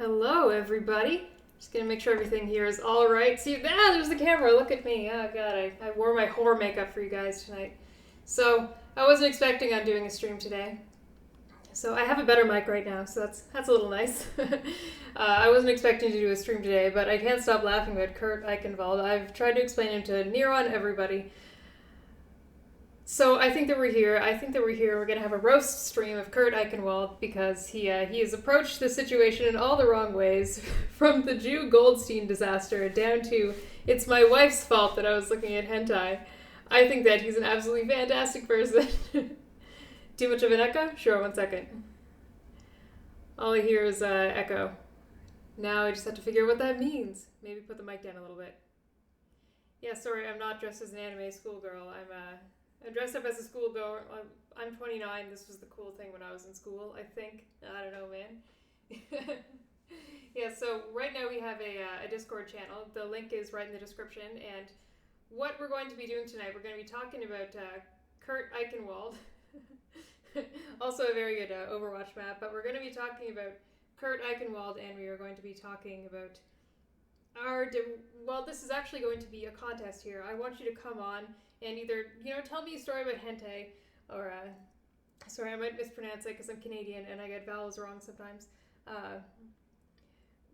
Hello, everybody. Just gonna make sure everything here is all right. See, there's the camera. Look at me. Oh god, I wore my horror makeup for you guys tonight. So I wasn't expecting on doing a stream today. So I have a better mic right now, so that's a little nice. I wasn't expecting to do a stream today, but I can't stop laughing about Kurt Eichenwald. I've tried to explain him to near on everybody. So I think that we're here. We're going to have a roast stream of Kurt Eichenwald because he has approached the situation in all the wrong ways, from the Jew Goldstein disaster down to it's my wife's fault that I was looking at hentai. I think that he's an absolutely fantastic person. Too much of an echo? Sure, 1 second. All I hear is echo. Now I just have to figure out what that means. Maybe put the mic down a little bit. Yeah, sorry, I'm not dressed as an anime schoolgirl. I'm dressed up as a schoolgirl. I'm 29. This was the cool thing when I was in school, I think. I don't know, man. Yeah, so right now we have a Discord channel. The link is right in the description. And what we're going to be doing tonight, we're going to be talking about Kurt Eichenwald. Also a very good Overwatch map. But we're going to be talking about Kurt Eichenwald, and we are going to be talking about well, this is actually going to be a contest here. I want you to come on and either, tell me a story about hentai, or, sorry, I might mispronounce it because I'm Canadian and I get vowels wrong sometimes.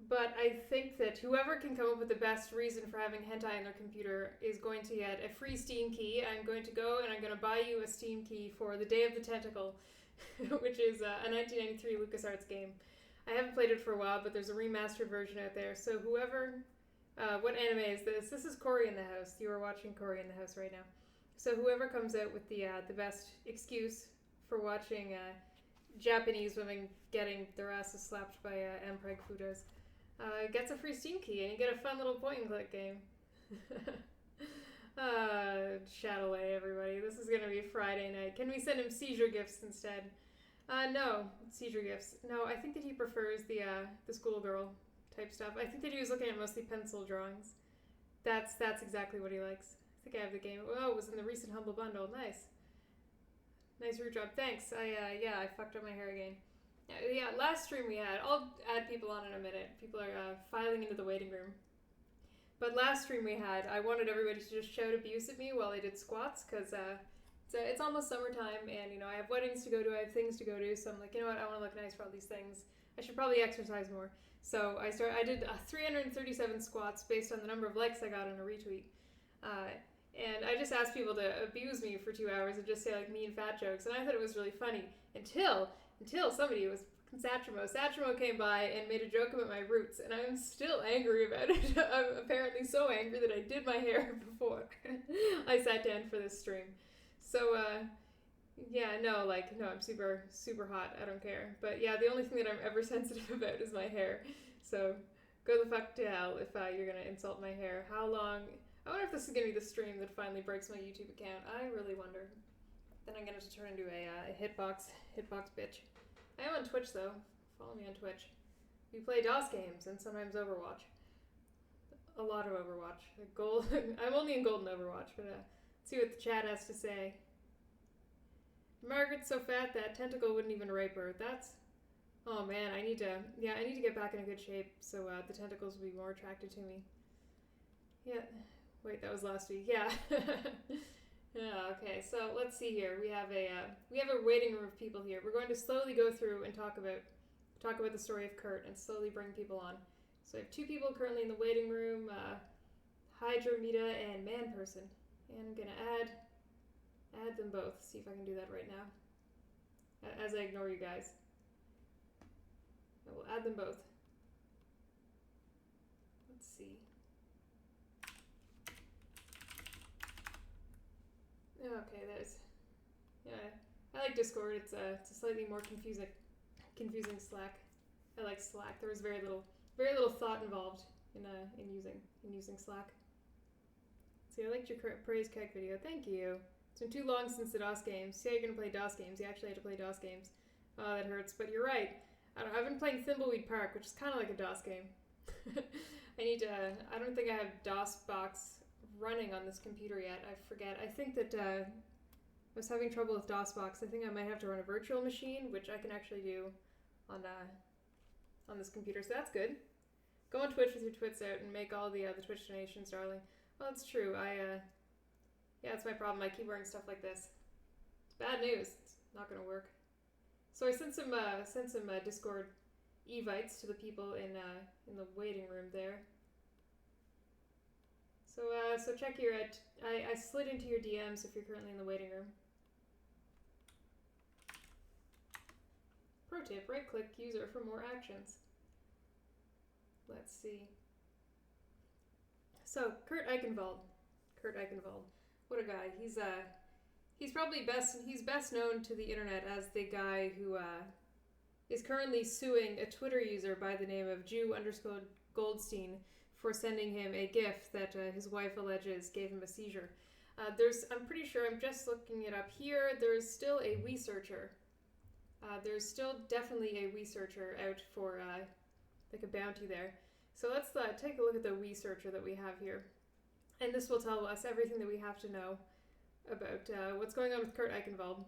But I think that whoever can come up with the best reason for having hentai on their computer is going to get a free Steam key. I'm going to go and I'm going to buy you a Steam key for The Day of the Tentacle, which is a 1993 LucasArts game. I haven't played it for a while, but there's a remastered version out there. So whoever... what anime is this? This is Cory in the House. You are watching Cory in the House right now. So whoever comes out with the best excuse for watching Japanese women getting their asses slapped by Mpreg Fudos gets a free Steam key, and you get a fun little point-and-click game. Chat away, everybody. This is going to be Friday night. Can we send him Seizure gifts instead? No. Seizure gifts. No, I think that he prefers the schoolgirl type stuff. I think that he was looking at mostly pencil drawings. That's exactly what he likes. I think I have the game. Oh, it was in the recent Humble Bundle. Nice. Nice root job. Thanks. I fucked up my hair again. Yeah, last stream we had, I'll add people on in a minute. People are filing into the waiting room. But last stream we had, I wanted everybody to just shout abuse at me while I did squats, because it's almost summertime, and, I have weddings to go to, I have things to go to, so I'm like, you know what, I want to look nice for all these things. I should probably exercise more. So I did 337 squats based on the number of likes I got on a retweet. And I just asked people to abuse me for 2 hours and just say, mean fat jokes, and I thought it was really funny, until somebody, it was Satramo. Satramo came by and made a joke about my roots, and I'm still angry about it. I'm apparently so angry that I did my hair before I sat down for this stream. So, I'm super, super hot. I don't care. But yeah, the only thing that I'm ever sensitive about is my hair. So go the fuck to hell if you're going to insult my hair. How long... I wonder if this is going to be the stream that finally breaks my YouTube account. I really wonder. Then I'm going to turn into a hitbox bitch. I am on Twitch, though. Follow me on Twitch. We play DOS games and sometimes Overwatch. A lot of Overwatch. I'm only in Golden Overwatch, but let's see what the chat has to say. Margaret's so fat that tentacle wouldn't even rape her. Oh man, I need to get back in a good shape so the tentacles will be more attracted to me. Yeah. Wait, that was last week. Yeah. Yeah, okay. So let's see here. We have a waiting room of people here. We're going to slowly go through and talk about the story of Kurt and slowly bring people on. So I have 2 people currently in the waiting room, Hydrometa and Man Person. And I'm gonna add them both. See if I can do that right now. As I ignore you guys. I will add them both. Let's see. Okay, I like Discord. It's a slightly more confusing Slack. I like Slack. There was very little thought involved in using Slack. See, I liked your praise keg video. Thank you. It's been too long since the DOS games. See how you're gonna play DOS games. You actually had to play DOS games. Oh, that hurts. But you're right. I've been playing Thimbleweed Park, which is kind of like a DOS game. I don't think I have DOS box running on this computer yet. I forget. I think that I was having trouble with DOSBox. I think I might have to run a virtual machine, which I can actually do on this computer. So that's good. Go on Twitch with your twits out and make all the Twitch donations, darling. Well, that's true. It's my problem. I keep wearing stuff like this. It's bad news. It's not going to work. So I sent some Discord evites to the people in the waiting room there. So check your I slid into your DMs if you're currently in the waiting room. Pro tip: right-click user for more actions. Let's see. So Kurt Eichenwald. What a guy. He's probably best known to the internet as the guy who is currently suing a Twitter user by the name of Jew_Goldstein for sending him a GIF that his wife alleges gave him a seizure. I'm pretty sure, I'm just looking it up here, there's still a researcher. There's still definitely a researcher out for like a bounty there. So let's take a look at the researcher that we have here. And this will tell us everything that we have to know about what's going on with Kurt Eichenwald.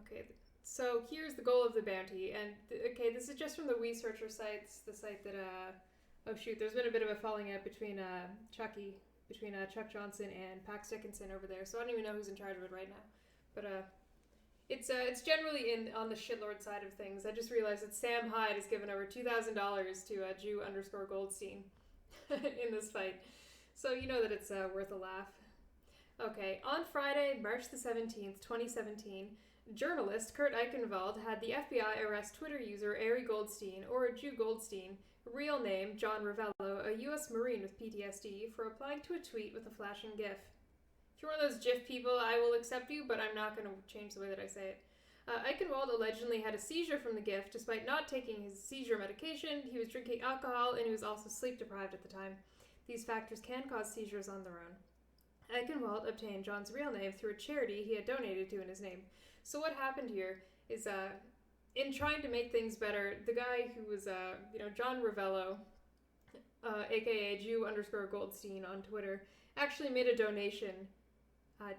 Okay, so here's the goal of the bounty, and this is just from the researcher sites, the site that, there's been a bit of a falling out between Chuck Johnson and Pax Dickinson over there, so I don't even know who's in charge of it right now. But It's generally on the shitlord side of things. I just realized that Sam Hyde has given over $2,000 to Jew_Goldstein in this fight, so you know that it's worth a laugh. Okay, on Friday, March the 17th, 2017, journalist Kurt Eichenwald had the FBI arrest Twitter user Ari Goldstein, or Jew Goldstein, real name John Ravello, a U.S. Marine with PTSD, for replying to a tweet with a flashing GIF. If you're one of those GIF people, I will accept you, but I'm not going to change the way that I say it. Eichenwald allegedly had a seizure from the GIF despite not taking his seizure medication. He was drinking alcohol, and he was also sleep deprived at the time. These factors can cause seizures on their own. Eichenwald obtained John's real name through a charity he had donated to in his name. So what happened here is, in trying to make things better, the guy who was, John Ravello, aka Jew_Goldstein on Twitter, actually made a donation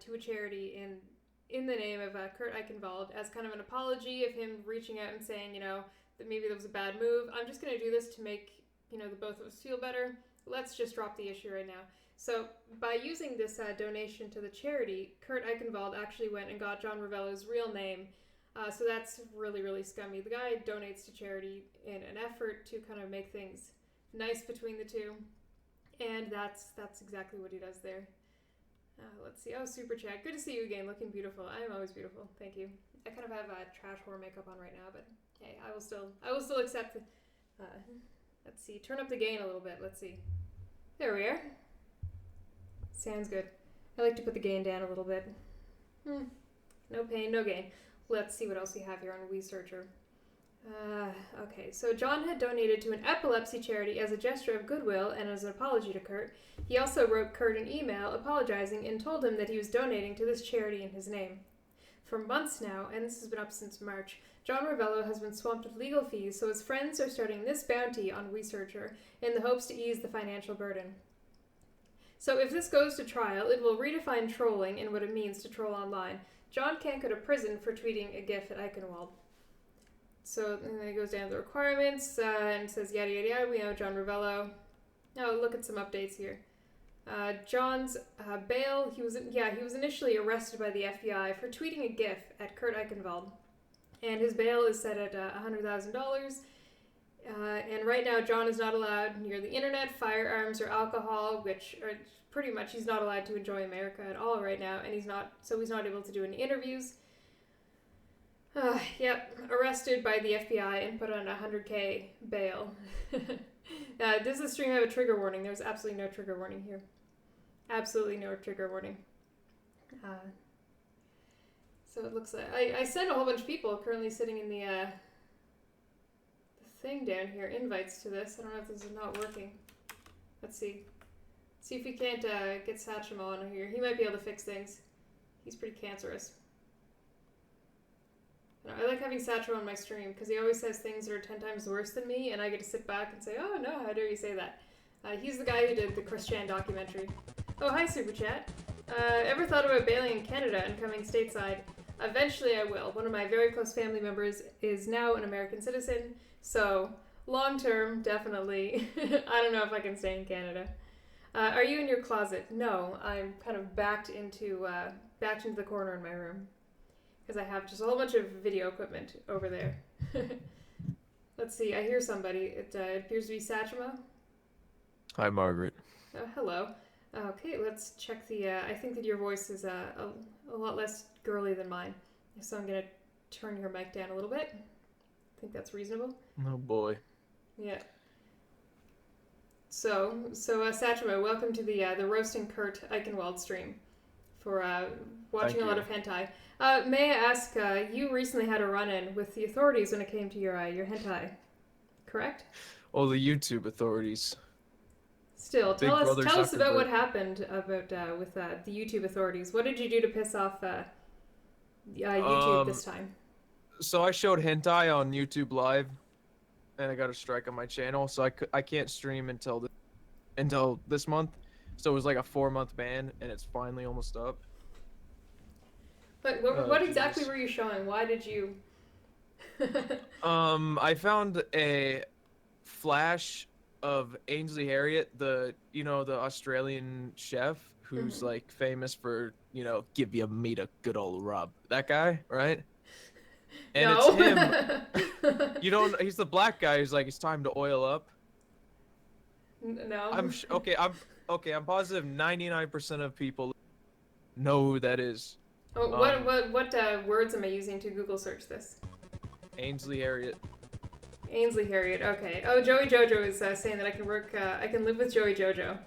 to a charity in the name of Kurt Eichenwald as kind of an apology of him reaching out and saying, that maybe that was a bad move. I'm just going to do this to make, the both of us feel better. Let's just drop the issue right now. So by using this donation to the charity, Kurt Eichenwald actually went and got John Ravello's real name. So that's really, really scummy. The guy donates to charity in an effort to kind of make things nice between the two. And that's exactly what he does there. Let's see. Oh, super chat. Good to see you again. Looking beautiful. I am always beautiful. Thank you. I kind of have trash whore makeup on right now, but hey, I will still accept. Let's see. Turn up the gain a little bit. Let's see. There we are. Sounds good. I like to put the gain down a little bit. No pain, no gain. Let's see what else we have here on WeSearcher. Okay, so John had donated to an epilepsy charity as a gesture of goodwill and as an apology to Kurt. He also wrote Kurt an email apologizing and told him that he was donating to this charity in his name. For months now, and this has been up since March, John Ravello has been swamped with legal fees, so his friends are starting this bounty on WeSearcher in the hopes to ease the financial burden. So if this goes to trial, it will redefine trolling and what it means to troll online. John can't go to prison for tweeting a GIF at Eichenwald. So and then it goes down to the requirements and says yada yada yada. We know John Ravello. Now look at some updates here. John's bail. He was initially arrested by the FBI for tweeting a GIF at Kurt Eichenwald, and his bail is set at $100,000. And right now, John is not allowed near the internet, firearms, or alcohol, which are pretty much he's not allowed to enjoy America at all right now, and he's not able to do any interviews. Arrested by the FBI and put on a $100K bail. Does the stream have a trigger warning? There's absolutely no trigger warning here. Absolutely no trigger warning. So it looks like I sent a whole bunch of people currently sitting in the thing down here, invites to this. I don't know if this is not working. Let's see. See if we can't get Satchmo on here. He might be able to fix things. He's pretty cancerous. I like having Satchmo on my stream because he always says things that are 10 times worse than me, and I get to sit back and say, oh no, how dare you say that? He's the guy who did the Chris Chan documentary. Oh, hi, Super Chat. Ever thought about bailing in Canada and coming stateside? Eventually I will. One of my very close family members is now an American citizen, so long term, definitely. I don't know if I can stay in Canada. Are you in your closet? No, I'm kind of backed into the corner in my room because I have just a whole bunch of video equipment over there. Let's see. I hear somebody. It appears to be Satchmo. Hi, Margaret. Hello. Okay, let's check the... I think that your voice is a lot less girly than mine, so I'm going to turn your mic down a little bit. I think that's reasonable. Oh, boy. Yeah. So Satchmo, welcome to the Roasting Kurt Eichenwald stream for watching a lot of hentai. May I ask, you recently had a run-in with the authorities when it came to your hentai, correct? Oh, the YouTube authorities. Still, tell us about what happened about with the YouTube authorities. What did you do to piss off YouTube this time? So I showed hentai on YouTube Live, and I got a strike on my channel, so I can't stream until this month. So it was like a 4-month ban, and it's finally almost up. But what exactly were you showing? Why did you... I found a flash of Ainsley Harriott, the Australian chef who's like famous for, give your meat a good old rub. That guy, right? And No. it's him. You don't. He's the black guy who's like, it's time to oil up. No. I'm positive 99% of people know who that is. Oh, what words am I using to Google search this? Ainsley Harriet. Ainsley Harriet. Okay. Oh, Joey Jojo is saying that I can work. I can live with Joey Jojo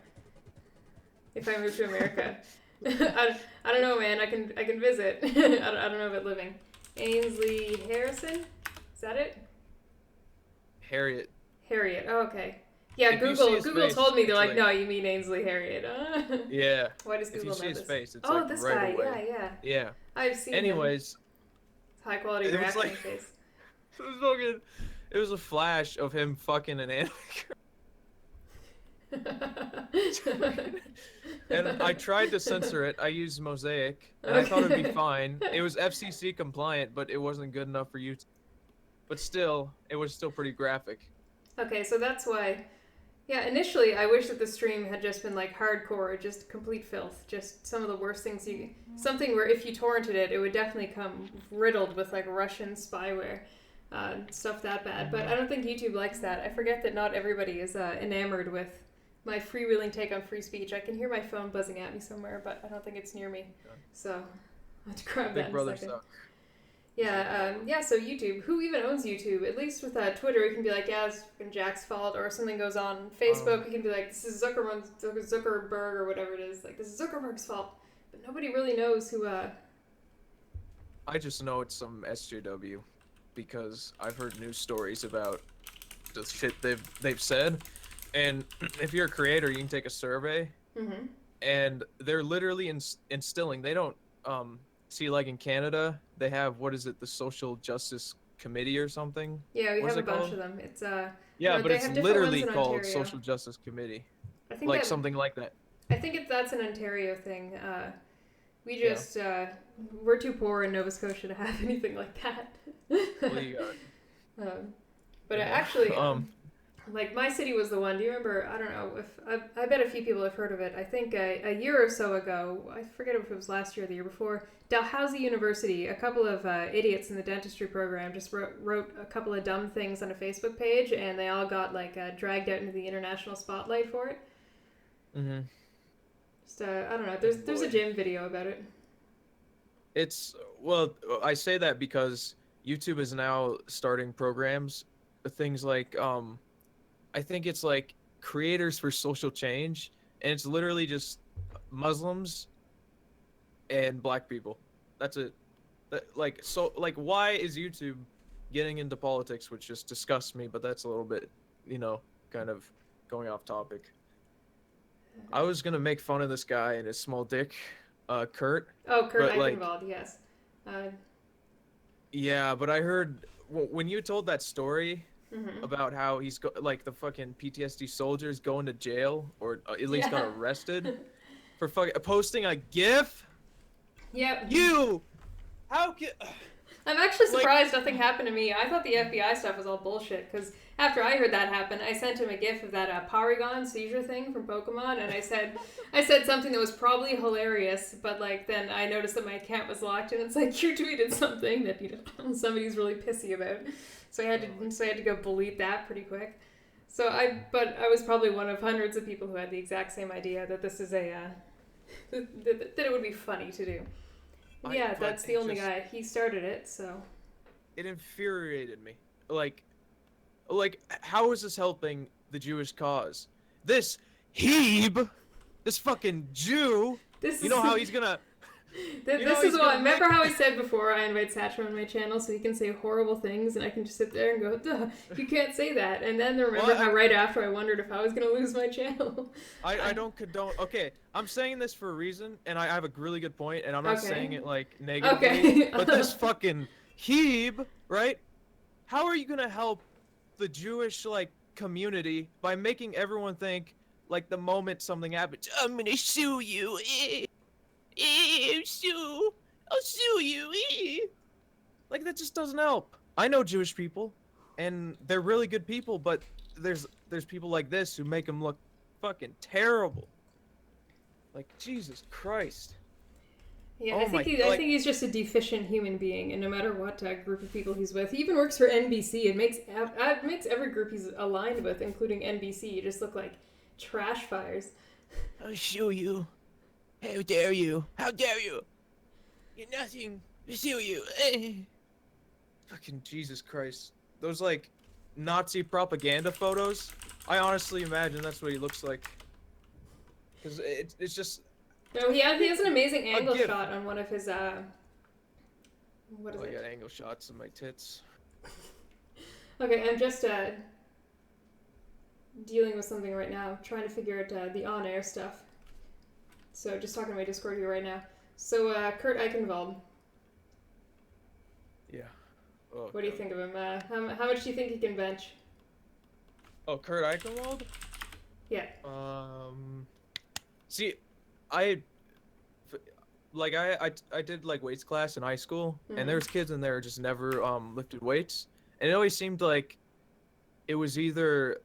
if I move to America. I don't know, man. I can visit. I don't know about living. Ainsley Harrison. Is that it? Harriet. Harriet. Oh, okay. Yeah, If you Google see his face, told me they're it's like, like- no, you mean Ainsley Harriet. Yeah. Why does If Google you see know his this? face, it's Oh, like this right guy. away. Yeah. Yeah. I've seen him. Anyways, High quality it was reaction like- face. it was fucking. It was a flash of him fucking an anime girl. And I tried to censor it. I used Mosaic, and I thought it'd be fine. It was FCC compliant, but it wasn't good enough for YouTube. But still, it was still pretty graphic. Okay, so that's why. Yeah, initially I wish that the stream had just been like hardcore, just complete filth, just some of the worst things you. Something where if you torrented it, it would definitely come riddled with like Russian spyware, stuff that bad. But I don't think YouTube likes that. I forget that not everybody is enamored with my freewheeling take on free speech. I can hear my phone buzzing at me somewhere, but I don't think it's near me. So I'll have to grab that Big in Brother a second. suck. Yeah, so YouTube. Who even owns YouTube? At least with Twitter, it can be like, yeah, it's fucking Jack's fault, or something goes on. Facebook, it can be like, this is Zuckerberg, or whatever it is. Like, this is Zuckerberg's fault. But nobody really knows who, I just know it's some SJW because I've heard news stories about the shit they've said. And if you're a creator, you can take a survey, and they're literally instilling. They don't see, like in Canada, they have, what is it, the Social Justice Committee or something? Yeah, we What's have a it bunch called? of them. It's Yeah, no, but they it's have different literally ones in called Ontario. Social Justice Committee, I think like that, something like that. I think that's an Ontario thing. We just we're too poor in Nova Scotia to have anything like that. Well, you got it. But actually, like my city was the one. Do you remember? I don't know if I bet a few people have heard of it. I think a year or so ago, I forget if it was last year or the year before, Dalhousie University, a couple of idiots in the dentistry program just wrote a couple of dumb things on a Facebook page, and they all got like dragged out into the international spotlight for it. Just I don't know. There's a gym video about it. It's, well, I say that because YouTube is now starting programs, things like I think it's like creators for social change, and it's literally just Muslims and black people. That's it. Like why is YouTube getting into politics, which just disgusts me, but that's a little bit, kind of going off topic. I was gonna make fun of this guy and his small dick, Kurt. Oh, Kurt but, like, Eichenwald, yes. Yeah, but I heard when you told that story about how he's like the fucking PTSD soldiers going to jail, or at least got arrested for posting a GIF. Yep. How can? I'm actually surprised nothing happened to me. I thought the FBI stuff was all bullshit, because after I heard that happen, I sent him a gif of that Porygon Seizure thing from Pokemon, and I said something that was probably hilarious, but like then I noticed that my account was locked, and it's like, you tweeted something that somebody's really pissy about, so I had to go delete that pretty quick. But I was probably one of hundreds of people who had the exact same idea that this is that it would be funny to do. Yeah, that's the only guy. He started it, so. It infuriated me. Like, how is this helping the Jewish cause? This this fucking Jew, how he's gonna... This is what, remember how I said before I invite Satchel on my channel so he can say horrible things and I can just sit there and go, duh, you can't say that. And then remember how right after I wondered if I was going to lose my channel. I don't condone... Okay, I'm saying this for a reason, and I have a really good point, and I'm not saying it, like, negatively. Okay. But this fucking right? How are you going to help the Jewish, like, community by making everyone think, like, the moment something happens, I'm going to sue you, I'll sue you. Like, that just doesn't help. I know Jewish people, and they're really good people, but there's people like this who make them look fucking terrible. Like, Jesus Christ. Yeah, Oh my, I think he's just a deficient human being, and no matter what group of people he's with, he even works for NBC. It makes every group he's aligned with, including NBC, just look like trash fires. I'll show you. How dare you? How dare you? You're nothing. I'll show you. Fucking Jesus Christ. Those, like, Nazi propaganda photos, I honestly imagine that's what he looks like. Because it's just... No, he has an amazing angle shot on one of his, what is it? I got angle shots of my tits. Okay, I'm just, dealing with something right now, trying to figure out, the on-air stuff. So, just talking to my Discord here right now. So, Kurt Eichenwald. Yeah. Oh, what do you think of him? How much do you think he can bench? Oh, Kurt Eichenwald? Yeah. See, I did like weights class in high school, and there's kids in there who just never lifted weights, and it always seemed like it was either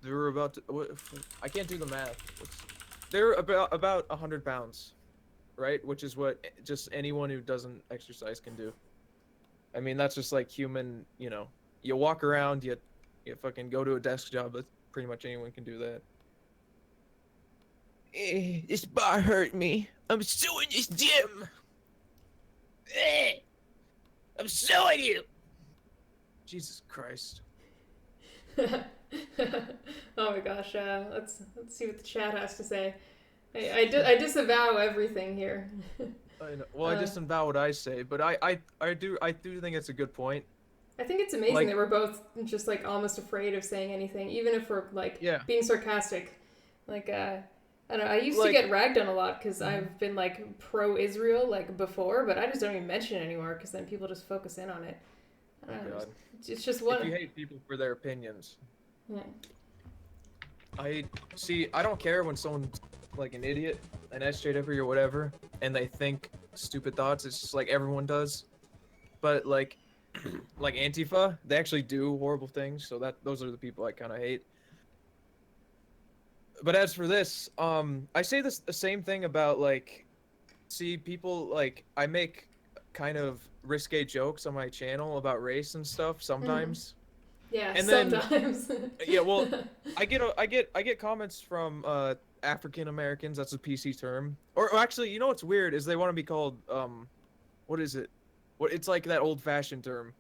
they were about to, I can't do the math. They're about 100 pounds, right? Which is what just anyone who doesn't exercise can do. I mean, that's just like human, you know. You walk around, you fucking go to a desk job. But pretty much anyone can do that. This bar hurt me. I'm suing this gym. I'm suing you. Jesus Christ. Oh my gosh. Let's see what the chat has to say. I disavow everything here. I know. Well, I disavow what I say, but I do think it's a good point. I think it's amazing that we're both just like almost afraid of saying anything, even if we're like being sarcastic. Like I don't know. I used to get ragged on a lot because I've been like pro-Israel like before, but I just don't even mention it anymore because then people just focus in on it. I don't know. It's just one. If you hate people for their opinions. Yeah. I don't care when someone's like an idiot, an SJW or whatever, and they think stupid thoughts. It's just like everyone does. But like Antifa, they actually do horrible things. So those are the people I kind of hate. But as for this, I say the same thing about like, see people like I make kind of risque jokes on my channel about race and stuff sometimes. Yeah, and sometimes. Then, yeah, well, I get comments from African Americans. That's a PC term. Or actually, you know what's weird is they want to be called what is it? It's like that old-fashioned term.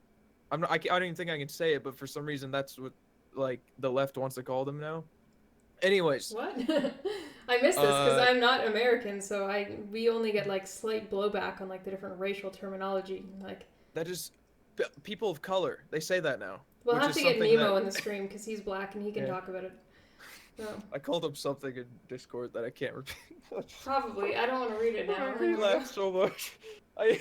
I don't even think I can say it, but for some reason that's what like the left wants to call them now. Anyways. What? I missed this because I'm not American, so we only get like slight blowback on like the different racial terminology. Like that is people of color. They say that now. We'll have to get Nemo in the stream because he's black and he can talk about it. No. I called him something in Discord that I can't repeat. Probably. I don't want to read it now. I laughed so much. I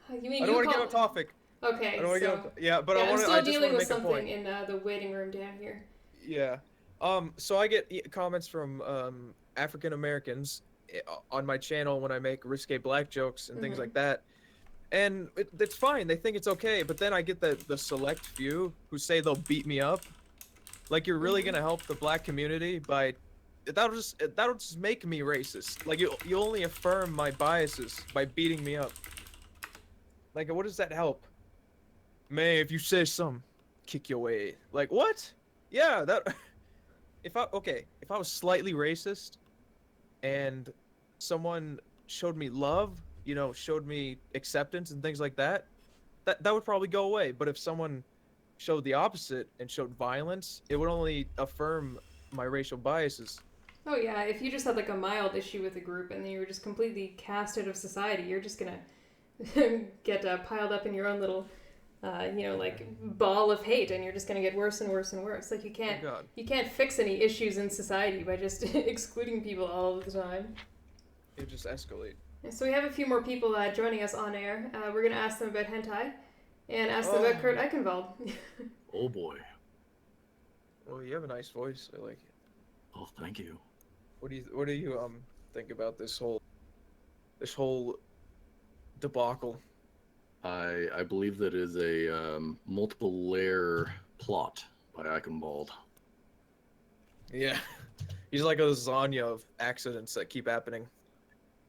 don't want to get off topic. Okay. I don't want to get off. Yeah, but I'm still dealing with something point. in the waiting room down here. Yeah. So I get comments from African Americans on my channel when I make risque black jokes and things like that. And it's fine. They think it's okay. But then I get the select few who say they'll beat me up. Like you're really gonna help the black community by that'll just make me racist. Like you only affirm my biases by beating me up. Like what does that help? May if you say something, kick your way. Like what? Yeah, that. If I was slightly racist, and someone showed me love, you know, showed me acceptance and things like that, that would probably go away. But if someone showed the opposite and showed violence, it would only affirm my racial biases. Oh yeah, if you just had like a mild issue with a group and then you were just completely cast out of society, you're just gonna get piled up in your own little, like ball of hate, and you're just gonna get worse and worse and worse. Like you can't fix any issues in society by just excluding people all the time. It just escalate. So we have a few more people joining us on air. We're gonna ask them about hentai, and ask them about Kurt Eichenwald. Oh boy. Well, you have a nice voice. I like it. Oh, thank you. What do you think about this whole debacle? I believe that is a multiple layer plot by Eichenwald. Yeah, he's like a lasagna of accidents that keep happening.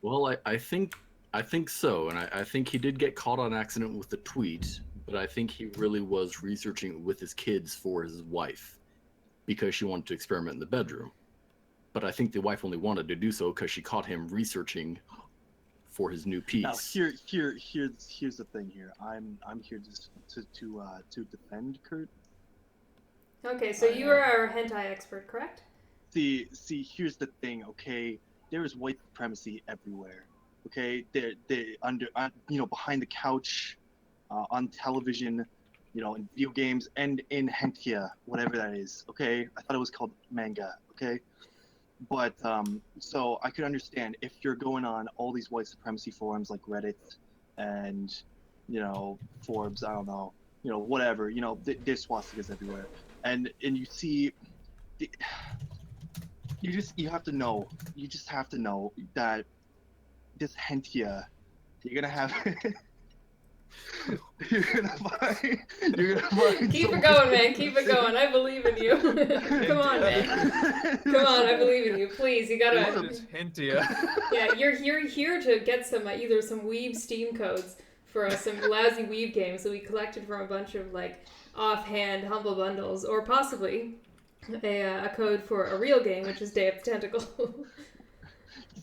Well, I think I think so, and I think he did get caught on accident with the tweet, but I think he really was researching with his kids for his wife because she wanted to experiment in the bedroom. But I think the wife only wanted to do so because she caught him researching for his new piece. Now here's the thing here. I'm here just to defend Kurt. Okay, so you are our hentai expert, correct? See, here's the thing. Okay, there is white supremacy everywhere. Okay, they're under behind the couch, on television, in video games and in hentai, whatever that is. Okay, I thought it was called manga. Okay. But so I could understand if you're going on all these white supremacy forums like Reddit and Forbes, I don't know, whatever, there's swastikas everywhere, and you see, you just have to know that this hentai, you're gonna have. You're gonna find Keep it going, man. Keep it going. I believe in you. Come on, man. Come on, I believe in you. Please, you gotta. Hentia. Yeah, you're here to get some either some weeb Steam codes for some lousy weeb games that we collected from a bunch of offhand humble bundles, or possibly a code for a real game, which is Day of the Tentacle.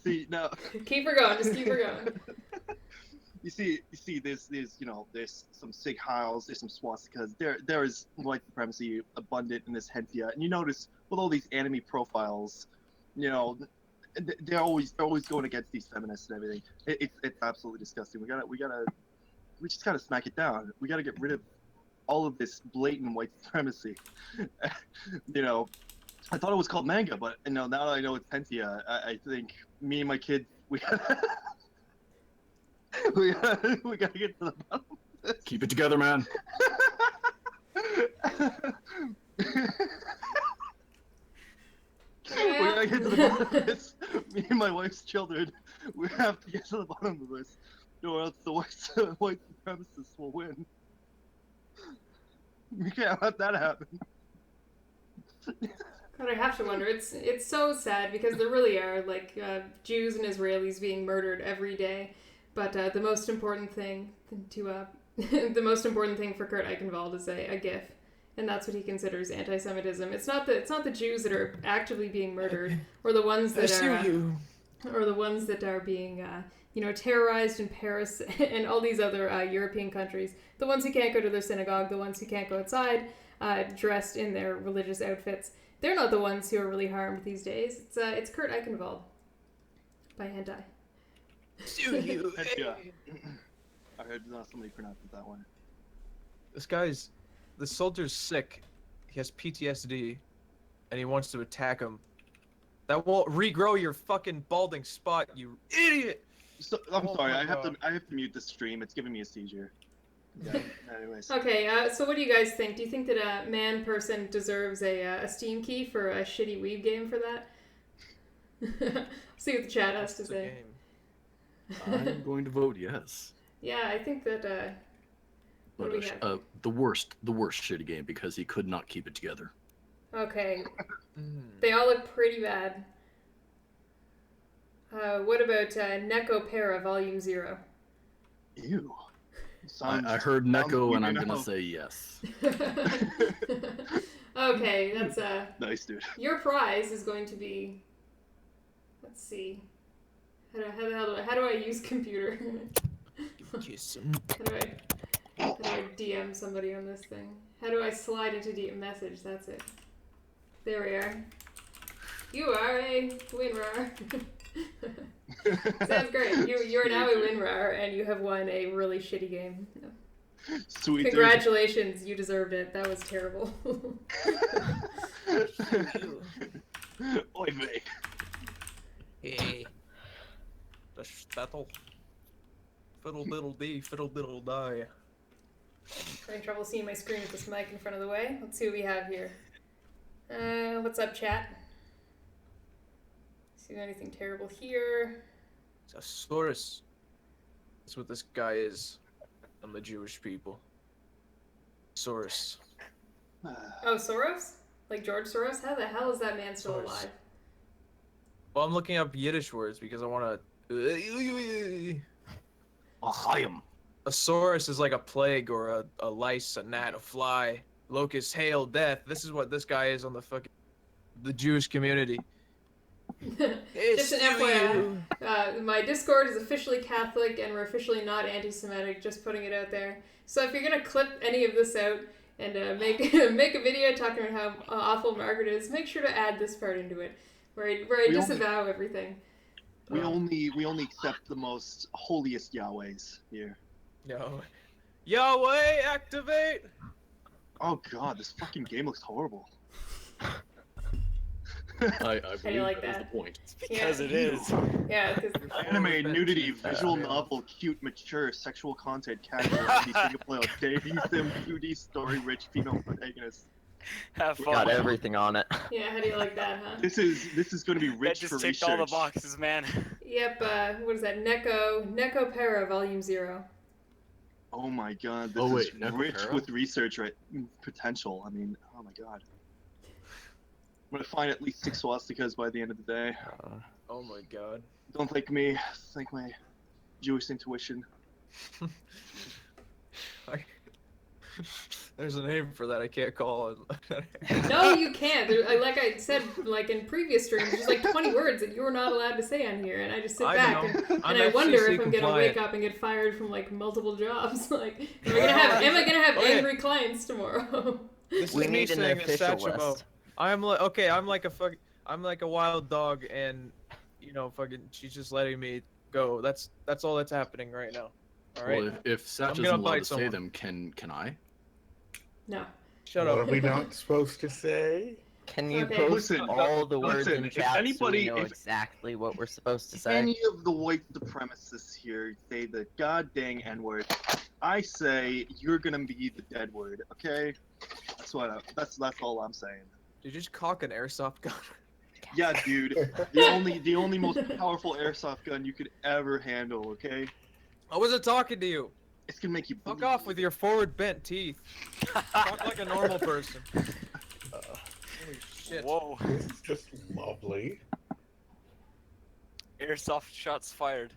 See, now. Keep her going. Just keep her going. You see, there's some sig heils, there's some swastikas. There is white supremacy abundant in this hentai, and you notice with all these anime profiles, they're always going against these feminists and everything. It's absolutely disgusting. We just gotta smack it down. We gotta get rid of all of this blatant white supremacy. I thought it was called manga, but now that I know it's hentai, I think me and my kids we gotta. We gotta get to the bottom of this. Keep it together, man. We gotta get to the bottom of this. Me and my wife's children, we have to get to the bottom of this, or else the white supremacists will win. We can't let that happen. God, I have to wonder. It's so sad because there really are Jews and Israelis being murdered every day. But the most important thing the most important thing for Kurt Eichenwald is a GIF, and that's what he considers anti-Semitism. It's not the Jews that are actively being murdered, or the ones that are being terrorized in Paris and all these other European countries. The ones who can't go to their synagogue, the ones who can't go outside, dressed in their religious outfits. They're not the ones who are really harmed these days. It's Kurt Eichenwald by Hentai. Yeah. I heard somebody pronounce it that way. The soldier's sick. He has PTSD, and he wants to attack him. That won't regrow your fucking balding spot, you idiot! So, I'm sorry, I have to mute the stream. It's giving me a seizure. Yeah. Anyways. Okay, so what do you guys think? Do you think that a man person deserves a Steam key for a shitty weeb game for that? See what the chat has to say. I'm going to vote yes. Yeah, I think that. But the worst shitty game because he could not keep it together. Okay, they all look pretty bad. What about Neko Para Volume 0? Ew. I heard Neko and I'm gonna say yes. Okay, that's nice, dude. Your prize is going to be. Let's see. How do I use computer? How do I DM somebody on this thing? How do I slide into DM message? That's it. There we are. You are a winner. Sounds great. You are now a winner, and you have won a really shitty game. Sweet. Congratulations, you deserved it. That was terrible. Oi, mate. Hey. The spattle. Fiddle diddle dee, fiddle diddle die. Having trouble seeing my screen with this mic in front of the way. Let's see what we have here. What's up, chat? See anything terrible here? It's a Saurus. That's what this guy is. On the Jewish people. Saurus. Oh, Soros? Like George Soros? How the hell is that man still Soros. alive? Well, I'm looking up Yiddish words because I want to. Ahayim. A saurus is like a plague or a lice, a gnat, a fly, locust, hail, death. This is what this guy is on the Jewish community. Just an FYI, my Discord is officially Catholic and we're officially not anti-Semitic, just putting it out there. So if you're going to clip any of this out and make a video talking about how awful Margaret is, make sure to add this part into it, where I disavow everything. We only accept the most holiest Yahwehs here. No. Yahweh, activate! Oh god, this fucking game looks horrible. I believe like that is that. the point. Because it is. Yeah, because Anime, nudity, visual novel, cute, mature, sexual content, casual, indie, single player, dating sim, 2D, story-rich, female protagonist. Have fun. Got everything on it. yeah, how do you like that, huh? This is going to be That rich just for ticked research. all the boxes, man. Yep. What is that? Neko Para Volume 0. Oh my god, this Oh, is wait, rich Necropara? with research potential. I mean, oh my god. I'm gonna find at least 6 swastikas by the end of the day. Oh my god. Don't thank me, thank my Jewish intuition. There's a name for that I can't call it. No, you can't. Like I said, like in previous streams, there's like 20 words that you're not allowed to say on here, and I just sit back and I wonder if I'm gonna wake up and get fired from like multiple jobs. Like, am I gonna have angry clients tomorrow? This We is me need an saying official Sachimo. list. I'm like a wild dog, and fucking she's just letting me go. That's all that's happening right now. All right. Well, if Satch gonna isn't allowed bite to say someone. them, can I? No. Shut What up. are we not supposed to say? Can you Okay. post Listen, all the words listen, in if chat so anybody- we know if- exactly what we're supposed to If say? any of the white supremacists here say the god dang N-word, I say you're gonna be the dead word, okay? That's all I'm saying. Did you just cock an airsoft gun? Yeah, dude. The only most powerful airsoft gun you could ever handle, okay? I wasn't talking to you. It's gonna make you Fuck bleed. off with your forward bent teeth. Talk like a normal person. Holy shit. Whoa. This is just lovely. Airsoft shots fired.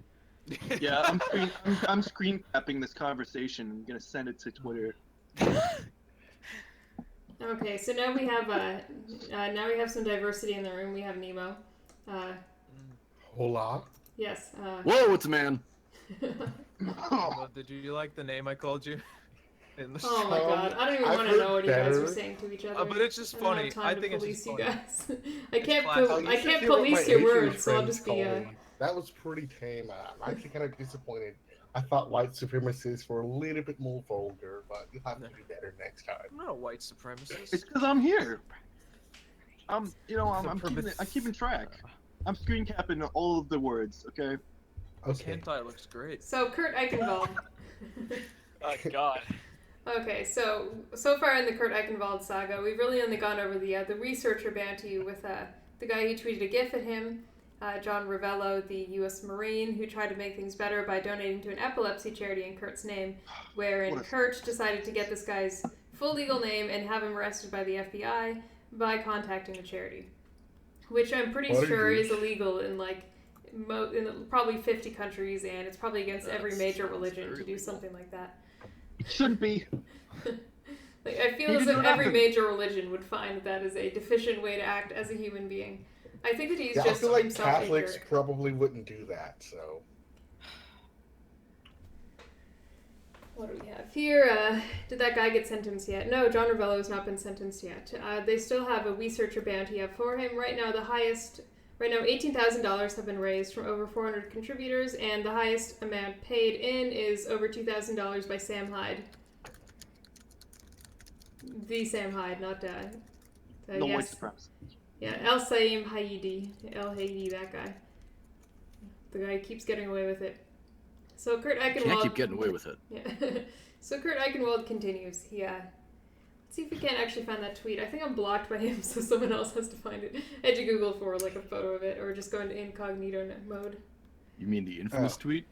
Yeah, I'm screen capping this conversation. I'm gonna send it to Twitter. Okay, so now we have some diversity in the room. We have Nemo. Hola. Yes. Whoa, it's a man. Did you like the name I called you? In the Oh my god, I don't even I've want to know heard what you guys better. were saying to each other. But it's just I don't funny. have time I to think it's police just you funny. guys. I can't. classic. Oh, you I should can't hear what police my your Asian words, so I'll friends just be. call me. That was pretty tame. I'm actually kind of disappointed. I thought white supremacists were a little bit more vulgar, but you'll have to do better next time. I'm not a white supremacist. It's because I'm here. I'm Supremac- keeping track. I'm screen capping all of the words, okay? Okay. Hentai looks great. So Kurt Eichenwald. Oh god. Okay, so far in the Kurt Eichenwald saga, we've really only gone over the researcher bounty with the guy who tweeted a GIF at him, John Ravello, the U.S. Marine, who tried to make things better by donating to an epilepsy charity in Kurt's name, wherein What a- Kurt decided to get this guy's full legal name and have him arrested by the FBI by contacting the charity, which I'm pretty What a sure is douche. illegal in in probably 50 countries, and it's probably against every That major sounds religion very to do legal. something like that. It shouldn't be. Like, I feel He as did if not every have- major religion would find that that is a deficient way to act as a human being. I think that he's Yeah, I just feel like himself a Catholics jerk. probably wouldn't do that, so. What do we have here? Did that guy get sentenced yet? No, John Ravello has not been sentenced yet. They still have a researcher bounty up for him. Right now, $18,000 have been raised from over 400 contributors, and the highest amount paid in is over $2,000 by Sam Hyde. The Sam Hyde, not No white yes. supremacy. Yeah, El Saim Haidi. El Haidi, that guy. The guy keeps getting away with it. So Kurt Eichenwald... Can't keep getting away with it. Yeah. So Kurt Eichenwald continues. Let's see if we can actually find that tweet. I think I'm blocked by him, so someone else has to find it. I had to Google for like a photo of it, or just go into incognito mode. You mean the infamous tweet?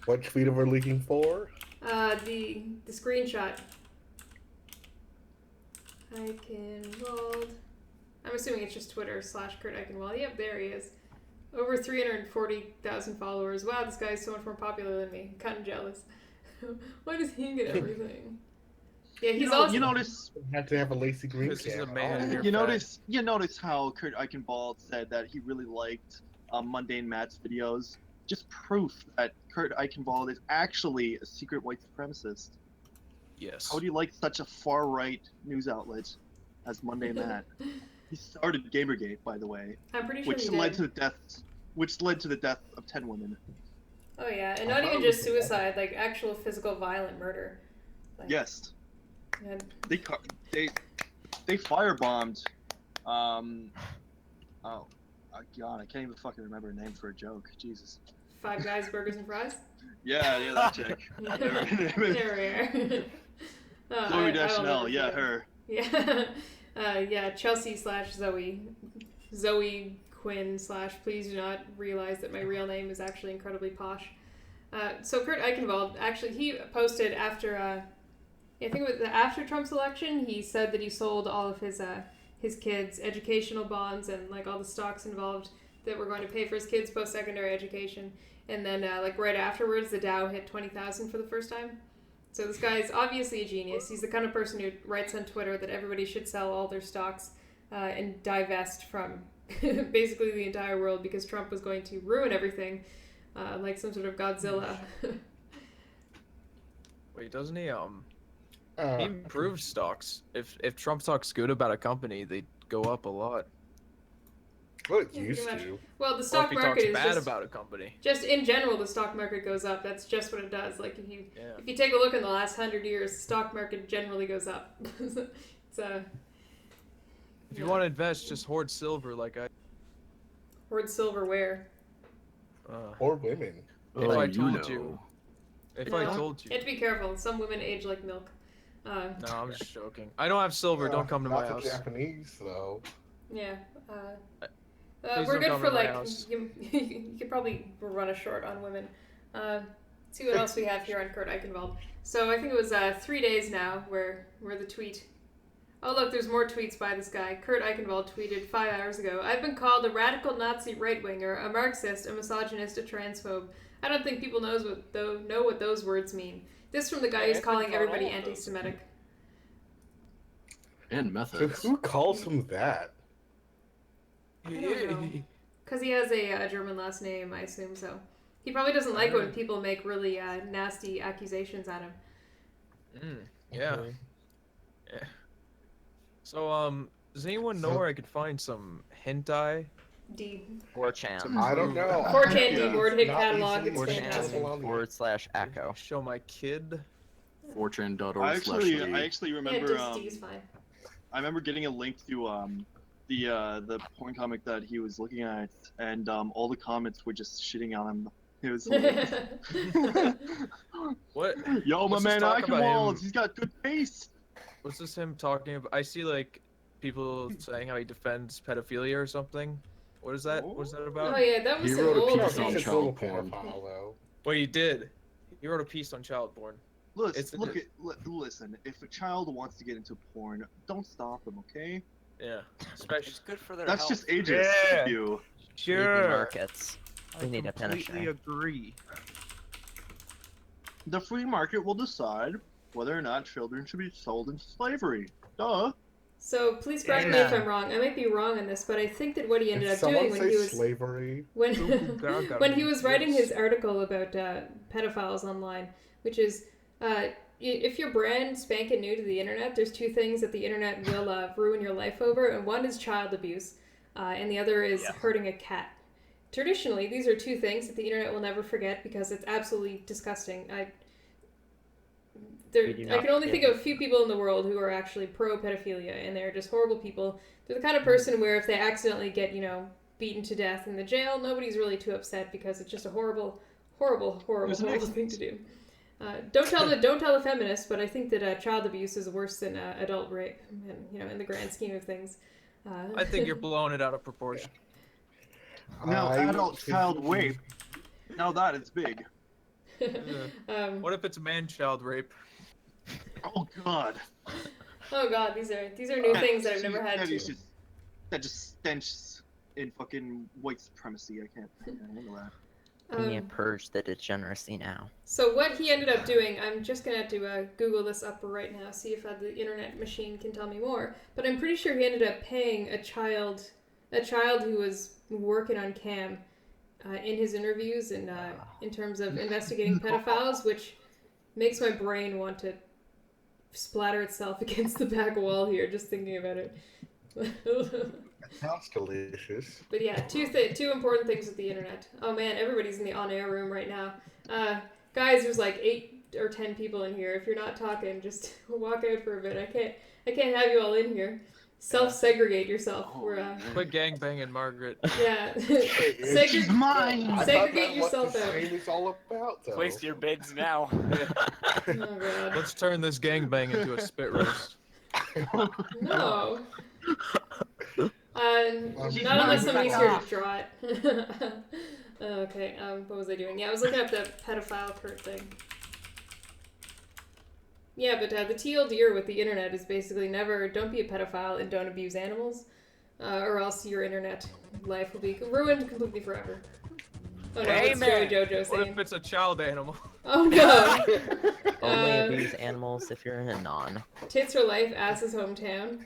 What tweet are we leaking for? The screenshot. Eichenwald. I'm assuming it's just Twitter / Kurt Eichenwald. Yep, there he is. Over 340,000 followers. Wow, this guy's so much more popular than me. I'm kind of jealous. Why does he get everything? Yeah, he's awesome. You notice. Had to have a lacy green Because he's a can. man and Oh. you're You notice how Kurt Eichenwald said that he really liked Mundane Matt's videos. Just proof that Kurt Eichenwald is actually a secret white supremacist. Yes. How do you like such a far-right news outlet as Mundane Matt? He started Gamergate, by the way, I'm pretty sure which he led did. to the deaths, which led to the death of 10 women. Oh yeah, and I not thought even it was just the one. suicide, like actual physical violent murder. Like, Yes, yeah, they firebombed. Oh, God, I can't even fucking remember a name for a joke. Jesus. 5 Guys, Burgers and Fries. Yeah, that chick. There we are. Oh, Zoe I will Deschanel, never yeah, forget. her. Yeah, yeah. Chelsea / Zoe, Zoe Quinn / please do not realize that my real name is actually incredibly posh. So Kurt Eichenwald, actually, he posted after, I think it was after Trump's election, he said that he sold all of his kids' educational bonds and like all the stocks involved that were going to pay for his kids' post-secondary education. And then like right afterwards, the Dow hit 20,000 for the first time. So this guy is obviously a genius. He's the kind of person who writes on Twitter that everybody should sell all their stocks and divest from basically the entire world because Trump was going to ruin everything like some sort of Godzilla. Wait, doesn't he? He improves stocks. If Trump talks good about a company, they go up a lot. Well, it Yeah, used pretty much. to. Well, the Or if stock he market talks is bad just, about a company. just in general, the stock market goes up. That's just what it does. Like Yeah. if you take a look in the last 100 years, the stock market generally goes up. It's If you want to invest, just hoard silver like I. hoard silverware. Or women. If I you told know. you. If No. I told You have you. to be careful. Some women age like milk. No, I'm just joking. I don't have silver. Don't come to Not my the house. Japanese, though. Yeah. Please We're don't good come for to my like house. you could probably run a short on women. See what else we have here on Kurt Eichenwald. So I think it was 3 days now where the tweet. Oh look, there's more tweets by this guy. Kurt Eichenwald tweeted 5 hours ago. I've been called a radical Nazi right-winger, a Marxist, a misogynist, a transphobe. I don't think people know what those words mean. This from the guy Yeah, who's I've been calling called everybody all of those. anti-Semitic. And So methods. who calls him that? I don't know. Because he has a German last name, I assume so. He probably doesn't like when people make really nasty accusations at him. Yeah. Okay. Yeah. So does anyone know where I could find some hentai? D. 4chan. I don't know. 4chan Yeah. D-board hit Not catalog. It's easily fantastic. accessible on the- /echo. Show my kid. 4chan.org I /Lee. actually Yeah, remember. just D's fine. I remember getting a link to the porn comic that he was looking at, and all the comments were just shitting on him. It was hilarious. What? Yo, my Let's just man talk about Eichenwald, him. he's got good taste. What's this him talking about? I see like people saying how he defends pedophilia or something. What is that? What's that Oh about? yeah, that was He an wrote a old piece No, on he's thing. a total child porn. pedophile, though. Well, he did. He wrote a piece on child porn. Listen. If a child wants to get into porn, don't stop them, okay? Yeah. Especially. It's good for their That's health. just ageist Yeah. of you. Sure. Markets. We need a completely finisher. agree. The free market will decide whether or not children should be sold into slavery. Duh. So please correct me if I'm wrong. I might be wrong on this, but I think that what he ended Did up someone doing when say he was slavery? when Gaga when he was writing yes. his article about pedophiles online, which is if you're brand spanking new to the internet, there's 2 things that the internet will ruin your life over, and one is child abuse, and the other is hurting a cat. Traditionally, these are 2 things that the internet will never forget because it's absolutely disgusting. I can only think of a few people in the world who are actually pro-pedophilia, and they're just horrible people. They're the kind of person where if they accidentally get, beaten to death in the jail, nobody's really too upset because it's just a horrible thing to do. Don't tell the feminists, but I think that child abuse is worse than adult rape, in the grand scheme of things. I think you're blowing it out of proportion. Now, I adult think child he- rape. Now that is big. What if it's man-child rape? Oh God. Oh God, these are new things that I've never had that to. is just, that just stenches in fucking white supremacy. I can't handle that. We need to purge the degeneracy now. So what he ended up doing, I'm just gonna have to Google this up right now, see if the internet machine can tell me more. But I'm pretty sure he ended up paying a child who was working on cam in his interviews and in terms of investigating pedophiles, which makes my brain want to splatter itself against the back wall here just thinking about it. Sounds delicious. But yeah, two important things with the internet. Oh man, everybody's in the on-air room right now. Guys, there's like 8 or 10 people in here. If you're not talking, just walk out for a bit. I can't have you all in here. Self-segregate yourself. Quit gangbanging, Margaret. Yeah. She's mine. Segregate yourself What out. this game is all about, though. Place your bids now. Oh god. Let's turn this gangbang into a spit roast. No. Not unless somebody's here to draw it. Okay, what was I doing? Yeah, I was looking up the pedophile Kurt thing. Yeah, but the TLDR with the internet is basically don't be a pedophile and don't abuse animals, or else your internet life will be ruined completely forever. Oh no, it's Joey Jojo What saying. if it's a child animal? Oh no! Only abuse animals if you're a non. Tits are life, ass is hometown.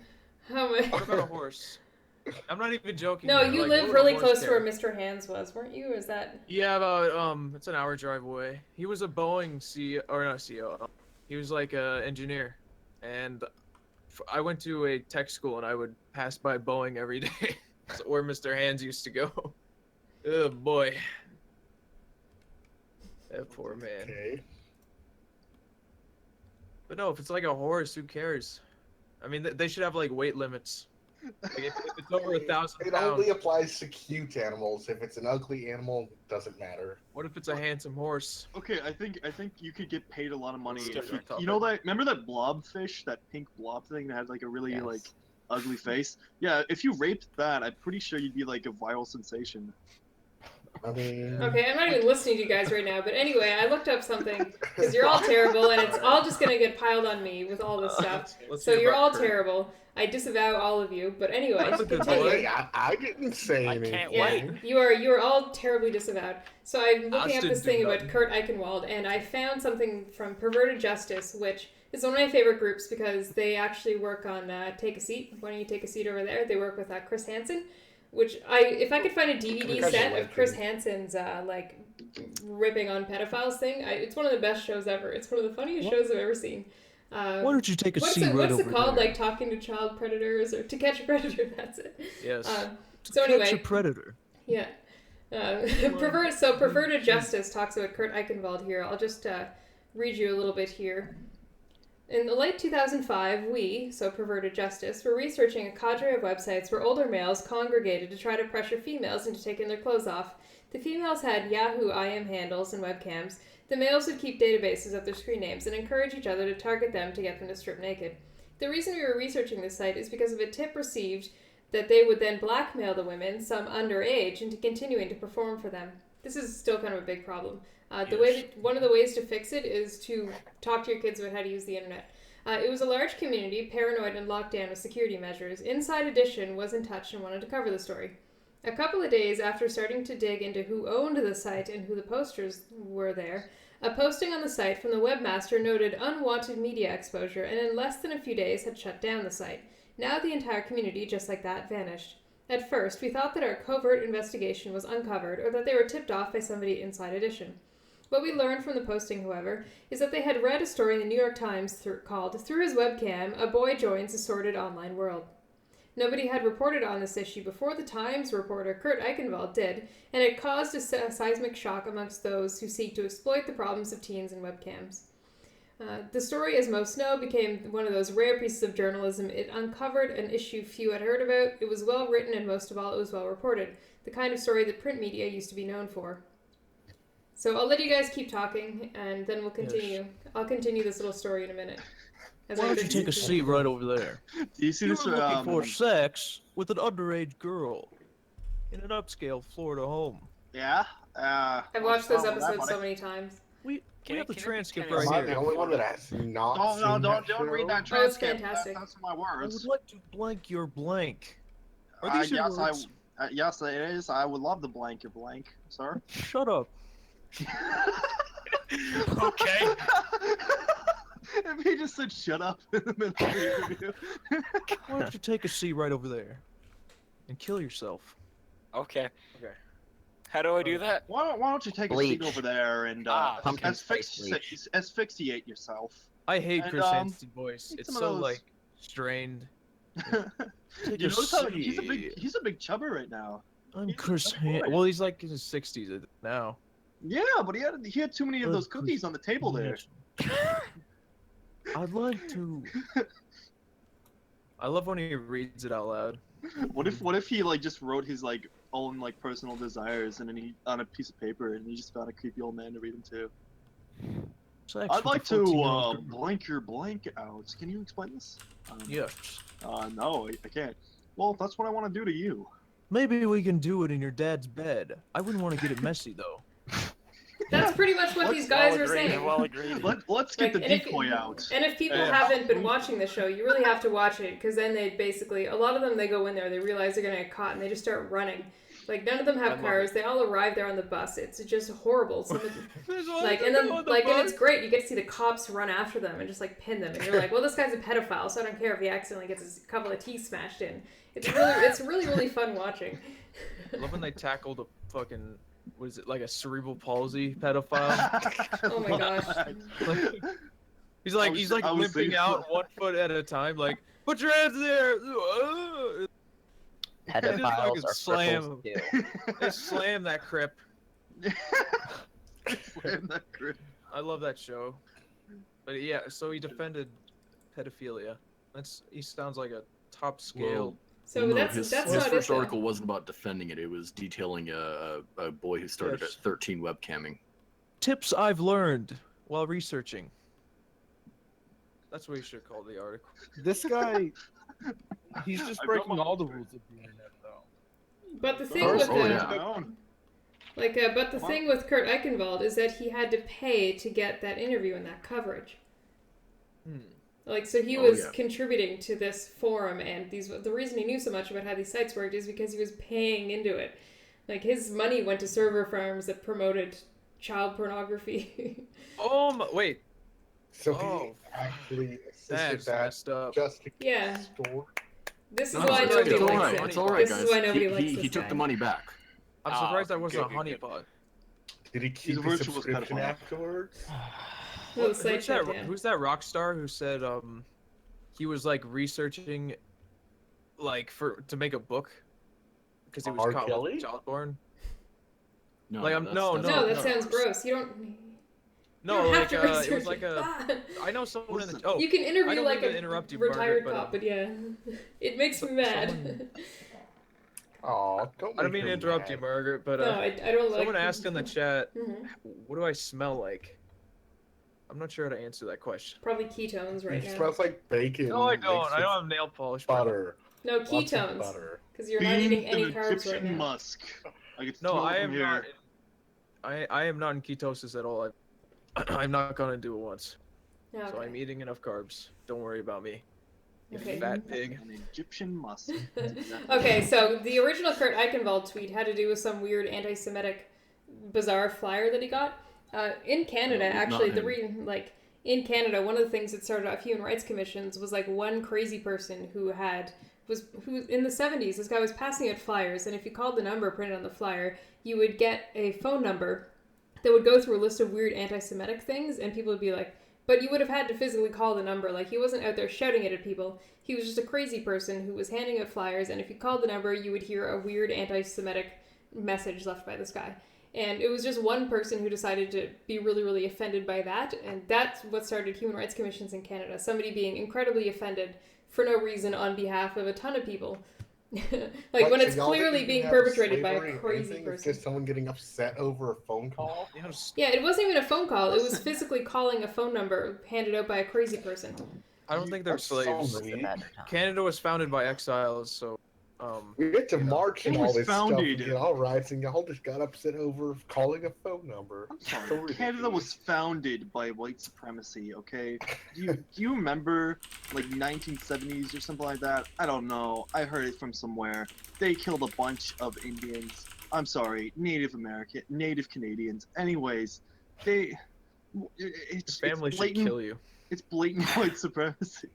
How am I? What about a horse? I'm not even joking. No, here. you Like, live what would a really horse close to care? where Mr. Hands was, weren't you? Is that? Yeah, about it's an hour drive away. He was a Boeing CEO, or not CEO. He was like a engineer, and I went to a tech school, and I would pass by Boeing every day, so where Mr. Hands used to go. Oh boy, that poor man. Okay. But no, if it's like a horse, who cares? I mean, they should have like weight limits. Like, if it's over 1,000 It pounds. only applies to cute animals. If it's an ugly animal, it doesn't matter. What if it's a handsome horse? Okay, I think you could get paid a lot of money. It's If different you know that? Remember that blobfish, that pink blob thing that had like a really Yes. like ugly face? Yeah, if you raped that, I'm pretty sure you'd be like a viral sensation. I mean, Okay, I'm not even listening to you guys right now, but anyway, I looked up something, because you're all terrible, and it's all just gonna get piled on me with all this stuff. Let's So hear you're about all Kurt. terrible. I disavow all of you, but anyway, That's a good continue. hey, I didn't say I anything. can't Yeah, wait. you are all terribly disavowed. So I'm looking up Austin this thing did about nothing. Kurt Eichenwald, and I found something from Perverted Justice, which is one of my favorite groups because they actually work on Take a Seat. Why don't you take a seat over there? They work with Chris Hansen, which if I could find a DVD set of Chris Hansen's like ripping on pedophiles thing, it's one of the best shows ever. It's one of the funniest shows I've ever seen. Why don't you take a seat right what's over it called? there? Like talking to child predators or To Catch a Predator? That's it. Yes. So anyway, Catch a predator. yeah. Perverted Justice talks about Kurt Eichenwald here. I'll just read you a little bit here. In the late 2005, Perverted Justice, were researching a cadre of websites where older males congregated to try to pressure females into taking their clothes off. The females had Yahoo IM handles and webcams. The males would keep databases of their screen names and encourage each other to target them to get them to strip naked. The reason we were researching this site is because of a tip received that they would then blackmail the women, some underage, into continuing to perform for them. This is still kind of a big problem. One of the ways to fix it is to talk to your kids about how to use the internet. It was a large community, paranoid and locked down with security measures. Inside Edition was in touch and wanted to cover the story. A couple of days after starting to dig into who owned the site and who the posters were there, a posting on the site from the webmaster noted unwanted media exposure and in less than a few days had shut down the site. Now the entire community, just like that, vanished. At first, we thought that our covert investigation was uncovered or that they were tipped off by somebody inside Edition. What we learned from the posting, however, is that they had read a story in the New York Times called "Through His Webcam, a Boy Joins a Sordid Online World." Nobody had reported on this issue before the Times reporter Kurt Eichenwald did, and it caused a seismic shock amongst those who seek to exploit the problems of teens and webcams. The story, as most know, became one of those rare pieces of journalism. It uncovered an issue few had heard about. It was well written, and most of all, it was well reported. The kind of story that print media used to be known for. So I'll let you guys keep talking, and then we'll continue. Yes. I'll continue this little story in a minute. Why don't you take a seat right over there? Do you see You this? were looking for sex with an underage girl in an upscale Florida home. Yeah. I've watched those episodes so many times. We have the transcript can I right Am I here. the only one that has not Don't seen that don't read show? that Oh, it's transcript. fantastic. That's my I words. would like to blank your blank. Are these your Yes, words? Yes, it is. I would love to blank your blank, sir. Shut up. Okay. If he just said shut up in the middle of the interview. Why don't you take a seat right over there and kill yourself? Okay. Okay. How do I do that? Why don't you take a Bleach. seat over there and Pumpkin spice bleach. asphyxiate yourself? I hate And, Chris Hansen's voice. eat It's some of so those- like strained. Take You a notice how seat. he's a big chubber right now. I'm he's Chris a boy. Well, he's like in his 60s now. Yeah, but he had too many of those cookies on the table there. I'd like to. I love when he reads it out loud. What if he like just wrote his like own like personal desires and then he on a piece of paper and he just found a creepy old man to read them to? Sex I'd with a like to 14-year-old girl. blank your blank out. Can you explain this? Yes. No, I can't. Well, that's what I want to do to you. Maybe we can do it in your dad's bed. I wouldn't want to get it messy though. That's pretty much what these guys are saying. Well agreed. Let's get Like, the and if- decoy out. And if people Yeah. haven't been watching the show, you really have to watch it because then they basically, a lot of them, they go in there, they realize they're gonna get caught, and they just start running. Like none of them I have love cars. They all arrive there on the bus. It's just horrible. Some of, There's like one and then on the like and bus. it's great. You get to see the cops run after them and just like pin them, and you're like, well, this guy's a pedophile, so I don't care if he accidentally gets his couple of teeth smashed in. It's really fun watching. I love when they tackled a fucking, what is it, like a cerebral palsy pedophile? Oh my gosh. Like, he's like I was limping thinking- out 1 foot at a time, like, put your hands there! Pedophiles fucking are slam cripples too. They slam that crip. Slam that grip. I love that show. But yeah, so he defended pedophilia. He sounds like a top scale. So Well, no, that's his not it. first though. article wasn't about defending it. It was detailing a boy who started Yes. at 13 webcamming. Tips I've learned while researching. That's what you should call the article. This guy, he's just I wrote breaking my all the own rules of the internet, though. But the thing Oh, with the yeah. but the thing with Kurt Eichenwald is that he had to pay to get that interview and that coverage. Like, so he Oh, was yeah. contributing to this forum, and the reason he knew so much about how these sites worked is because he was paying into it. Like, his money went to server farms that promoted child pornography. Wait. So Oh, he actually assisted That's that messed up. just to keep Yeah. the store. This is No, why it's nobody all likes right. him. It's all right, This guys. is why nobody he likes this he took guy. the money back. I'm surprised that wasn't good, a good, honeypot. Did he He's keep a the virtuous subscription pedophile. afterwards? No, the site Who's shut that, down. who's that rock star who said he was like researching like to make a book because he was R. caught Kelly? with child porn? No, Like, I'm- no, that's No, that no. sounds gross. You don't. No, you don't like have to it research was like a. Ah. I know someone in the. Listen, Oh, You can I interview don't like mean a to interrupt you, retired Margaret, cop, but yeah, it makes me mad. someone- Oh, don't I don't make mean to her interrupt you, mad. Margaret, but No, I don't like. someone asked in the chat, Mhm. "What do I smell like?" I'm not sure how to answer that question. Probably ketones right It now. smells like bacon. No, I mixed don't. I with don't have nail polish. but- butter. No Lots of ketones, butter. because you're not eating any Beans and carbs right Egyptian now. musk. I can No, smell it I from am here. not. I am not in ketosis at all. I'm not gonna do it once. Yeah, So okay. I'm eating enough carbs. Don't worry about me. You Okay. fat pig. An Egyptian musk. Okay, so the original Kurt Eichenwald tweet had to do with some weird anti-Semitic, bizarre flyer that he got. In Canada, Not actually, him. in Canada, one of the things that started off human rights commissions was like one crazy person who in the 70s. This guy was passing out flyers, and if you called the number printed on the flyer, you would get a phone number that would go through a list of weird anti-Semitic things, and people would be like, but you would have had to physically call the number. Like, he wasn't out there shouting it at people. He was just a crazy person who was handing out flyers, and if you called the number, you would hear a weird anti-Semitic message left by this guy. And it was just one person who decided to be really, really offended by that, and that's what started human rights commissions in Canada. Somebody being incredibly offended for no reason on behalf of a ton of people. Like, when so it's y'all didn't clearly even being have perpetrated by slavery a or crazy anything? It's person. just someone getting upset over a phone call. You know, s- Yeah, it wasn't even a phone call. It was physically calling a phone number handed out by a crazy person. I don't think they're That's so slaves. What's the mean. better time? Canada was founded by exiles, so We get to you know, march and it all was this founded- stuff and get all rights, and y'all just got upset over calling a phone number. I'm sorry. So Canada ridiculous. was founded by white supremacy, okay? Do you remember, like, 1970s or something like that? I don't know. I heard it from somewhere. They killed a bunch of Indians. I'm sorry, Native Canadians. Anyways, it's Family should blatant, kill you. it's blatant white supremacy.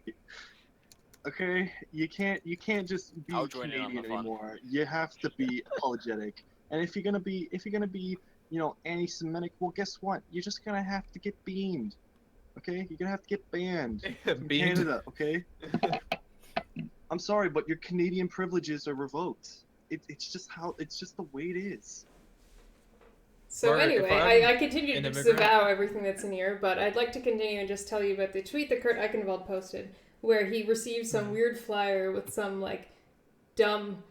Okay, you can't just be I'll join in on Canadian the fun. anymore. You have to be apologetic. And if you're gonna be, anti-Semitic, well, guess what? You're just gonna have to get beamed. Okay, you're gonna have to get banned from Beamed. Canada. Okay. I'm sorry, but your Canadian privileges are revoked. It's just the way it is. So Margaret, if anyway, I'm I continue to an immigrant- disavow everything that's in here, but I'd like to continue and just tell you about the tweet that Kurt Eichenwald posted, where he received some weird flyer with some, like, dumb...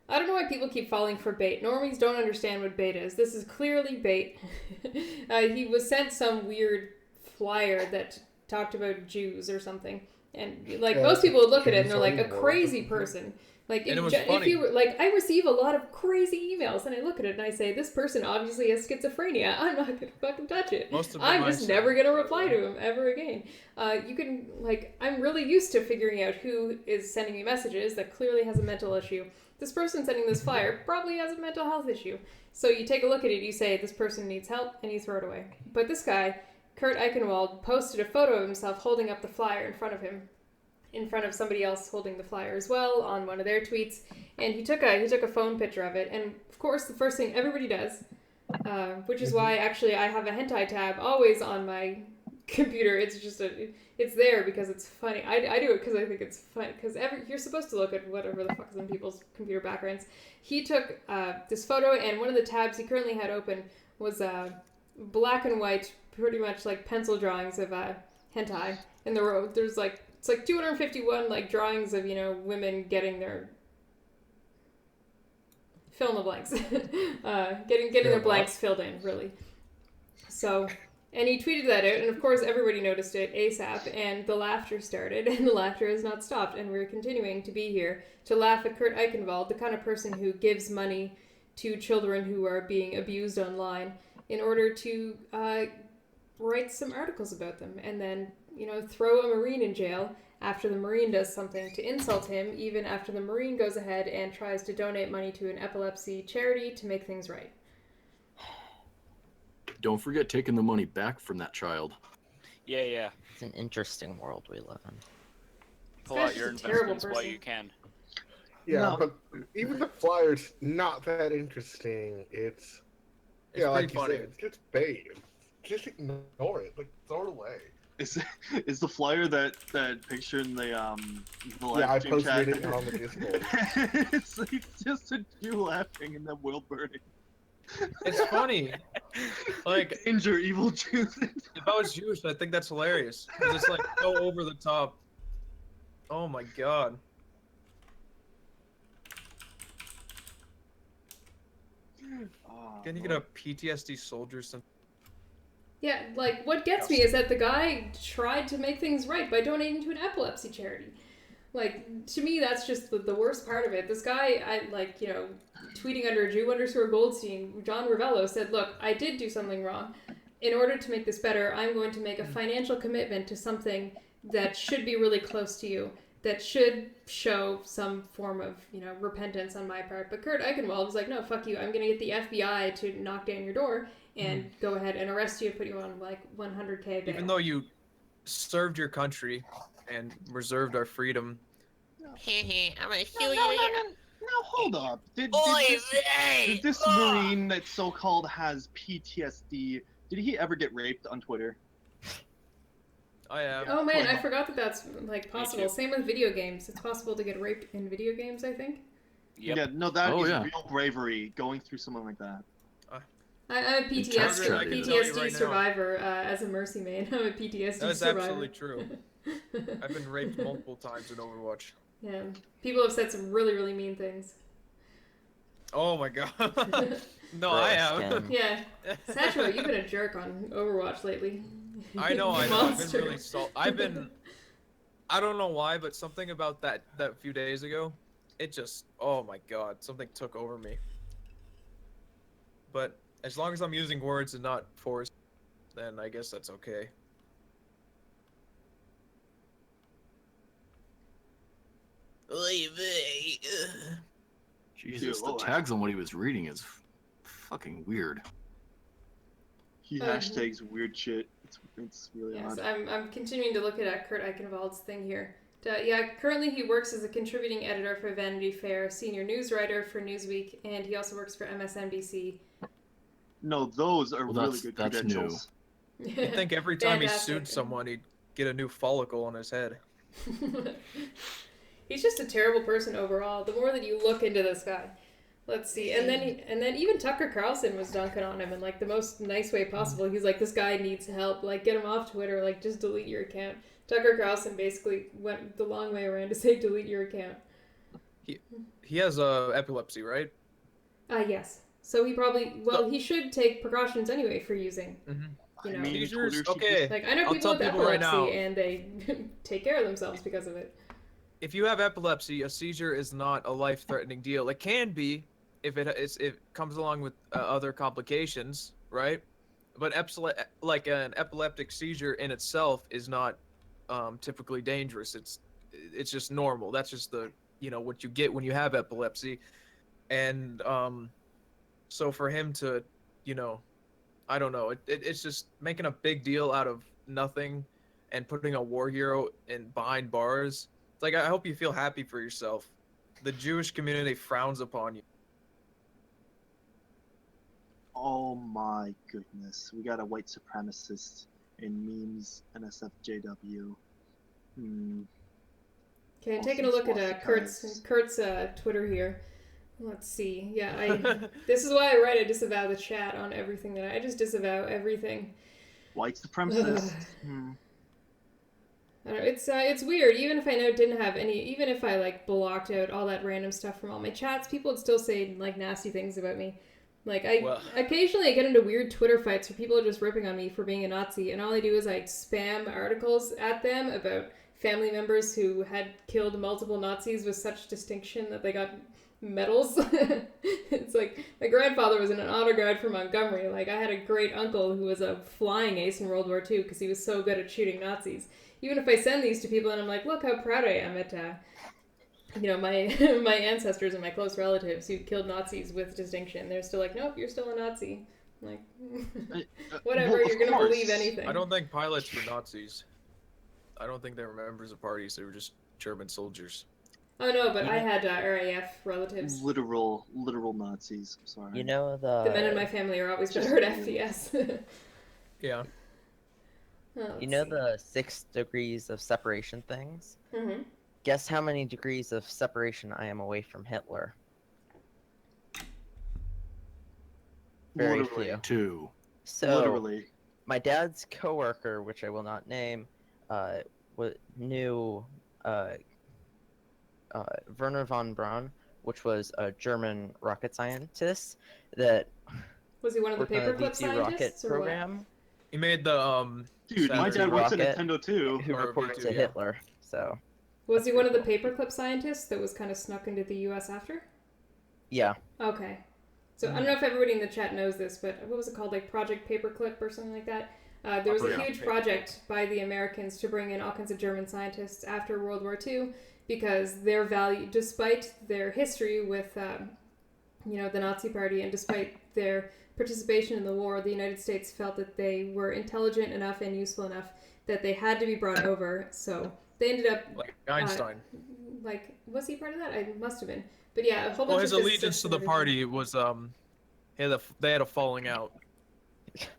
I don't know why people keep falling for bait. Normies don't understand what bait is. This is clearly bait. He was sent some weird flyer that talked about Jews or something. And, like, most people would look at it and they're like, a crazy person. Like, And it was if funny. you were, like, I receive a lot of crazy emails, and I look at it and I say, this person obviously has schizophrenia. I'm not gonna fucking touch it. Most of them I'm I just say, never gonna by the reply way. to him ever again. You can, like, I'm really used to figuring out who is sending me messages that clearly has a mental issue. This person sending this flyer probably has a mental health issue. So you take a look at it, you say, this person needs help, and you throw it away. But this guy, Kurt Eichenwald, posted a photo of himself holding up the flyer in front of him, in front of somebody else holding the flyer as well on one of their tweets, and he took a phone picture of it. And of course, the first thing everybody does, which is why actually I have a hentai tab always on my computer. It's there because it's funny. I do it because I think it's funny, because you're supposed to look at whatever the fuck is in people's computer backgrounds. He took this photo, and one of the tabs he currently had open was black and white, pretty much like pencil drawings of hentai, and there's like, it's like 251 like drawings of, women getting their fill in the blanks, getting their blanks filled in, really. So, and he tweeted that out, and of course everybody noticed it ASAP, and the laughter started, and the laughter has not stopped, and we're continuing to be here to laugh at Kurt Eichenwald, the kind of person who gives money to children who are being abused online in order to write some articles about them, and then throw a Marine in jail after the Marine does something to insult him, even after the Marine goes ahead and tries to donate money to an epilepsy charity to make things right. Don't forget taking the money back from that child. Yeah. It's an interesting world we live in. Pull guy's out your just a terrible investments while person. you can. Yeah, No. but even the flyer's not that interesting. It's It's like pretty you funny. said, it's just bait. Just ignore it. Like, throw it away. Is the flyer that picture in the live Yeah, I stream posted chat? it on the Discord. it's just a Jew laughing and the world burning. It's funny. Like, Danger, evil Jews. if I was Jewish, I think that's hilarious. 'Cause it's like so over the top. Oh my god. Can you get a PTSD soldier some? Yeah, like, what gets me is that the guy tried to make things right by donating to an epilepsy charity. Like, to me, that's just the worst part of it. This guy, tweeting under Jew_Goldstein, John Ravello said, look, I did do something wrong. In order to make this better, I'm going to make a financial commitment to something that should be really close to you, that should show some form of, repentance on my part. But Kurt Eichenwald was like, no, fuck you. I'm going to get the FBI to knock down your door and go ahead and arrest you and put you on, like, 100K bail. Even though you served your country and reserved our freedom. I'm gonna shoot No, hold up. Did this Marine that so-called has PTSD, did he ever get raped on Twitter? I am. Oh man, I forgot that that's, like, possible. too. Same with video games. It's possible to get raped in video games, I think. Yep. Yeah, no, that Oh, is yeah. real bravery, going through something like that. I'm a Margaret, I can tell you PTSD right now. survivor as a mercy main. I'm a PTSD That is survivor. absolutely true. I've been raped multiple times in Overwatch. Yeah, people have said some really, really mean things. Oh my god. No, I have. Yeah, Satchel, you've been a jerk on Overwatch lately. I know. I've Monster. been really I don't know why, but something about that few days ago, it just, oh my god, something took over me. But as long as I'm using words and not force, then I guess that's okay. Jesus, the Lord. tags on what he was reading is fucking weird. He hashtags weird shit. It's really Yes, odd. I'm continuing to look at Kurt Eichenwald's thing here. Yeah, currently he works as a contributing editor for Vanity Fair, senior news writer for Newsweek, and he also works for MSNBC. No, those are Well, really good that's credentials. You'd think every time he Fantastic. sued someone, he'd get a new follicle on his head. He's just a terrible person overall. The more that you look into this guy, let's see, and then even Tucker Carlson was dunking on him in like the most nice way possible. He's like, this guy needs help. Like, get him off Twitter. Like, just delete your account. Tucker Carlson basically went the long way around to say delete your account. He has epilepsy, right? Yes. So he probably he should take precautions anyway for using. You know, I mean, Seizures, Twitter should okay. like I know I'll people tell with people right epilepsy now. and they take care of themselves because of it. If you have epilepsy, a seizure is not a life-threatening deal. It can be if it comes along with other complications, right? But like an epileptic seizure in itself is not typically dangerous. It's just normal. That's just the what you get when you have epilepsy, and so for him to I don't know. It's just making a big deal out of nothing and putting a war hero behind bars. It's like, I hope you feel happy for yourself. The Jewish community frowns upon you. Oh my goodness. We got a white supremacist in memes, NSFJW. Okay, I'm taking a look at Kurt's Twitter here. Let's see. Yeah, this is why I write I disavow the chat on everything that I just disavow everything. White supremacist. I don't know, it's weird. Even if I know it didn't have any, even if I like blocked out all that random stuff from all my chats, people would still say like nasty things about me. Like occasionally I get into weird Twitter fights where people are just ripping on me for being a Nazi, and all I do is I spam articles at them about family members who had killed multiple Nazis with such distinction that they got medals. It's like my grandfather was in an honor guard for Montgomery. Like I had a great uncle who was a flying ace in World War II because he was so good at shooting Nazis. Even if I send these to people and I'm like, look how proud I am at my my ancestors and my close relatives who killed Nazis with distinction, they're still like, nope, you're still a Nazi. I'm like, whatever, well, you're gonna believe anything. I don't think pilots were Nazis. I don't think they were members of parties. They were just German soldiers. Oh no, but I had RAF relatives. Literal Nazis. I'm sorry. You know The men in my family are always better at FPS. Yeah. You know the 6 degrees of separation things? Mm-hmm. Guess how many degrees of separation I am away from Hitler? Very Literally. few. 2. So, Literally. my dad's coworker, which I will not name, knew Werner von Braun, which was a German rocket scientist that Was he one of the worked on the paperclip DT rocket scientists, or what? program. He made the Dude, my Saturn dad works at rocket. Nintendo too. Who Or reported V2, to yeah. Hitler. So, Was he one of the paperclip scientists that was kind of snuck into the U.S. after? yeah. Okay. So I don't know if everybody in the chat knows this, but what was it called? Like Project Paperclip or something like that? There was a Yeah. huge project by the Americans to bring in all kinds of German scientists after World War II because their value, despite their history with, the Nazi Party, and despite their participation in the war, the United States felt that they were intelligent enough and useful enough that they had to be brought over. So they ended up like Einstein. was he part of that? I must have been. But yeah, a whole bunch Well, of his allegiance physicists to and the everything. party was they had a falling out.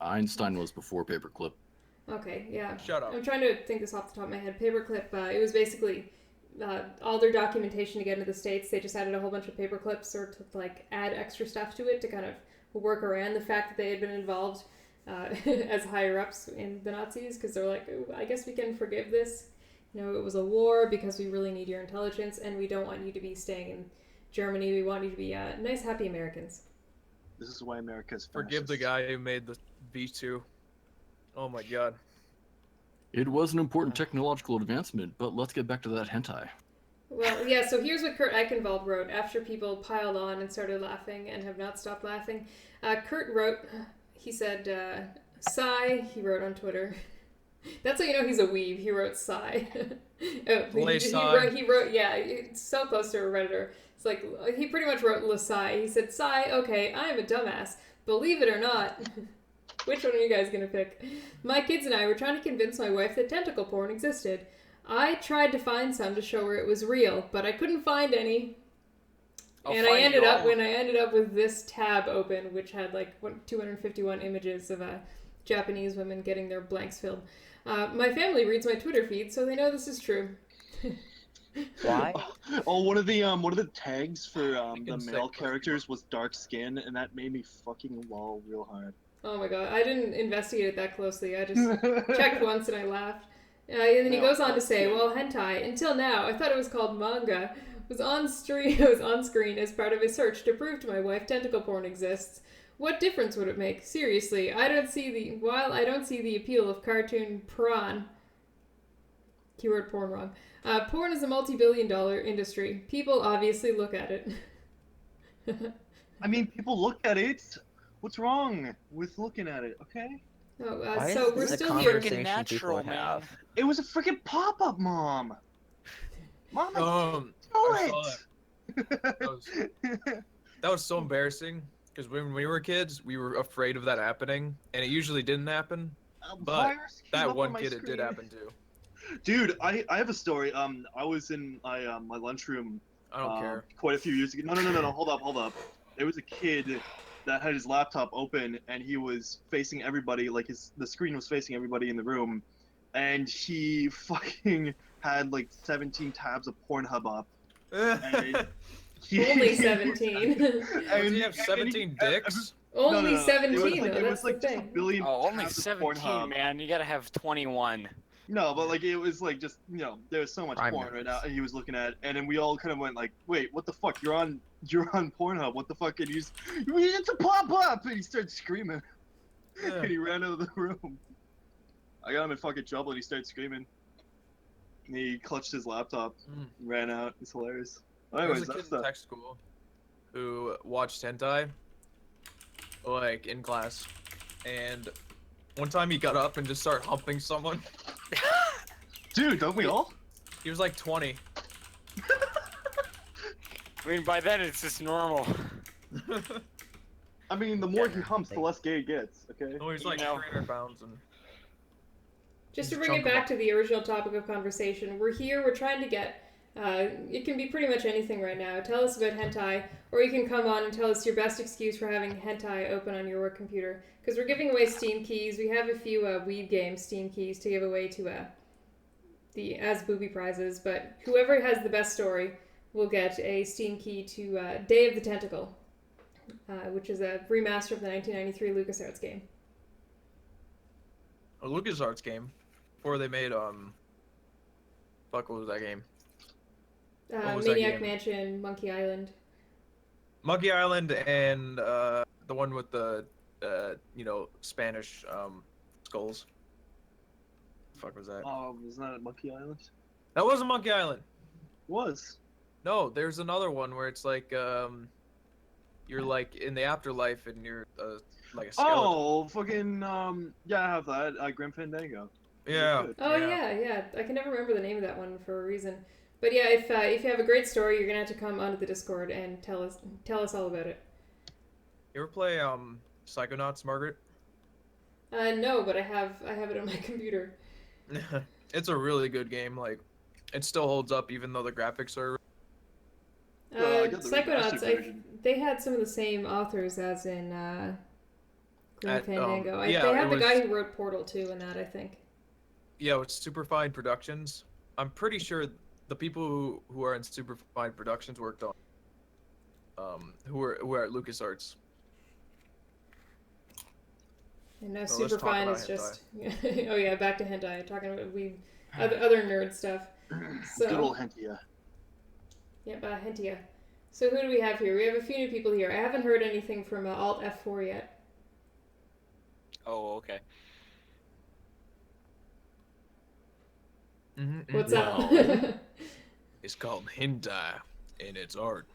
Einstein was before Paperclip. Okay, yeah. Shut up. I'm trying to think this off the top of my head. Paperclip, it was basically all their documentation to get into the States. They just added a whole bunch of paper clips or to like add extra stuff to it to kind of work around the fact that they had been involved as higher ups in the Nazis, because they're like, "Ooh, I guess we can forgive this. It was a war because we really need your intelligence and we don't want you to be staying in Germany. We want you to be nice, happy Americans." This is why America's Forgive the fascist. guy who made the V2. Oh my god. It was an important technological advancement, but let's get back to that hentai. Well, yeah, so here's what Kurt Eichenwald wrote after people piled on and started laughing and have not stopped laughing. Kurt wrote, he said, sigh, he wrote on Twitter. That's how you know he's a weeb. He wrote sigh. He wrote, yeah, it's so close to a Redditor. It's like, he pretty much wrote Le sigh. He said, sigh, okay, I am a dumbass. Believe it or not. Which one are you guys gonna pick? My kids and I were trying to convince my wife that tentacle porn existed. I tried to find some to show her it was real, but I couldn't find any. And I ended up with this tab open, which had like 251 images of Japanese women getting their blanks filled. My family reads my Twitter feed, so they know this is true. Why? Oh, one of the tags for the male characters was dark skin, and that made me fucking lol real hard. Oh my god, I didn't investigate it that closely. I just checked once and I laughed. And then he goes on to say, well, hentai, until now, I thought it was called manga, was on screen as part of a search to prove to my wife tentacle porn exists. What difference would it make? Seriously, I don't see the appeal of cartoon prawn. Keyword porn wrong. Porn is a multi-billion-dollar industry. People obviously look at it. I mean, people look at it. What's wrong with looking at it, okay? Oh, so we're still here. Freaking natural, man. It was a freaking pop-up, Mom! Mom, I that was so embarrassing, because when we were kids, we were afraid of that happening, and it usually didn't happen, but that one kid it did happen to. Dude, I have a story. I was in my lunchroom. I don't care. Quite a few years ago. No. Hold up. There was a kid that had his laptop open, and he was facing everybody. Like the screen was facing everybody in the room, and he fucking had like 17 tabs of Pornhub up. And only 17. And he have 17 dicks? Only 17 It though. was like just a billion. Oh, only 17, man. You gotta have 21. No, but like it was like just there's so much porn right now, and he was looking at, and then we all kind of went like, wait, what the fuck? You're on Pornhub. What the fuck? And it's a pop up, and he started screaming, and he ran out of the room. I got him in fucking trouble, and he started screaming. And he clutched his laptop, and ran out. It's hilarious. Anyways, there was a kid in tech school who watched hentai, like in class, and one time he got up and just started humping someone. Dude, don't we all? He was like 20. I mean, by then it's just normal. I mean, the more he humps, the less gay it gets, okay? Oh, he's like 300 pounds. And just to bring it back to the original topic of conversation, we're trying to get, it can be pretty much anything right now. Tell us about hentai, or you can come on and tell us your best excuse for having hentai open on your work computer. Because we're giving away Steam keys. We have a few Weeb Games Steam keys to give away to as booby prizes, but whoever has the best story will get a Steam key to Day of the Tentacle, which is a remaster of the 1993 LucasArts game. A LucasArts game? Before they made, fuck, what was that game? Maniac Mansion, Monkey Island. Monkey Island and the one with the, Spanish skulls. Fuck was that? Was that at Monkey Island? That wasn't Monkey Island. Was. No, there's another one where it's like you're like in the afterlife and you're like a skeleton. Oh, fucking yeah, I have that. Grim Fandango. Yeah. Oh yeah. I can never remember the name of that one for a reason. But yeah, if you have a great story, you're gonna have to come onto the Discord and tell us all about it. You ever play Psychonauts, Margaret? No, but I have it on my computer. It's a really good game. Like, it still holds up even though the graphics are. Psychonauts, they had some of the same authors as in Grim Fandango. They had the guy who wrote Portal 2 in that, I think. Yeah, it's Superfine Productions. I'm pretty sure the people who are in Superfine Productions worked on who are at LucasArts. And now Superfine is just oh yeah, back to hentai. Talking about other nerd stuff. So, good old hentai. Yep, hentai. So who do we have here? We have a few new people here. I haven't heard anything from Alt F4 yet. Oh, okay. What's up? is called hentai, and it's art.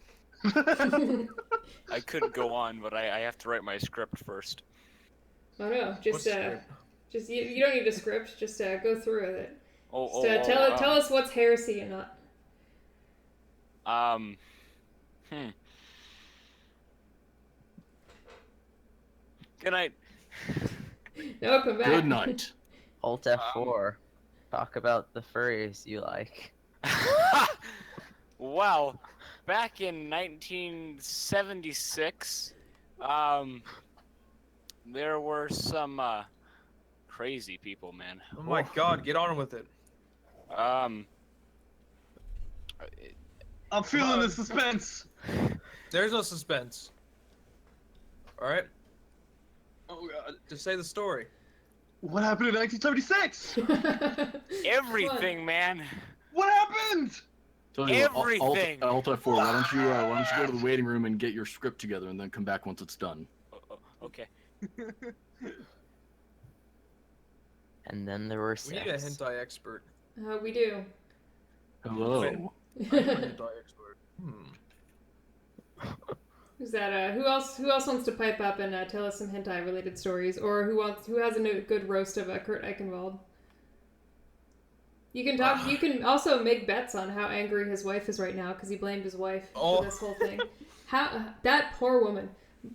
I could go on, but I have to write my script first. Oh no, What's the script? just you don't need a script. Just go through with it. Oh, Tell us what's heresy and not. Good night. No, come back. Good night. Alt F4. Talk about the furries you like. Well, back in 1976, there were some crazy people, man. Oh my god, get on with it. I'm feeling the suspense. There's no suspense. Alright? Oh god. Just say the story. What happened in 1976? Everything, man. What happened? Tell you what, Everything. Alt F4, why don't you go to the waiting room and get your script together and then come back once it's done. Okay. And then there were We need a sex. hentai expert. We do. Hello. I'm a hentai expert. Who's that? Who else wants to pipe up and tell us some hentai related stories, or who has a good roast of Kurt Eichenwald? You can talk. You can also make bets on how angry his wife is right now because he blamed his wife for this whole thing. How that poor woman,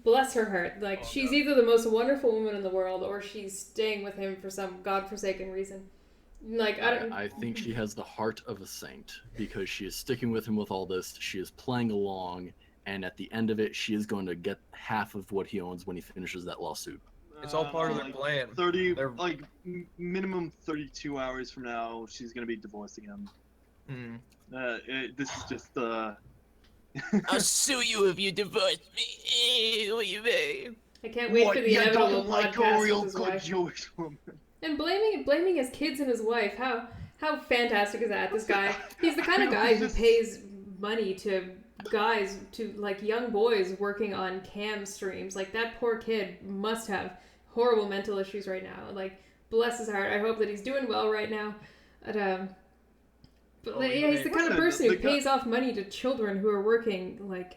bless her heart. Like she's either the most wonderful woman in the world or she's staying with him for some godforsaken reason. Like I think she has the heart of a saint because she is sticking with him with all this. She is playing along. And at the end of it, she is going to get half of what he owns when he finishes that lawsuit. It's all part of their Like plan. 30, minimum 32 hours from now, she's gonna be divorcing him. This is just I'll sue you if you divorce me. I can't wait for the inevitable like a podcast real with his good wife. Jewish woman. And blaming his kids and his wife. How fantastic is that? This guy, he's the kind of guy who pays money to guys, to like young boys working on cam streams. Like that poor kid must have horrible mental issues right now. Like bless his heart. I hope that he's doing well right now. But he's the kind of person who pays off money to children who are working like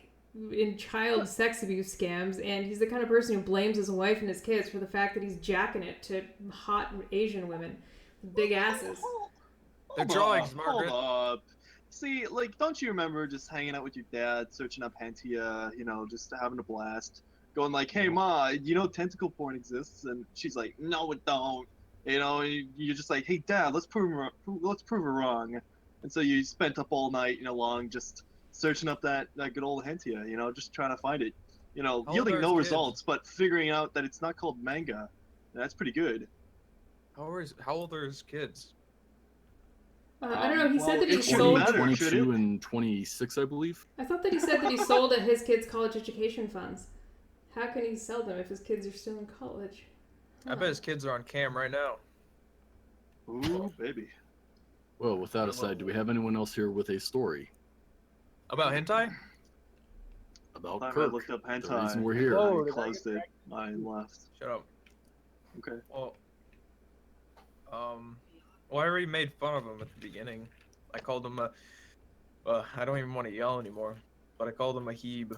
in child sex abuse scams, and he's the kind of person who blames his wife and his kids for the fact that he's jacking it to hot Asian women with big asses. They're drawings, Margaret. Hold up. See, like, don't you remember just hanging out with your dad, searching up hentai, just having a blast, going like, "Hey, Ma, tentacle porn exists," and she's like, "No, it don't." You're just like, "Hey, Dad, let's prove her wrong," and so you spent up all night, long, just searching up that good old hentai, just trying to find it, yielding no results, but figuring out that it's not called manga. That's pretty good. How old are his kids? I don't know. He said that he it shouldn't sold. matter. 22 and 26, I believe. I thought that he said that he sold his kids' college education funds. How can he sell them if his kids are still in college? I bet his kids are on cam right now. Ooh, baby. Well, with that aside, do we have anyone else here with a story About hentai? about I Kirk? looked up The hentai. reason we're here. Oh, I closed it. I left. Shut up. Okay. Well, I already made fun of him at the beginning. I called him I don't even want to yell anymore, but I called him a heeb.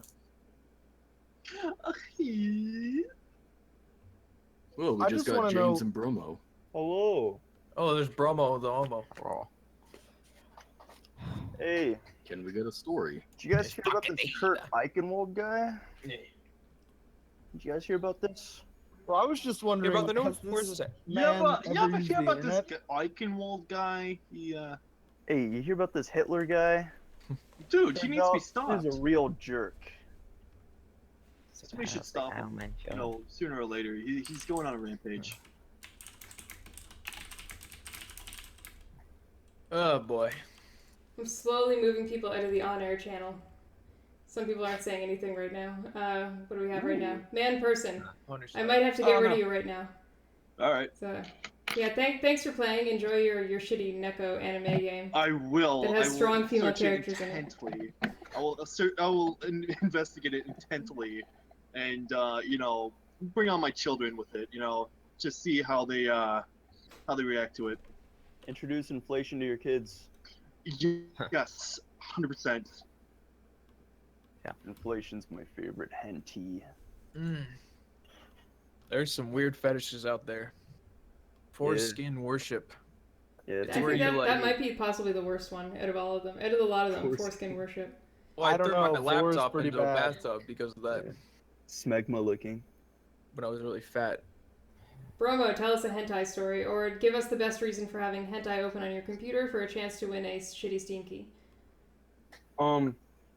Well, we I just just got wanna James know- and Bromo. Hello. Oh, there's Bromo the homo. Raw. Hey, Can we get a story? did you guys hear about this Kurt Eichenwald guy? Did you guys hear about this? Well, I was just Hear wondering. about the news? has this Where's this at? man ever but used yeah, the about this internet? Eichenwald guy. Hey, you hear about this Hitler guy? Dude, he needs to be stopped. He's a real jerk. Somebody should stop him. Sooner or later. He's going on a rampage. Oh boy. I'm slowly moving people out of the on-air channel. Some people aren't saying anything right now. What do we have right now? Man person. I might have to get rid of you right now. All right. So, yeah. Thanks for playing. Enjoy your shitty Neko anime game. I will. That has I will strong female search characters in it. intently. I will investigate it intently, and bring on my children with it. Just see how they react to it. Introduce inflation to your kids. Yes, 100%. Inflation's my favorite hentai. There's some weird fetishes out there. Foreskin worship. Yeah, I it's where think you, that, like- that might be possibly the worst one out of all of them. Out of a lot of them, Foreskin. foreskin worship. Well, I I don't threw know, my four is laptop pretty into a bad. bathtub because of that. Yeah. Smegma licking. When I was really fat. Bromo, tell us a hentai story, or give us the best reason for having hentai open on your computer for a chance to win a shitty Steam key.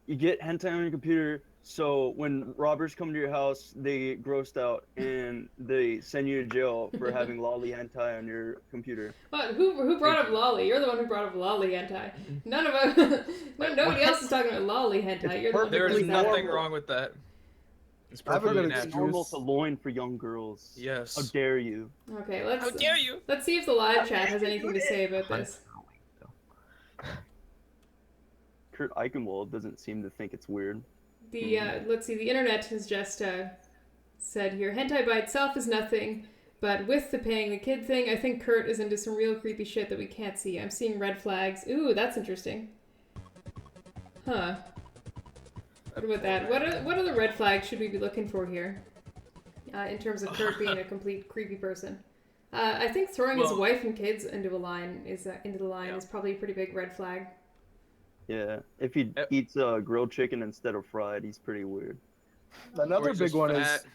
You get hentai on your computer, so when robbers come to your house, they get grossed out and they send you to jail for having lolly hentai on your computer. What? Who brought up lolly? You're the one who brought up lolly hentai. None of us. Nobody else is talking about lolly hentai. You're the one who There is brings that up. nothing wrong with that. It's I have a perfectly good It's natural. normal to loin for young girls. Yes. How dare you? Okay, How dare you? let's see if the live chat has anything to say about this. Kurt Eichenwald doesn't seem to think it's weird. Let's see. The internet has just said here, hentai by itself is nothing, but with the paying the kid thing, I think Kurt is into some real creepy shit that we can't see. I'm seeing red flags. Ooh, that's interesting. Huh. What about that? What other red flags should we be looking for here? In terms of Kurt being a complete creepy person. I think throwing his wife and kids into the line is probably a pretty big red flag. Yeah, if he eats grilled chicken instead of fried, he's pretty weird. Another he's big just one fat. is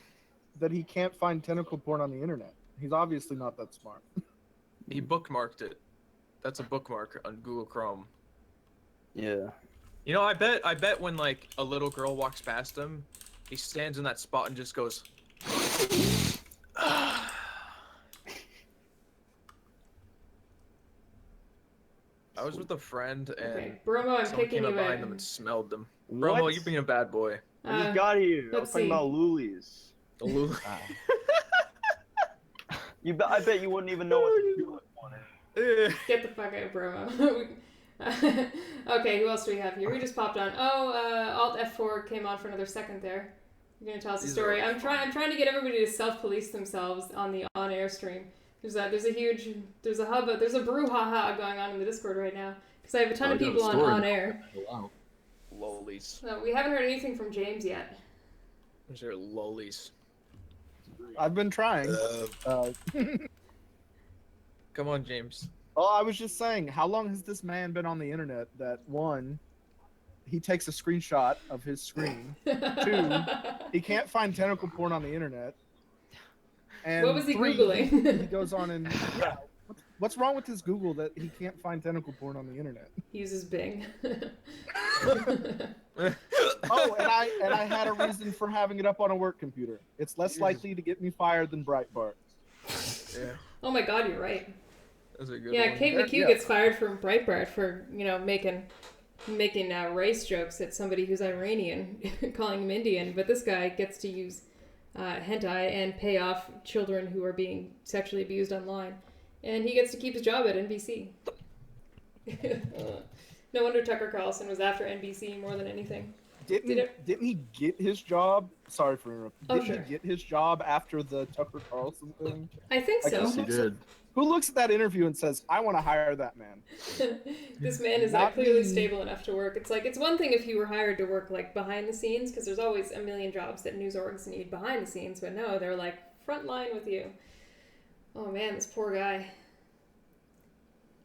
that he can't find tentacle porn on the internet. He's obviously not that smart. He bookmarked it. That's a bookmark on Google Chrome. Yeah. You know, I bet when like a little girl walks past him, he stands in that spot and just goes. I was with a friend and Okay, Bromo, I'm someone kicking came you up behind out. them and smelled them. What? Bromo, you're being a bad boy. I just got here. I was let's talking see. about loolies. The Lulu. I bet you wouldn't even know what to do with one. Get the fuck out, Bromo. Okay, who else do we have here? We just popped on. Alt F4 came on for another second there. You're gonna tell us a story. I'm trying to get everybody to self-police themselves on the on-air stream. There's a brouhaha going on in the Discord right now because I have a ton of people on air. Wow. Lolies. So we haven't heard anything from James yet. Those are lolies. I've been trying. Come on, James. Oh, I was just saying, how long has this man been on the internet that, one, he takes a screenshot of his screen, two, he can't find tentacle porn on the internet, and What was he three, Googling? he goes on and, yeah, what's wrong with his Google that he can't find tentacle porn on the internet? He uses Bing. Oh, and I had a reason for having it up on a work computer. It's less likely to get me fired than Breitbart. Yeah, Oh my god, you're right. that's a good Yeah, one. Kate McHugh Yeah. gets fired from Breitbart for making race jokes at somebody who's Iranian, calling him Indian. But this guy gets to use hentai and pay off children who are being sexually abused online, and he gets to keep his job at NBC. No wonder Tucker Carlson was after NBC more than anything. Didn't he get his job? Sorry for interrupting. Oh, Didn't sure. he get his job after the Tucker Carlson thing? I think I so. guess He did. Who looks at that interview and says, "I want to hire that man"? This man is Not clearly me. stable enough to work. It's one thing if you were hired to work like behind the scenes, because there's always a million jobs that news orgs need behind the scenes, but no, they're like front line with you. Oh man, this poor guy.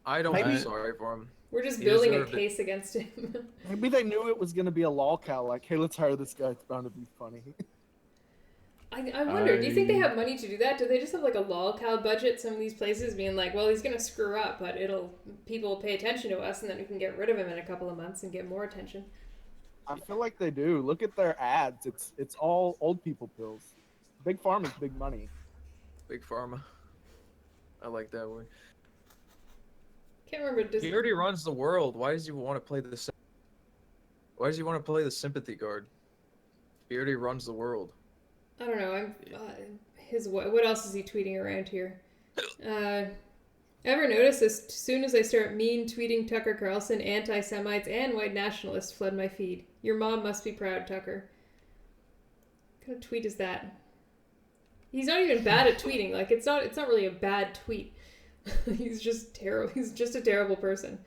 I don't Maybe- feel sorry for him. We're just He building a deserved it. case against him. Maybe they knew it was going to be a lolcow, like, "Hey, let's hire this guy. It's bound to be funny." I wonder, do you think they have money to do that? Do they just have like a lolcow budget? Some of these places being like, well, he's gonna screw up, but people will pay attention to us, and then we can get rid of him in a couple of months and get more attention. I feel like they do. Look at their ads. It's all old people pills. Big Pharma's big money. Big Pharma. I like that one. Can't remember. He already runs the world. Why does he want to play the? Why does he want to play the sympathy card? He already runs the world. I don't know. What else is he tweeting around here? Ever notice as soon as I start mean tweeting Tucker Carlson, anti-Semites and white nationalists flood my feed. Your mom must be proud, Tucker. What kind of tweet is that? He's not even bad at tweeting. Like it's not really a bad tweet. He's just terrible. He's just a terrible person.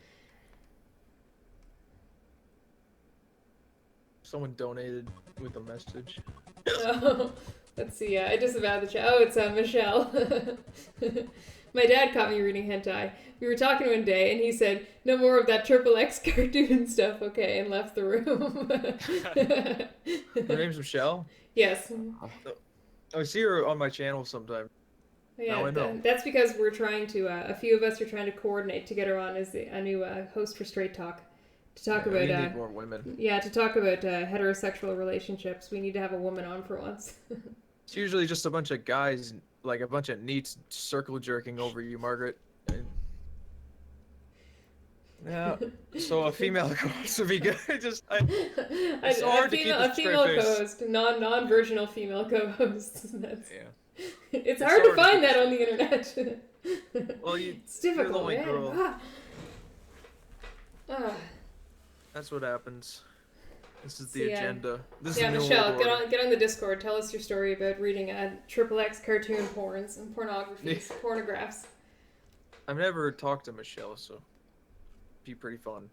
Someone donated with a message. Oh, let's see. I disavowed the chat. Oh, it's Michelle. My dad caught me reading hentai. We were talking one day, and he said, "No more of that triple X cartoon stuff, okay?" and left the room. Her name's Michelle. Yes. I see her on my channel sometime. Yeah, Now I know. that's because we're trying to. A few of us are trying to coordinate to get her on as a new host for Straight Talk. To talk We about need more women. yeah, to talk about heterosexual relationships. We need to have a woman on for once. It's usually just a bunch of guys, like a bunch of neats circle jerking over you, Margaret. And... Yeah. So a female could also be good. It's so hard to keep a a female straight face. co-host, non-virginal female co-host. That's, Yeah. it's hard to hard to find keep that a on the internet. Well, it's you're the difficult, only man. girl. Ah. That's what happens. This is So, the yeah. agenda. This Yeah, is the new Michelle, world get order. on the Discord. Tell us your story about reading triple X cartoon porns and pornographies, pornographs. I've never talked to Michelle, so it'd be pretty fun.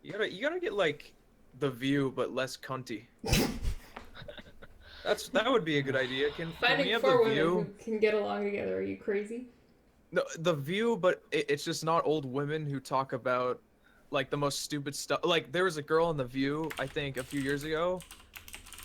You gotta get like The View, but less cunty. That would be a good idea. Can we Finding have four The women View? who can get along together. Are you crazy? No, The View, but it's just not old women who talk about like the most stupid stuff. Like there was a girl on The View, I think, a few years ago,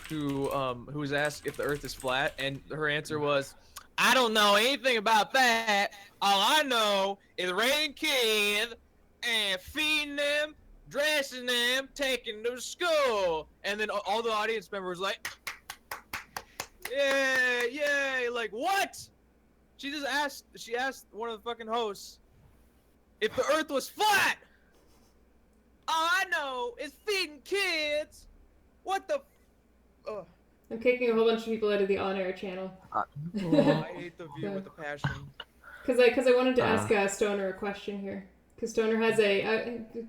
who was asked if the Earth is flat, and her answer was, "I don't know anything about that. All I know is raising kids and feeding them, dressing them, taking them to school." And then all the audience members like, "Yeah, yay!" Like what? She asked one of the fucking hosts if the Earth was flat. All I know is feeding kids. What the? I'm kicking a whole bunch of people out of the on-air channel. I hate The View with a passion. Because I wanted to ask Stoner a question here. Because Stoner has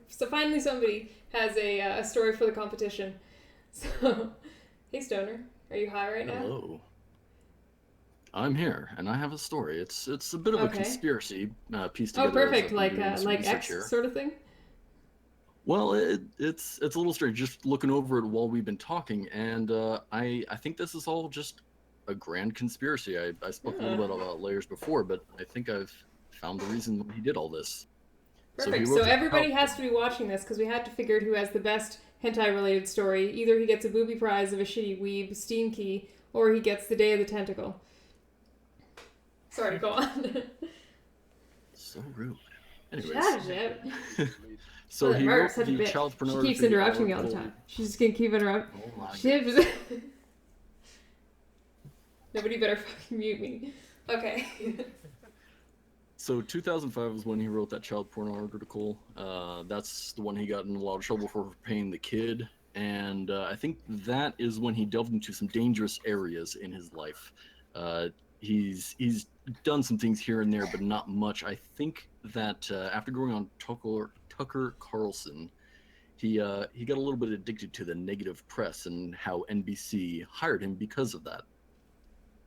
so finally somebody has a story for the competition. So, hey Stoner, are you high right now? Hello. I'm here, and I have a story. It's a bit of a Okay. conspiracy piece Oh, together. as perfect, I've been like doing some research X here. sort of thing. Well, it's a little strange. Just looking over it while we've been talking, and I think this is all just a grand conspiracy. I spoke a little bit about layers before, but I think I've found the reason why he did all this. Perfect. he So wrote the everybody out- has to be watching this because we had to figure out who has the best hentai-related story. Either he gets a booby prize of a shitty weeb Steam key, or he gets the Day of the Tentacle. Sorry, go on. So rude. Anyways, Shut it. so Oh, he Margaret's wrote such a the bitch. child She pornography keeps interrupting me all the article- time. She's just gonna keep interrupting. Oh my She Nobody better fucking mute me. Okay. So 2005 was when he wrote that child porn article. That's the one he got in a lot of trouble for paying the kid, and I think that is when he delved into some dangerous areas in his life. He's done some things here and there, but not much. I think that after going on Tucker Carlson, he got a little bit addicted to the negative press and how NBC hired him because of that.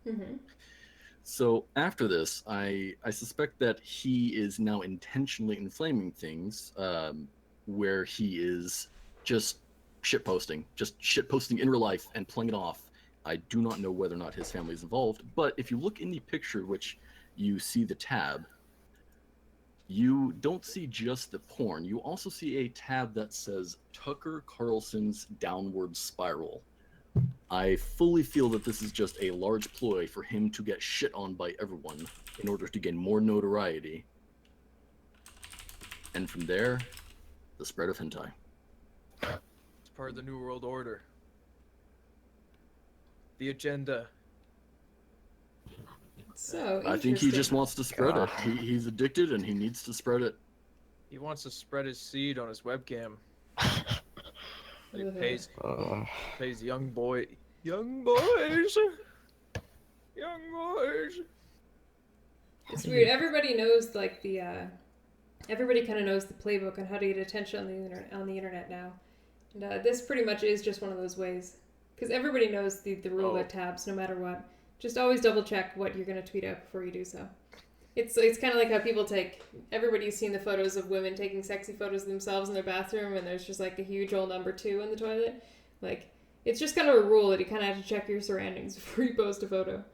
Mm-hmm. So after this, I suspect that he is now intentionally inflaming things, where he is just shitposting in real life and playing it off. I do not know whether or not his family is involved, but if you look in the picture, which you see the tab, you don't see just the porn. You also see a tab that says Tucker Carlson's Downward Spiral. I fully feel that this is just a large ploy for him to get shit on by everyone in order to gain more notoriety. And from there, the spread of hentai. It's part of the New World Order. The agenda. So I think he just interesting. wants to spread it. He's addicted and he needs to spread it. He wants to spread his seed on his webcam. He pays young boys. It's weird. Everybody knows like everybody kind of knows the playbook on how to get attention on the internet now, and this pretty much is just one of those ways because everybody knows the rule about tabs no matter what. Just always double check what you're gonna tweet out before you do so. It's kind of like how people everybody's seen the photos of women taking sexy photos of themselves in their bathroom and there's just like a huge old number 2 in the toilet. Like, it's just kind of a rule that you kind of have to check your surroundings before you post a photo.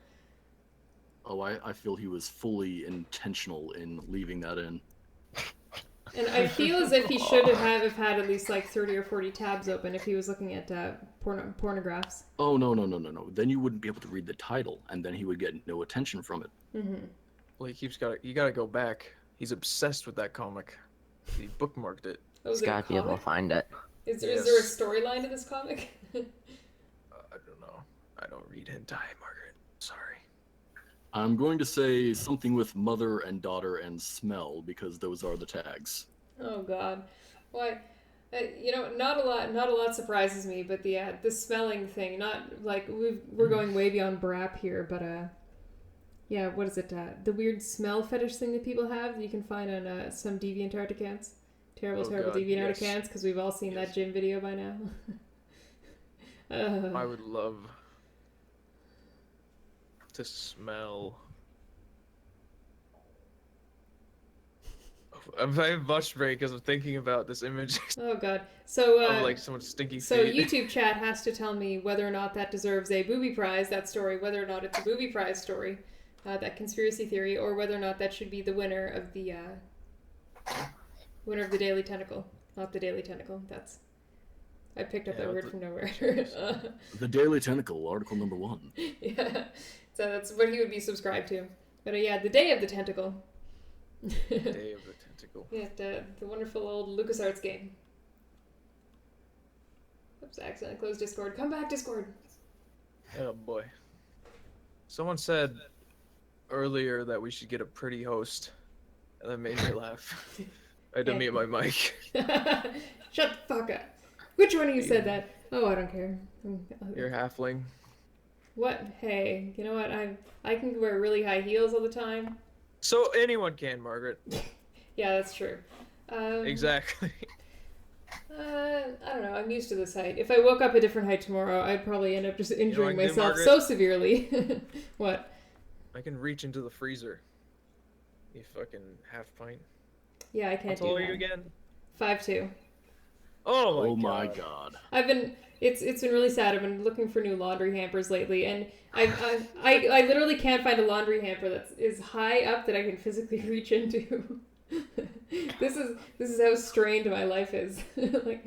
Oh, I feel he was fully intentional in leaving that in. And I feel as if he should have had at least like 30 or 40 tabs open if he was looking at pornographs. Oh, no. Then you wouldn't be able to read the title, and then he would get no attention from it. Mm-hmm. Well, you gotta go back. He's obsessed with that comic. He bookmarked it. Oh, He's gotta be able to find it. Is there a storyline to this comic? I don't know. I don't read hentai, Margaret. Sorry. I'm going to say something with mother and daughter and smell, because those are the tags. Oh God, why? Not a lot surprises me, but the smelling thing. Not like we're going way beyond BRAP here, but yeah, what is it? The weird smell fetish thing that people have that you can find on some DeviantArt accounts. Terrible DeviantArt accounts, because we've all seen that gym video by now. I would love to smell. I have much brain because I'm thinking about this image. Oh God! So of like someone's stinky feet. So YouTube chat has to tell me whether or not that deserves a booby prize. That story, whether or not it's a booby prize story, that conspiracy theory, or whether or not that should be the winner of the Daily Tentacle. Not the Daily Tentacle. I picked up that word from nowhere. The Daily Tentacle, article number 1. Yeah, so that's what he would be subscribed to. But yeah, the Day of the Tentacle. Day of the Tentacle. Yeah, the wonderful old LucasArts game. Oops, I accidentally closed Discord. Come back, Discord. Oh boy. Someone said earlier that we should get a pretty host, and that made me laugh. I had to mute my mic. Shut the fuck up. Which one of you said that? Oh, I don't care. You're halfling. What? Hey, you know what? I can wear really high heels all the time. So anyone can, Margaret. Yeah, that's true. Exactly. I don't know. I'm used to this height. If I woke up a different height tomorrow, I'd probably end up just injuring myself so severely. What? I can reach into the freezer. You fucking half pint. Yeah, I can't do that. How tall are you again? 5'2". Oh my god. It's been really sad. I've been looking for new laundry hampers lately, and I literally can't find a laundry hamper that is high up that I can physically reach into. This is how strained my life is. Like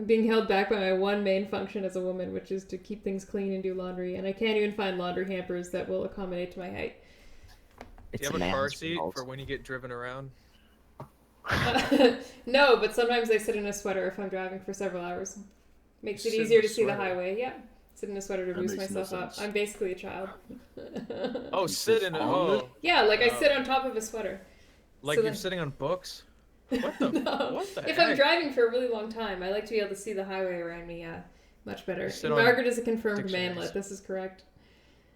being held back by my one main function as a woman, which is to keep things clean and do laundry, and I can't even find laundry hampers that will accommodate to my height. Do you have a car seat for when you get driven around? No, but sometimes I sit in a sweater if I'm driving for several hours. Makes it easier to see the highway. Yeah, sit in a sweater to boost myself up. I'm basically a child. Oh, sit in it. Oh. Yeah, like I sit on top of a sweater. Like you're sitting on books? What the? No. What the If heck? I'm driving for a really long time, I like to be able to see the highway around me. Much better. Margaret is a confirmed manlet. This is correct.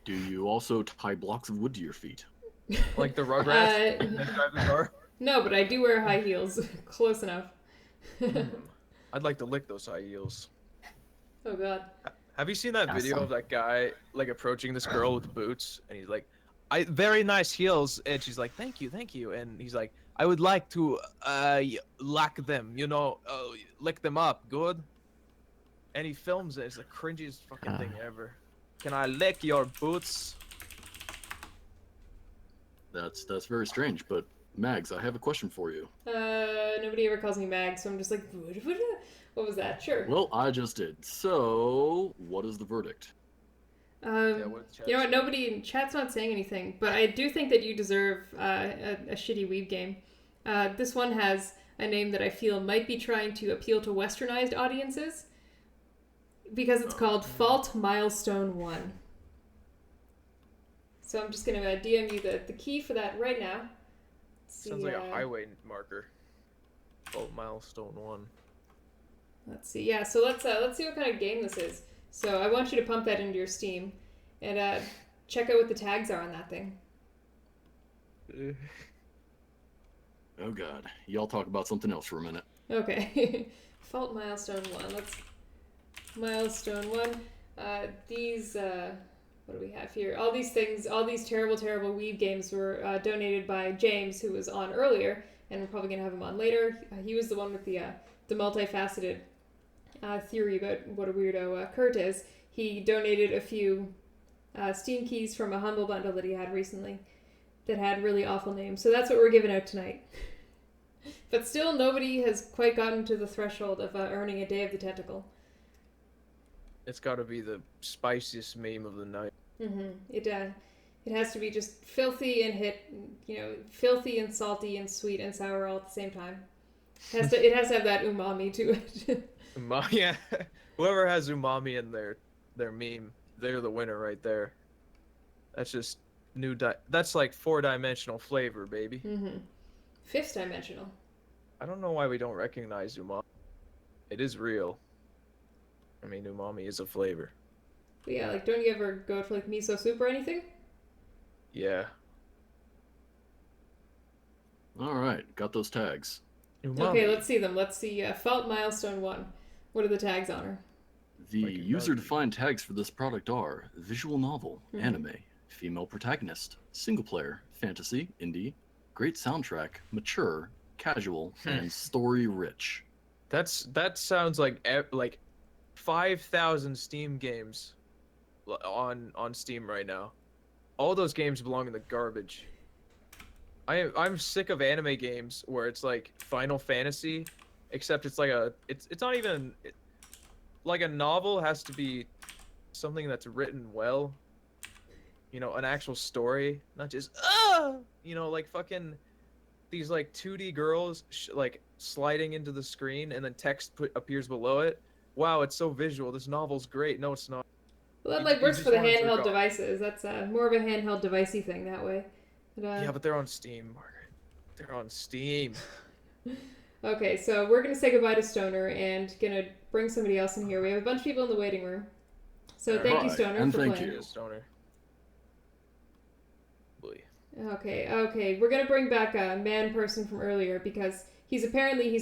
Do you also tie blocks of wood to your feet? Like the Rugrats? Drive the car? No, but I do wear high heels. Close enough. I'd like to lick those high heels. Oh God. Have you seen that video of that guy like approaching this girl with boots, and he's like, very nice heels," and she's like, thank you," and he's like, "I would like to lack them, lick them up, good?" And he films it. It's the cringiest fucking thing ever. Can I lick your boots? That's very strange, but Mags, I have a question for you. Nobody ever calls me Mag, so I'm just like, what was that? Sure. Well, I just did. So, what is the verdict? You know what? Nobody in chat's not saying anything, but I do think that you deserve a shitty weeb game. This one has a name that I feel might be trying to appeal to westernized audiences because it's called Fault Milestone 1. So I'm just going to DM you the key for that right now. Sounds like a highway marker. Fault Milestone 1. Let's see. Yeah, so let's see what kind of game this is. So I want you to pump that into your Steam and check out what the tags are on that thing. Oh god. Y'all talk about something else for a minute. Okay. Fault Milestone 1. Milestone 1. These, what do we have here? All these things, all these terrible weeb games were donated by James, who was on earlier, and we're probably going to have him on later. He was the one with the multifaceted theory about what a weirdo Kurt is, he donated a few Steam keys from a Humble Bundle that he had recently that had really awful names. So that's what we're giving out tonight. But still, nobody has quite gotten to the threshold of earning a Day of the Tentacle. It's got to be the spiciest meme of the night. It has to be just filthy and filthy and salty and sweet and sour all at the same time. It has to have that umami to it. Yeah, whoever has umami in their meme, they're the winner right there. That's just that's like 4-dimensional flavor, baby. 5th dimensional. I don't know why we don't recognize umami. It is real. I mean, umami is a flavor. But yeah, like, don't you ever go to like miso soup or anything? Yeah. All right, got those tags. Umami. Okay, let's see them. Let's see. Felt Milestone 1. What are the tags on her? The Like a user-defined tags for this product are visual novel, anime, female protagonist, single player, fantasy, indie, great soundtrack, mature, casual, and story rich. That sounds like 5,000 Steam games on Steam right now. All those games belong in the garbage. I'm sick of anime games where it's like Final Fantasy, except it's like it's not even like a novel has to be something that's written well. You know, an actual story, not just like fucking these like 2D girls like sliding into the screen and then text appears below it. Wow, it's so visual. This novel's great. No, it's not. Well, that You- like you works just for the wanna jerk handheld off. devices. That's more of a handheld devicey thing that way. But, Yeah, but they're on Steam, Margaret. They're on Steam. Okay, so we're gonna say goodbye to Stoner and gonna bring somebody else in here. We have a bunch of people in the waiting room. So thank you, Alright, Stoner, and for thank playing. you. Stoner. Boy. Okay. We're gonna bring back a man person from earlier because he's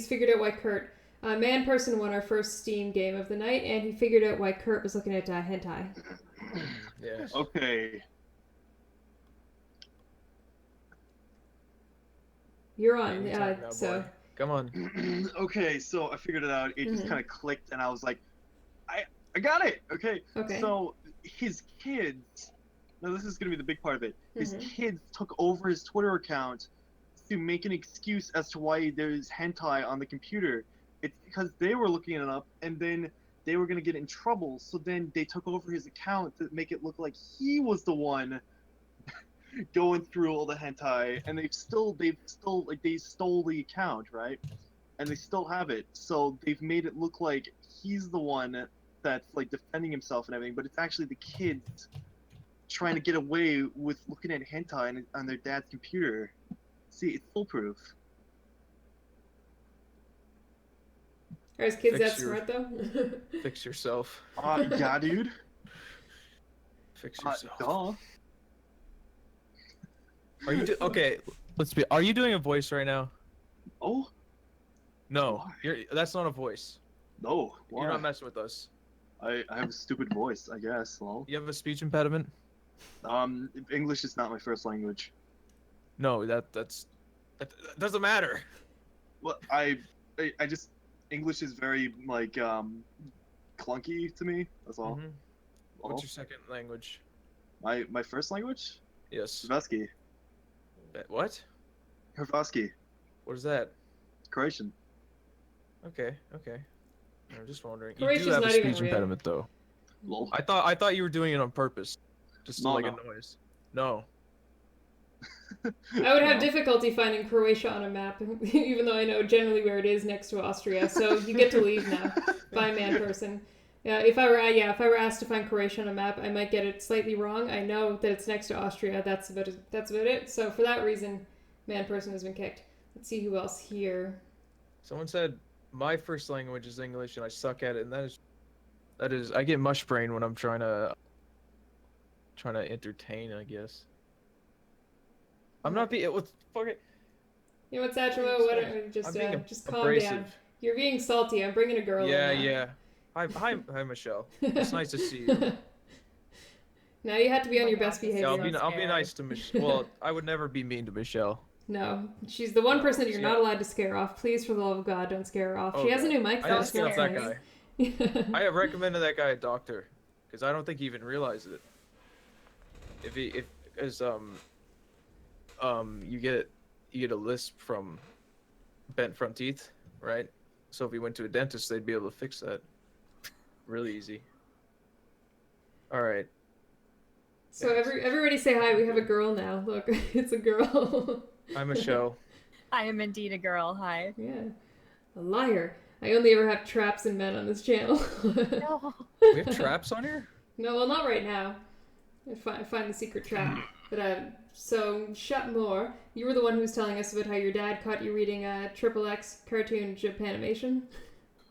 figured out why Kurt. Man person won our first Steam game of the night, and he figured out why Kurt was looking at hentai. Yes. Okay. You're on. Yeah, you talk now, So boy. Come on. Okay, so I figured it out. It just Mhm. kind of clicked, and I was like, I got it. Okay. Okay. So his kids. Now this is gonna be the big part of it. His Mhm. kids took over his Twitter account to make an excuse as to why there's hentai on the computer. It's because they were looking it up, and then they were gonna get in trouble. So then they took over his account to make it look like he was the one going through all the hentai, and they stole the account, right? And they still have it. So they've made it look like he's the one that's like defending himself and everything, but it's actually the kids trying to get away with looking at hentai on their dad's computer. See, it's foolproof. Are his kids Fix that your- smart though? Fix yourself. Yeah, dude. Fix yourself. Duh. Are you okay? Are you doing a voice right now? Oh, No, Why? that's not a voice. no. You're Why? not messing with us. I have a stupid voice, I guess. Well, You have a speech impediment? English is not my first language. No, that doesn't matter. Well, I just English is very like clunky to me. That's all. Mhm. What's your second language? My first language? Yes. Hrvatski. What? Hrvatski. What is that? Croatian. Okay. I'm just wondering. Croatia's You do have a not even speech real. impediment, though. Lol. I thought you were doing it on purpose, just to No, like no. a noise. No. I would have No. difficulty finding Croatia on a map, even though I know generally where it is next to Austria. So you get to leave now. Bye, man person. Yeah, if I were asked to find Croatia on a map, I might get it slightly wrong. I know that it's next to Austria. That's about it. So for that reason, man person has been kicked. Let's see who else here. Someone said my first language is English and I suck at it, and that is I get mush brain when I'm trying to entertain, I guess. I'm not being what fuck it. You know what, Satchmo? What? I'm Just being calm abrasive. down. You're being salty. I'm bringing a girl Yeah, in now. yeah. Hi, Michelle. It's nice to see you. Now you have to be on Oh my your God, best this is behavior. Yeah, I'll be nice to Michelle. Well, I would never be mean to Michelle. No, she's the one person that you're Yeah. not allowed to scare off. Please, for the love of God, don't scare her off. Oh, She has a God. new mic. I though, didn't so scare off that's that nice. guy. I have recommended that guy a doctor, because I don't think he even realized it. As you get a lisp from bent front teeth, right? So if he went to a dentist, they'd be able to fix that. Really easy. All right. So everybody say hi. We have a girl now. Look, it's a girl. I'm Michelle. I am indeed a girl. Hi. Yeah. A liar. I only ever have traps and men on this channel. No. We have traps on here? No, well, not right now. I find the secret trap. But, so, Shutmore, you were the one who was telling us about how your dad caught you reading Triple X cartoon Japanimation.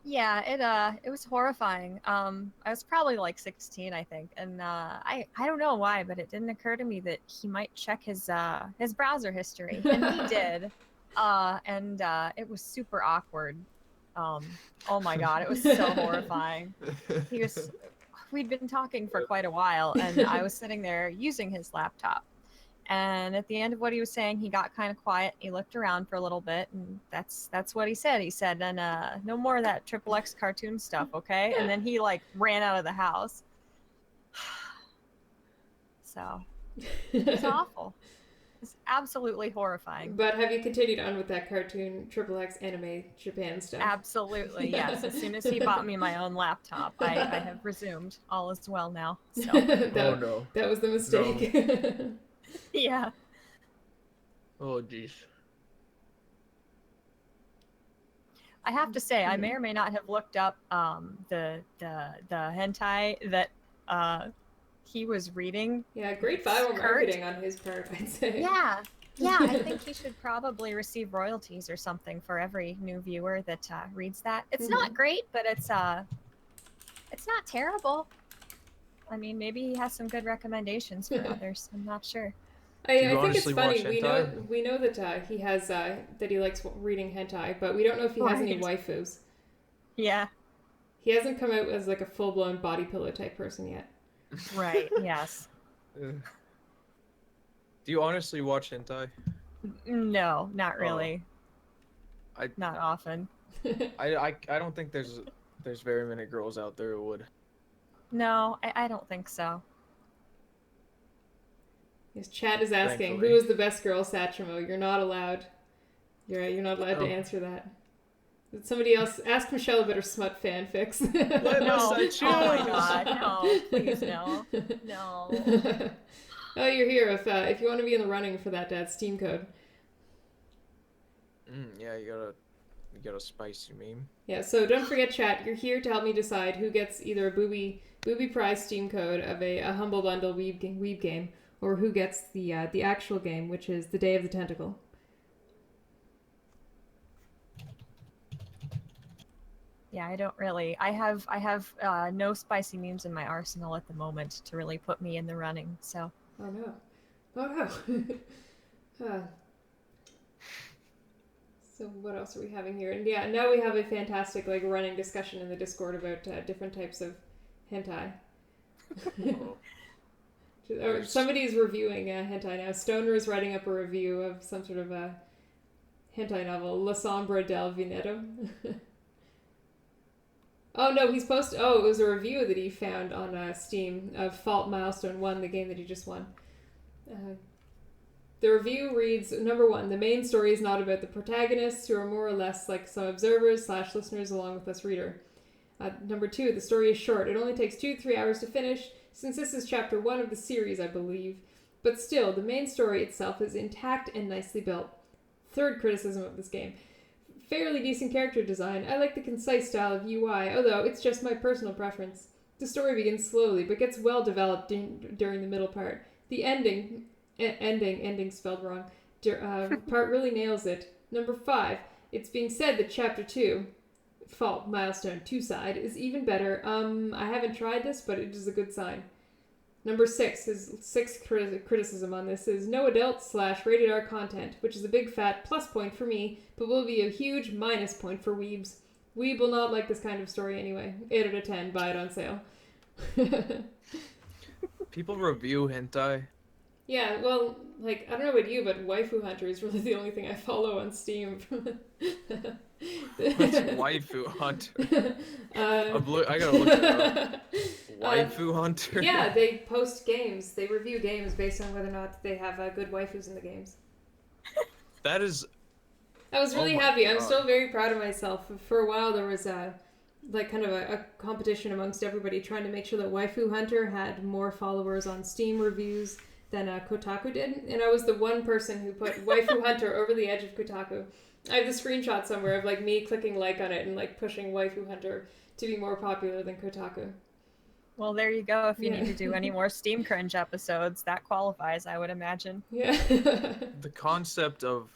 Yeah, it was horrifying. I was probably like 16, I think, and I don't know why, but it didn't occur to me that he might check his browser history, and he did. And it was super awkward. Oh my god, it was so horrifying. We'd been talking for quite a while, and I was sitting there using his laptop. And at the end of what he was saying, he got kind of quiet. He looked around for a little bit, and that's what he said. He said, "And no more of that Triple X cartoon stuff, okay?" And then he like ran out of the house. So it was awful. It's absolutely horrifying. But have you continued on with that cartoon Triple X anime Japan stuff? Absolutely, yes. As soon as he bought me my own laptop, I have resumed. All is well now. So. Oh no. That was the mistake. No. Yeah. Oh jeez. I have to say, I may or may not have looked up the hentai that he was reading. Yeah, great viral marketing on his part, I'd say. Yeah, I think he should probably receive royalties or something for every new viewer that reads that. It's not great, but it's not terrible. I mean, maybe he has some good recommendations for others. I'm not sure. I think it's funny. hentai? We know that he has that he likes reading hentai, but we don't know if he has any waifus. Yeah. He hasn't come out as like a full blown body pillow type person yet. Right. Yes. Do you honestly watch hentai? No, not really. I not often. I don't think there's very many girls out there who would. No, I don't think so. His chat is asking, Thankfully. who is the best girl, Satchmo? You're not allowed. You're not allowed to answer that. Did somebody else ask Michelle about her smut fanfics? No. Oh my god, no. Please, no. No. Oh, you're here if you want to be in the running for that Steam code. Yeah, you got a spicy meme. Yeah, so don't forget, chat. You're here to help me decide who gets either a booby prize Steam code of a humble bundle weeb game, or who gets the actual game, which is the Day of the Tentacle. Yeah, I don't really. I have no spicy memes in my arsenal at the moment to really put me in the running. So. Oh no. So what else are we having here? And yeah, now we have a fantastic like running discussion in the Discord about different types of hentai. Somebody's reviewing hentai now. Stoner is writing up a review of some sort of a hentai novel, La Sombra del Vineto. Oh no, he's posted. Oh, it was a review that he found on Steam of Fault Milestone 1, the game that he just won. The review reads, number 1, the main story is not about the protagonists, who are more or less like some observers / listeners along with us reader. Number 2, the story is short. It only takes 2 to 3 hours to finish, since this is chapter 1 of the series, I believe. But still, the main story itself is intact and nicely built. Third criticism of this game. Fairly decent character design. I like the concise style of UI, although it's just my personal preference. The story begins slowly, but gets well developed during the middle part. The ending spelled wrong, part really nails it. Number 5, it's being said that chapter 2, Fault Milestone 2 side, is even better. I haven't tried this, but it is a good sign. Number 6, his sixth criticism on this is no adult / rated R content, which is a big fat plus point for me, but will be a huge minus point for weebs. Weeb will not like this kind of story anyway. 8 out of 10, buy it on sale. People review hentai. Yeah, well, like, I don't know about you, but Waifu Hunter is really the only thing I follow on Steam. What's waifu hunter? Uh, I gotta look it up. Waifu hunter. Yeah, they post games. They review games based on whether or not they have good waifus in the games. That is. I was really Oh my happy. I'm God. still very proud of myself. For a while, there was like kind of a competition amongst everybody trying to make sure that Waifu Hunter had more followers on Steam reviews than Kotaku did, and I was the one person who put Waifu Hunter over the edge of Kotaku. I have the screenshot somewhere of like me clicking like on it and like pushing Waifu Hunter to be more popular than Kotaku. Well, there you go. If you Yeah. need to do any more Steam Cringe episodes, that qualifies, I would imagine. Yeah. The concept of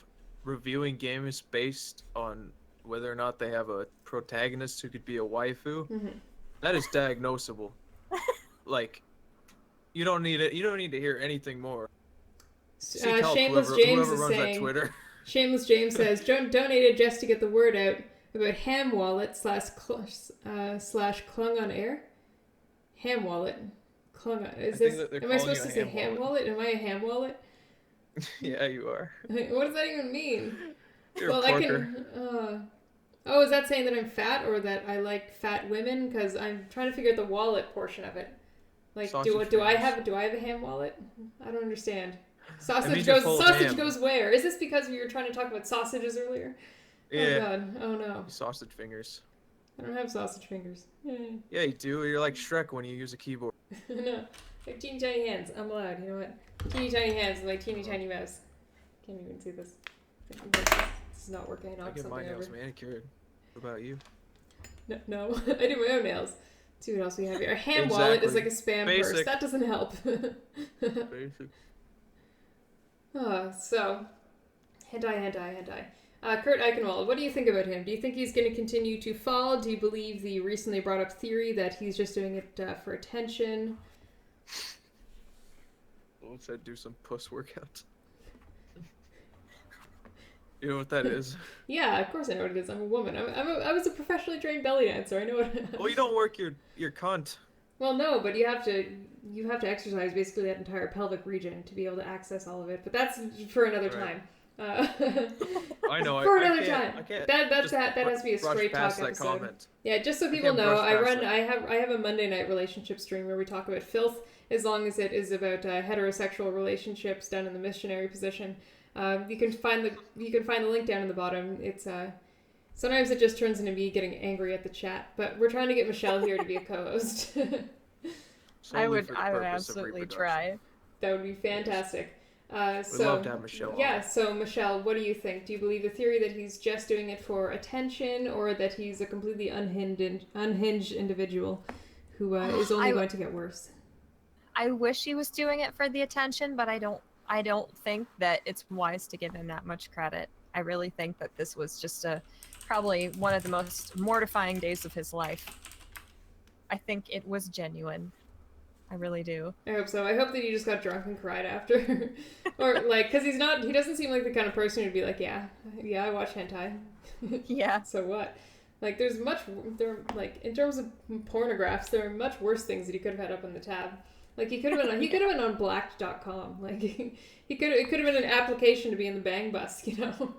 reviewing games based on whether or not they have a protagonist who could be a waifu, Mhm. that is diagnosable. Like, you don't need it. You don't need to hear anything more. Seek help, Shameless whoever James runs is that saying. Twitter. Shameless James says donated just to get the word out about Ham Wallet slash Clung on Air. Ham Wallet, Clung on. Is I think this? that they're Am I calling supposed to you say a Ham ham Wallet? Am I a Ham Wallet? Yeah, you are. What does that even mean? You're well, a I porker. can. Oh, is that saying that I'm fat or that I like fat women? Because I'm trying to figure out the wallet portion of it. Like, do Sausage I fingers. have a ham wallet? I don't understand. means you're full of ham. Sausage where? Is this because we were trying to talk about sausages earlier? Oh Yeah. god. Oh no. Sausage fingers. I don't have sausage fingers. Yeah, you do. You're like Shrek when you use a keyboard. No. Like teeny tiny hands. I'm allowed. You know what? Teeny tiny hands and my teeny tiny mouse. Can't even see this. This is not working. I I knocked get my something nails over. manicured. What about you? No. I do my own nails. Let's see what else we have here. A ham wallet is like a spam purse. Basic. That doesn't help. Basic. So, hentai. Kurt Eichenwald, what do you think about him? Do you think he's going to continue to fall? Do you believe the recently brought up theory that he's just doing it for attention? Let's do some puss workouts. You know what that is? Yeah, of course I know what it is. I'm a woman. I was a professionally trained belly dancer. I know what. Well, you don't work your cunt. Well, no, but you have to exercise basically that entire pelvic region to be able to access all of it. But that's for another Right. time. I know. For I another can't, time. I can't. That has just to be a brush straight talk past that episode. comment. Yeah, just so I people can't know, brush past I have a Monday night relationship stream where we talk about filth, as long as it is about heterosexual relationships done in the missionary position. You can find the link down in the bottom. It's sometimes it just turns into me getting angry at the chat, but we're trying to get Michelle here to be a co-host. Solely I would for the I would purpose of absolutely reproduction. try. That would be fantastic. We'd So love to have Michelle on. yeah, so Michelle, what do you think? Do you believe the theory that he's just doing it for attention, or that he's a completely unhinged individual who is only going to get worse? I wish he was doing it for the attention, but I don't think that it's wise to give him that much credit. I really think that this was just probably one of the most mortifying days of his life. I think it was genuine. I really do. I hope so. I hope that he just got drunk and cried after. Or, like, because he doesn't seem like the kind of person who'd be like, yeah, I watch hentai. Yeah. So what? Like, in terms of pornographs, there are much worse things that he could have had up on the tab. Like, he could have been on blacked.com. Like, it could have been an application to be in the bang bus, you know?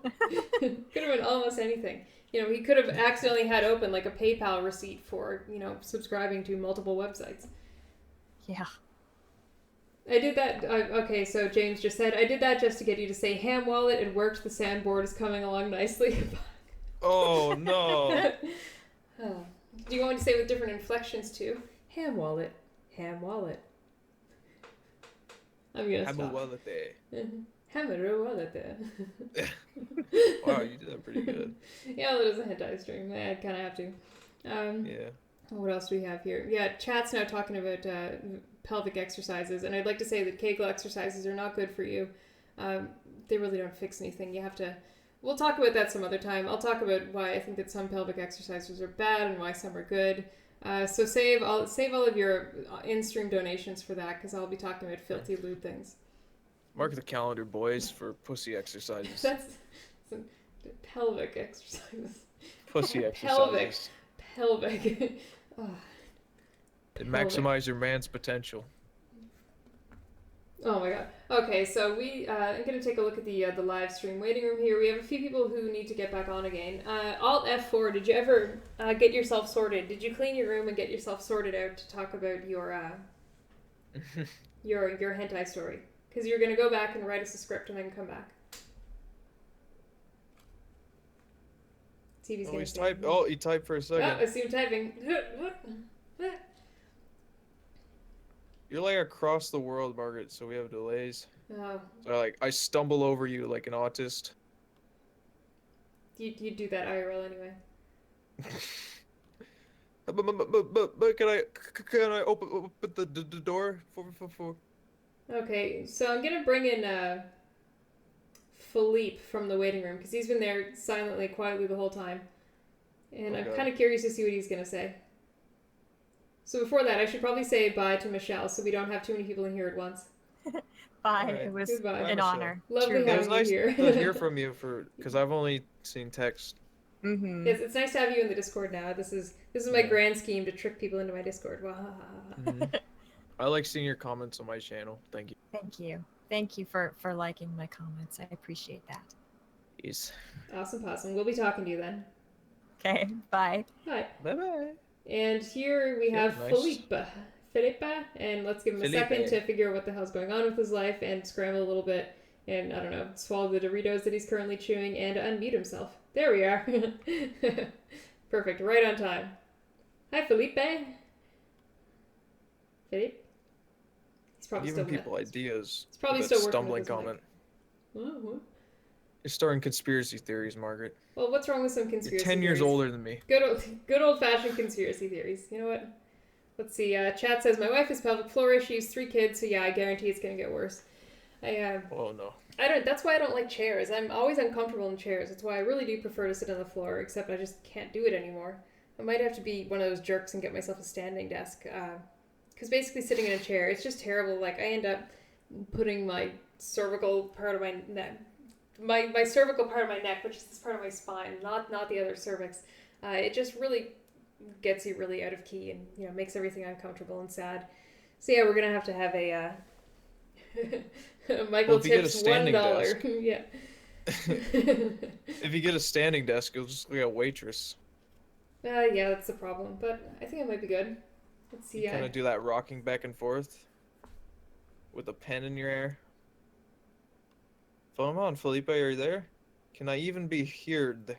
It could have been almost anything. You know, he could have accidentally had open, like, a PayPal receipt for, you know, subscribing to multiple websites. Yeah. I did that. Okay, so James just said, I did that just to get you to say ham wallet. It worked. The sandboard is coming along nicely. Oh no! Oh. Do you want me to say it with different inflections too? Ham wallet. Ham wallet. I'm gonna Have a stop. wallet there. Hammer wallet there. Wow, you did that pretty good. Yeah, well, it is a hentai stream. I kind of have to. Yeah. What else do we have here? Yeah, chat's now talking about pelvic exercises, and I'd like to say that Kegel exercises are not good for you. They really don't fix anything. You have to... We'll talk about that some other time. I'll talk about why I think that some pelvic exercises are bad and why some are good. So save all of your in-stream donations for that, because I'll be talking about filthy lewd things. Mark the calendar, boys, for pussy exercises. That's some pelvic exercises. Pussy exercises. Pelvic. Oh. And maximize your man's potential. Oh my god. Okay, so I'm gonna take a look at the live stream waiting room here. We have a few people who need to get back on again. Alt F4. Did you ever get yourself sorted? Did you clean your room and get yourself sorted out to talk about your your hentai story? Because you're gonna go back and write us a script and then come back. See if he's gonna type. Oh, he typed for a second. Oh, I see him typing. You're like across the world, Margaret, so we have delays. Oh, So like I stumble over you like an autist. you do that IRL anyway. But can I open the door for? Okay, so I'm gonna bring in Philippe from the waiting room because he's been there silently, quietly the whole time, and I'm Okay. kind of curious to see what he's gonna say. So before that, I should probably say bye to Michelle so we don't have too many people in here at once. Bye. Alright. It was Goodbye. an Michelle. honor. Lovely It was having nice you to here. hear from you because I've only seen text. Mm-hmm. Yes, it's nice to have you in the Discord now. This is my Yeah. grand scheme to trick people into my Discord. Mhm. I like seeing your comments on my channel. Thank you. Thank you. Thank you for liking my comments. I appreciate that. Peace. Awesome. We'll be talking to you then. Okay. Bye. Hi. Bye bye. And here we Yeah, have nice. Philippe, and let's give him a second Felipe. to figure out what the hell's going on with his life and scramble a little bit and, I don't know, swallow the Doritos that he's currently chewing and unmute himself. There we are. Perfect, right on time. Hi, Felipe. Philippe? He's probably Giving still people ideas. He's probably with still that working stumbling with his mic. comment. What? You're starting conspiracy theories, Margaret. Well, what's wrong with some You're conspiracy 10 years theories? older than me. Good old-fashioned conspiracy theories. You know what? Let's see. Chat says my wife has pelvic floor issues, 3 kids, so yeah, I guarantee it's gonna get worse. Oh no. That's why I don't like chairs. I'm always uncomfortable in chairs. That's why I really do prefer to sit on the floor, except I just can't do it anymore. I might have to be one of those jerks and get myself a standing desk. Because basically sitting in a chair, it's just terrible. Like, I end up putting my cervical part of my neck, my cervical part of my neck, which is this part of my spine, not the other cervix. It just really gets you really out of key and, you know, makes everything uncomfortable and sad. So yeah, we're going to have a... Michael Well, if you get a tips standing $1. desk. Yeah. If you get a standing desk, you'll just be a waitress. Yeah, that's the problem. But I think it might be good. Let's see. You kind of do that rocking back and forth with a pen in your hair. Come on, Felipe, are you there? Can I even be heard?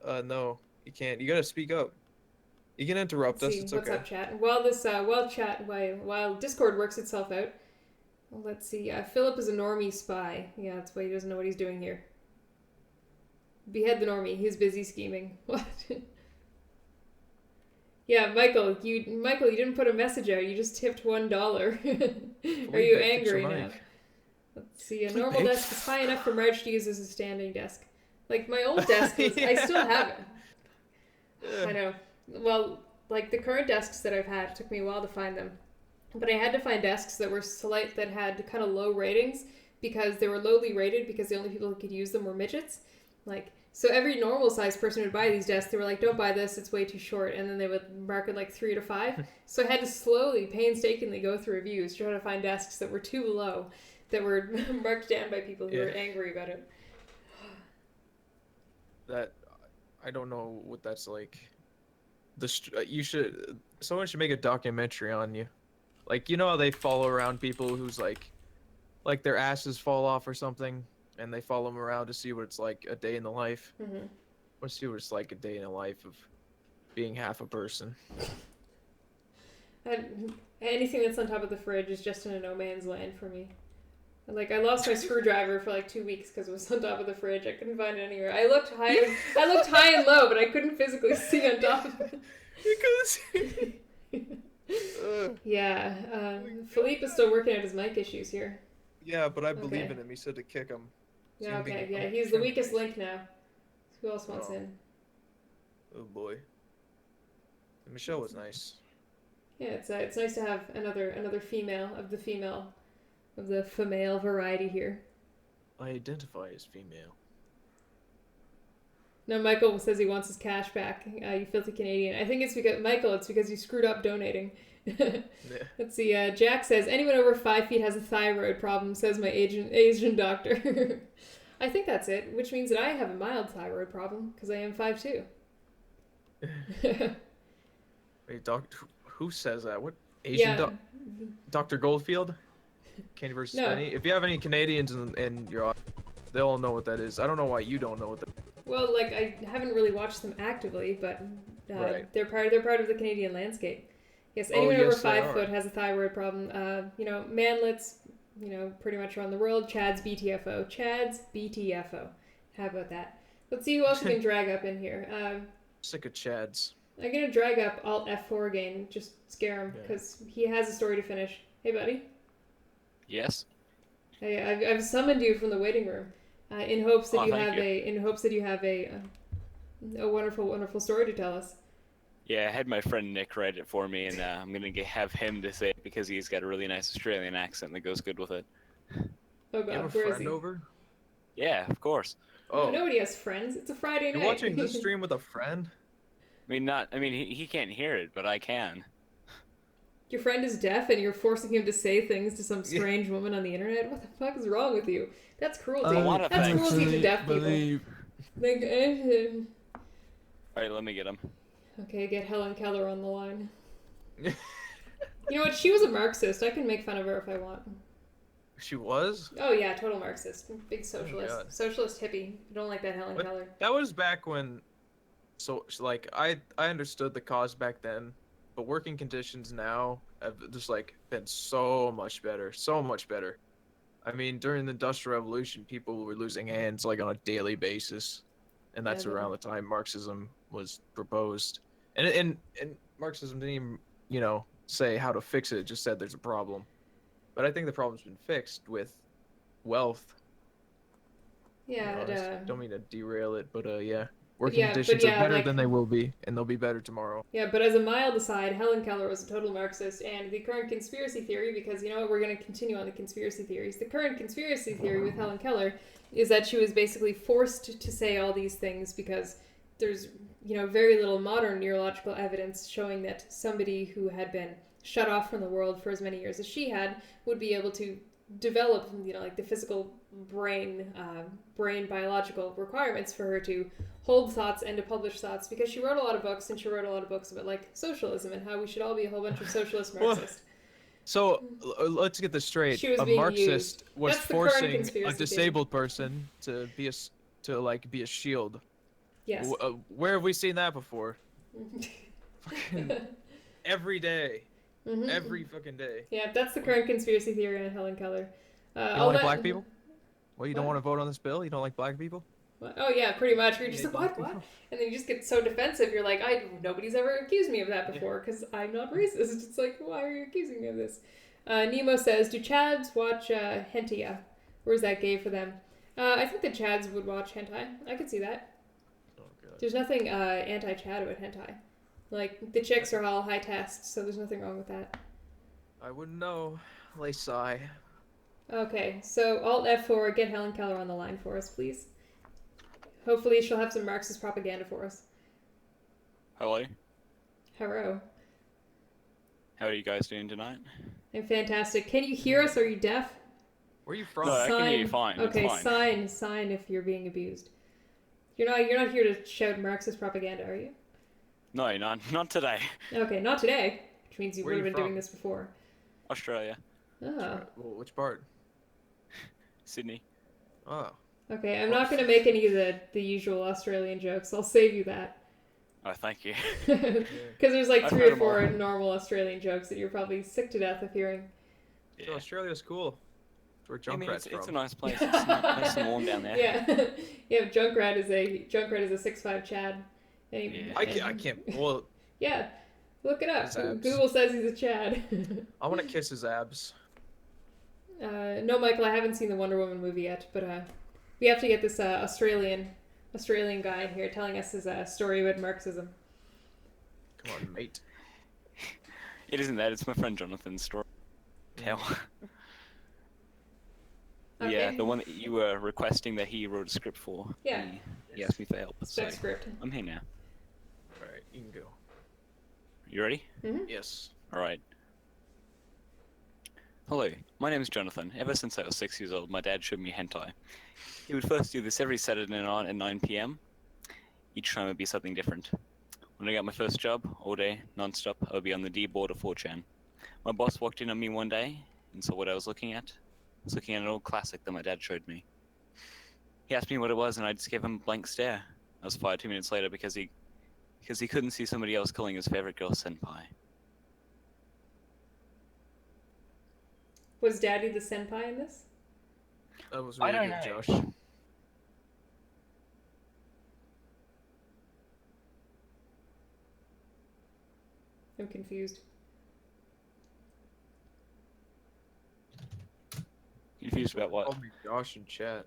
No, you can't. You gotta speak up. You can interrupt us. It's What's okay. up, chat? And while while Discord works itself out, well, let's see. Philip is a normie spy. Yeah, that's why he doesn't know what he's doing here. Behead the normie. He's busy scheming. What? Yeah, Michael, you didn't put a message out. You just tipped $1. Are you angry now? Let's see. A normal desk is high enough for Marge to use as a standing desk. Like my old desk, I still have it. I know. Well, like the current desks that I've had, it took me a while to find them. But I had to find desks that were that had kind of low ratings because they were lowly rated because the only people who could use them were midgets. Like, so every normal sized person would buy these desks. They were like, don't buy this, it's way too short. And then they would mark it like 3 to 5. So I had to slowly, painstakingly go through reviews to try to find desks that were too low, that were marked down by people who were angry about it. That, I don't know what that's like. Someone should make a documentary on you. Like, you know how they follow around people who's like their asses fall off or something, and they follow them around to see what it's like a day in the life. Mm-hmm. Let's see what it's like a day in the life of being half a person. Anything that's on top of the fridge is just in a no man's land for me. Like, I lost my screwdriver for like 2 weeks because it was on top of the fridge. I couldn't find it anywhere. I looked high and low, but I couldn't physically see on top of it. You couldn't see. Yeah, Philippe is still working out his mic issues here. Yeah, but I believe Okay. in him. He said to kick him. Yeah, okay, yeah, he's the weakest link now. Who else wants in? Oh boy. Michelle was nice. Yeah, it's nice to have another female of the female variety here. I identify as female. No, Michael says he wants his cash back. You filthy Canadian. I think it's because Michael. It's because you screwed up donating. Let's see. Jack says anyone over 5 feet has a thyroid problem. Says my Asian doctor. I think that's it, which means that I have a mild thyroid problem because I am 5'2". Wait, who says that? What Asian Dr. Goldfield? Candy versus No. Penny. If you have any Canadians in your, they'll all know what that is. I don't know why you don't know what that. Well, like I haven't really watched them actively, but Right. they're part of the Canadian landscape. Yes, anyone over yes, they 5 are. foot has a thyroid problem. Manlets, pretty much around the world. Chad's BTFO. Chad's BTFO. How about that? Let's see who else we can drag up in here. Sick of Chads. I'm gonna drag up Alt F4 again, just scare him, because he has a story to finish. Hey, buddy. Yes. Hey, I've summoned you from the waiting room, in hopes that Thank you. you have a wonderful, wonderful story to tell us. Yeah, I had my friend Nick write it for me, and I'm gonna have him to say it because he's got a really nice Australian accent that goes good with it. Oh You God, have a where is friend he? over? Yeah, of course. Oh, Nobody has friends. It's a Friday you're night. watching this stream with a friend? He can't hear it, but I can. Your friend is deaf, and you're forcing him to say things to some strange woman on the internet. What the fuck is wrong with you? That's cruelty. A lot of That's things. cruelty to deaf people. Like, Alright, let me get him. Okay, get Helen Keller on the line. You know what? She was a Marxist. I can make fun of her if I want. She was? Oh yeah, total Marxist. Big socialist. God. Socialist hippie. I don't like that Helen What? Keller. That was back when, I understood the cause back then, but working conditions now have just been so much better, so much better. I mean, during the Industrial Revolution, people were losing hands on a daily basis, and that's Yeah, around the time Marxism was proposed. And Marxism didn't even, say how to fix it; it just said there's a problem. But I think the problem's been fixed with wealth. Yeah. Don't mean to derail it, but yeah, working but conditions are yeah, better than they will be, and they'll be better tomorrow. Yeah, but as a mild aside, Helen Keller was a total Marxist, and the current conspiracy theory, because you know what, we're going to continue on the conspiracy theories. The current conspiracy theory with Helen Keller is that she was basically forced to say all these things because there's, very little modern neurological evidence showing that somebody who had been shut off from the world for as many years as she had would be able to develop, the physical brain biological requirements for her to hold thoughts and to publish thoughts, because she wrote a lot of books, and she wrote a lot of books about socialism and how we should all be a whole bunch of socialist Marxists. So let's get this straight. She was a being Marxist used. was That's the current forcing a conspiracy disabled person to be a shield. Yes. Where have we seen that before? Fucking every day. Mhm. Every fucking day. Yeah, that's the current conspiracy theory on Helen Keller. You don't like black people? Well, you don't What? want to vote on this bill? You don't like black people? Oh yeah, pretty much. You're just Yeah, like, what? And then you just get so defensive. You're like, nobody's ever accused me of that before because I'm not racist. It's like, why are you accusing me of this? Nemo says, do Chads watch hentai? Where's that gay for them? I think the Chads would watch hentai. I could see that. Oh, God. There's nothing anti-Chad about hentai. Like, the chicks are all high test, so there's nothing wrong with that. I wouldn't know. They sigh. Okay, so Alt F4, get Helen Keller on the line for us, please. Hopefully she'll have some Marxist propaganda for us. Hello. Hello. How are you guys doing tonight? I'm fantastic. Can you hear us? Are you deaf? Where are you from? No, I can hear you fine. It's Okay, fine. sign if you're being abused. You're not here to shout Marxist propaganda, are you? No, not today. Okay, not today. Which means you Where would are have you been doing from? this before. Australia. Oh. Well, which part? Sydney. Oh. Okay, I'm not gonna make any of the usual Australian jokes. I'll save you that. Oh, thank you. Because there's like I've 3 heard or 'em 4 all. normal Australian jokes that you're probably sick to death of hearing. So Australia's cool. It's where I mean, Junkrat's it's a from. nice place. It's nice and warm down there. Yeah, yeah. Junkrat is a 6'5" Chad. And he- Yeah. I can't. Well, Yeah, look it up. His abs. Google says he's a Chad. I want to kiss his abs. No, Michael, I haven't seen the Wonder Woman movie yet, but we have to get this Australian guy in here telling us his story about Marxism. Come on, mate. It isn't that. It's my friend Jonathan's story. Tell. Okay. Yeah, the one that you were requesting that he wrote a script for. Yeah. He asked me for help. So Spec script. I'm here now. Alright, you can go. You ready? Yes. Alright. Hello, my name is Jonathan. Ever since I was 6 years old, my dad showed me hentai. He would first do this every Saturday night at 9 p.m. Each time it would be something different. When I got my first job, all day, non-stop, I would be on the D board of 4chan. My boss walked in on me one day and saw what I was looking at. I was looking at an old classic that my dad showed me. He asked me what it was and I just gave him a blank stare. I was fired 2 minutes later because he couldn't see somebody else calling his favorite girl senpai. Was Daddy the senpai in this? That was I really don't good, know. Josh. I'm confused. Confused about what? Called me Josh in chat.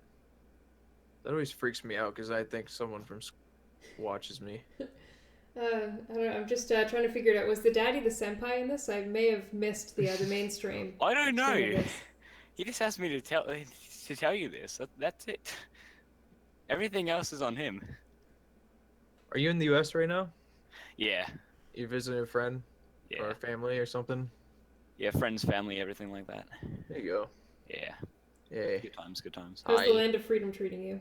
That always freaks me out because I think someone from school watches me. I don't know. I'm just trying to figure it out. Was the Daddy the senpai in this? I may have missed the mainstream. I don't know. stream of this. He just asked me to tell you this. That's it. Everything else is on him. Are you in the US right now? Yeah. You visiting a friend Yeah. or a family or something? Yeah, friends, family, everything like that. There you go. Yeah. Yay. Good times, good times. How's Hi. the land of freedom treating you?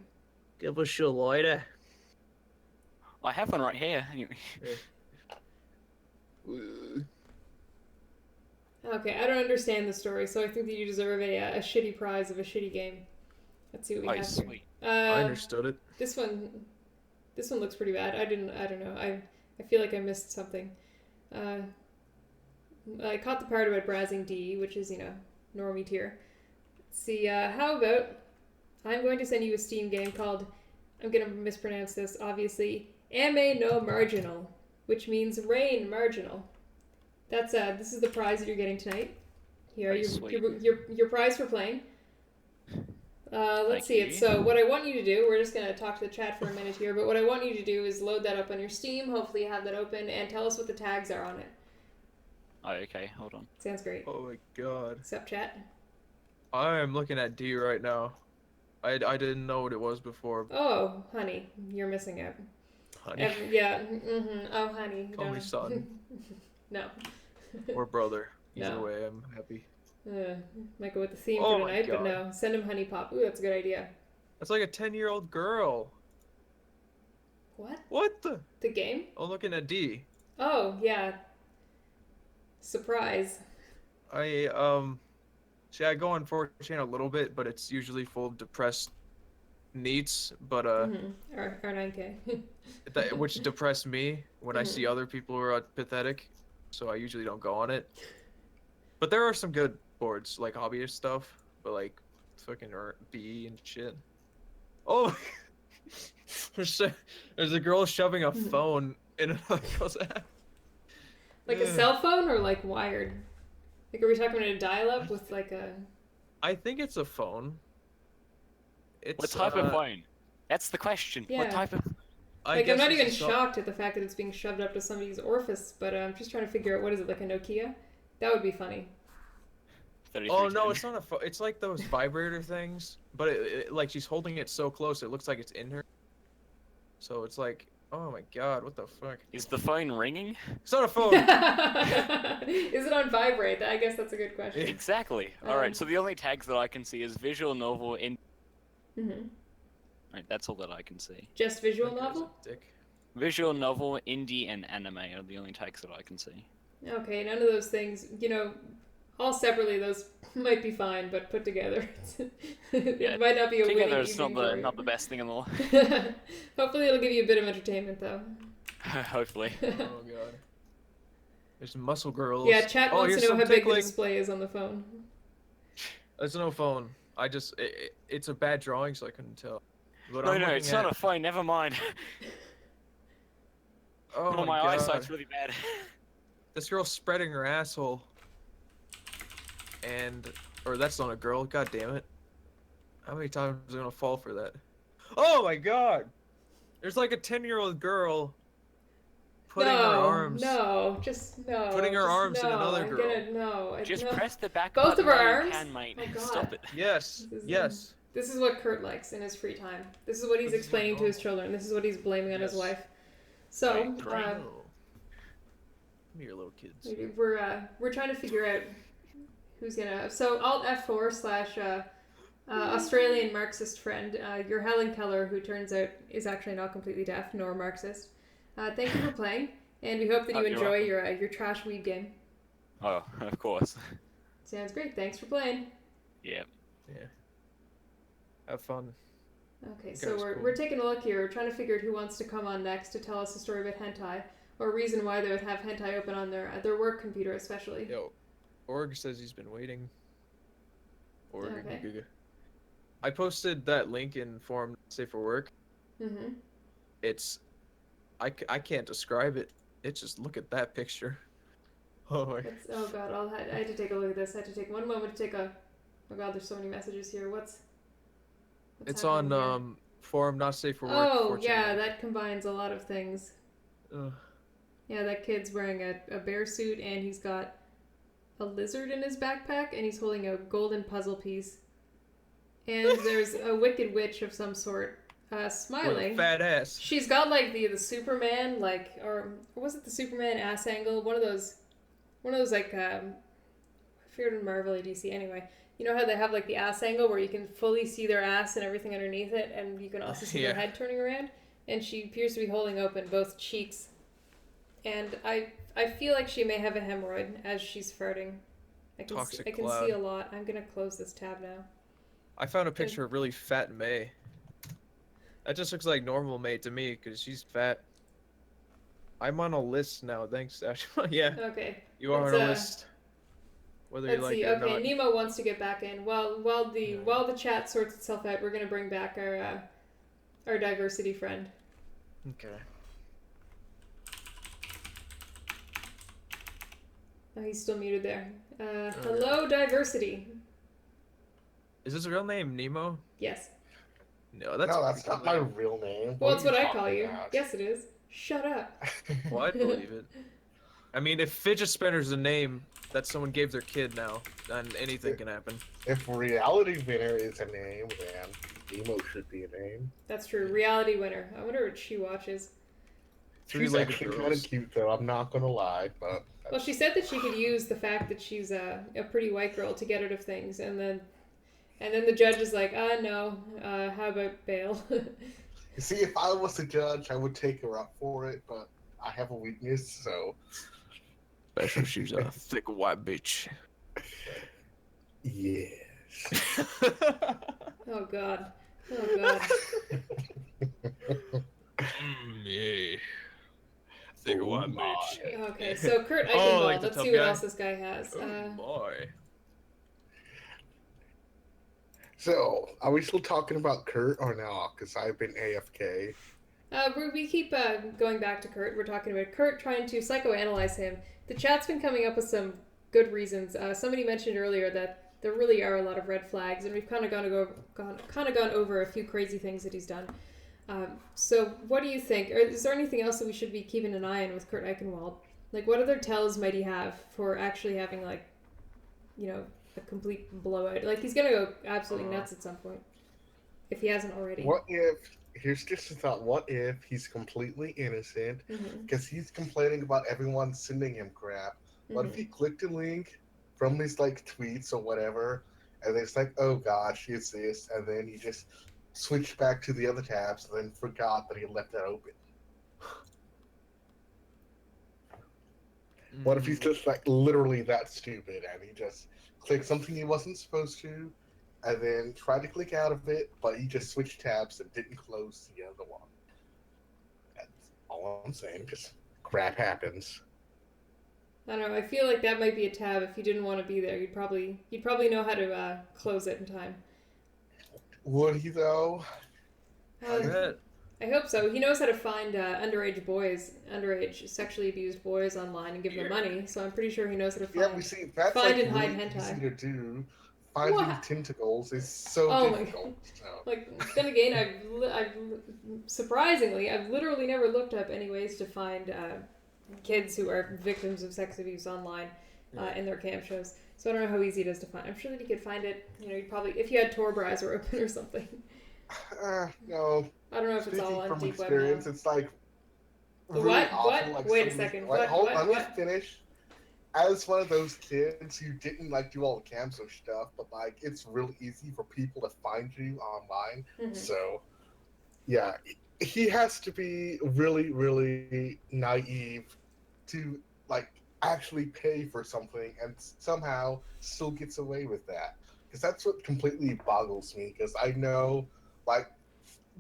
Give us a lighter. I have one right here. Anyway. Okay, I don't understand the story, so I think that you deserve a shitty prize of a shitty game. Let's see what we Oh, have sweet. here. I understood it. This one looks pretty bad. I don't know. I feel like I missed something. I caught the part about browsing D, which is, normie tier. Let's see, how about I'm going to send you a Steam game called, I'm going to mispronounce this, obviously, Ame no Marginal, which means rain marginal. That's this is the prize that you're getting tonight. Here, your prize for playing. Let's see it. So what I want you to do, we're just going to talk to the chat for a minute here, but what I want you to do is load that up on your Steam, hopefully you have that open, and tell us what the tags are on it. Oh, okay, hold on. Sounds great. Oh my god. What's up, chat? I am looking at D right now. I didn't know what it was before. Oh, honey, you're missing out. Honey. Yeah, mm-hmm. Oh, honey. Call me son. No. Or brother. Either No. way, I'm happy. Might go with the theme Oh for my tonight, but God. no. Send him honey pop. Ooh, that's a good idea. That's like a 10-year-old girl. What? What the? The game? I'm looking at D. Oh, yeah. Surprise. See, I go on 4chan a little bit, but it's usually full of depressed neats, but Or 9K. which depress me when I see other people who are pathetic, so I usually don't go on it. But there are some good boards, like hobbyist stuff, but like fucking B and shit. Oh, there's a girl shoving a phone in another girl's ass. Like a cell phone or like wired? Like, are we talking about a dial-up with like a... I think it's a phone. What type of phone? That's the question. Yeah. What type of... Like, I'm not even it's shocked at the fact that it's being shoved up to somebody's orifice, but I'm just trying to figure out, what is it, like a Nokia? That would be funny. Oh no, it's not a phone. It's like those vibrator things, but like she's holding it so close, it looks like it's in her. So it's like, oh my god, what the fuck? Is the phone ringing? It's not a phone. Is it on vibrate? I guess that's a good question. Exactly. Alright, so the only tags that I can see is visual novel in... Right, that's all that I can see. Just visual novel? Dick. Visual novel, indie, and anime are the only tags that I can see. Okay, none of those things, all separately, those might be fine, but put together, it might not be a winning Together, it's evening for you. not the best thing in the world. Hopefully it'll give you a bit of entertainment, though. Hopefully. Oh god. There's muscle girls. Yeah, chat Oh, wants here's to know some how big the tickling. display is on the phone. There's no phone. I just it's a bad drawing, so I couldn't tell. But No, I'm looking it's at... not a phone. Never mind. Oh No, my my god. eyesight's really bad. This girl's spreading her asshole. Or that's not a girl. God damn it. How many times am I gonna fall for that? Oh my god. There's like a 10-year-old girl putting her arms. No, just no. Putting her just arms in no, another I'm girl. Gonna, no, I- Just no. press the back Both button of our while you arms? can, mate. Oh, God. Stop it. Yes. This is- Yes. This is what Kurt likes in his free time. This is what he's This is explaining to his normal. children. This is what he's blaming on his Yes. wife. So, Right, Come here, little kids. we're trying to figure out who's gonna. So Alt F4 / Australian Marxist friend, your Helen Keller, who turns out is actually not completely deaf nor Marxist. Thank you for playing, and we hope that you You're enjoy welcome. your trash weeb game. Oh, of course. Sounds great. Thanks for playing. Yeah. Yeah. Have fun. Okay, Okay, so that's we're cool. we're taking a look here. We're trying to figure out who wants to come on next to tell us a story about hentai, or a reason why they would have hentai open on their work computer, especially. Yo, Org says he's been waiting. Org. Okay. I posted that link in forum Safe for Work. Mm-hmm. It's, I can't describe it. It's just look at that picture. Oh my. Oh god, I had to take a look at this. I had to take one moment to take a. Oh god, there's so many messages here. What's It's happening on here? forum not safe for work. Oh 4chan. yeah, that combines a lot of things. Ugh. Yeah, that kid's wearing a bear suit and he's got a lizard in his backpack and he's holding a golden puzzle piece. And there's a wicked witch of some sort, With a smiling. fat ass. She's got like the Superman, like, or was it the Superman ass angle? One of those like I forget in Marvel or DC. Anyway, you know how they have like the ass angle where you can fully see their ass and everything underneath it, and you can also see their Yeah. head turning around. And she appears to be holding open both cheeks, and I feel like she may have a hemorrhoid as she's farting. I can Toxic I can cloud. see a lot. I'm gonna close this tab now. I found a picture of really fat May. That just looks like normal May to me because she's fat. I'm on a list now. Thanks, Ash. Yeah, Okay. you are Let's, on a list. Whether you Let's like see. it or Okay, not. Nemo wants to get back in. While the chat sorts itself out, we're gonna bring back our diversity friend. Okay. Oh, he's still muted there. Hello, diversity. Is his real name Nemo? Yes. No, that's. No, that's not my real name. Well, What it's are what I talking call you. about? Yes, it is. Shut up. Well, I believe it. I mean, if fidget spinner's a name that someone gave their kid now, then anything can happen. If reality winner is a name, then Nemo should be a name. That's true. Reality winner. I wonder what she watches. She's Three-legged actually kind girls. of cute, though. I'm not gonna lie, but Well, she said that she could use the fact that she's a pretty white girl to get out of things, and then the judge is like, no, how about bail? you see, if I was a judge, I would take her up for it. But I have a weakness, so Especially if she's a thick white bitch. yes. Oh god. Oh god. Yeah. Thick Oh white my. bitch. Okay, so Kurt Oh, Eichenwald. like the Let's tough see what guy? else this guy has. Oh boy. So, are we still talking about Kurt or no? Because I've been AFK. We keep going back to Kurt. We're talking about Kurt trying to psychoanalyze him. The chat's been coming up with some good reasons. Somebody mentioned earlier that there really are a lot of red flags, and we've kind of gone over a few crazy things that he's done. So, what do you think? Or is there anything else that we should be keeping an eye on with Kurt Eichenwald? Like, what other tells might he have for actually having, like, you know, a complete blowout? Like, he's gonna go absolutely nuts at some point, if he hasn't already. What if? Here's just a thought. What if he's completely innocent? Mhm. Because he's complaining about everyone sending him crap. What if Mhm. he clicked a link from his like tweets or whatever, and it's like, oh gosh, it's this, and then he just switched back to the other tabs and then forgot that he left that open. What if he's just like literally that stupid and he just clicked something he wasn't supposed to, and then tried to click out of it, but he just switched tabs and didn't close the other one? That's all I'm saying. Just crap happens. I don't know. I feel like that might be a tab. If you didn't want to be there, you'd probably know how to close it in time. Would he though? I hope so. He knows how to find underage sexually abused boys online and give them money. So I'm pretty sure he knows how to find. Yeah, we see that's find like and hide really hentai. easy to do. Finding What? tentacles is so Oh my difficult. So. Like, then again, I've surprisingly, I've literally never looked up any ways to find kids who are victims of sex abuse online in their camp shows. So I don't know how easy it is to find. I'm sure that you could find it. You know, you'd probably, if you had Tor browser open or something. No. I don't know if it's Speaking all on from deep web experience, now. it's like The really what? awful. What? Like, Wait a some of second. these- like, hold on, let What? me finish. As one of those kids who didn't like do all the camps or stuff, but like it's really easy for people to find you online. Mhm. So, yeah, he has to be really, really naive to like actually pay for something and somehow still gets away with that. Because that's what completely boggles me. Because I know, like,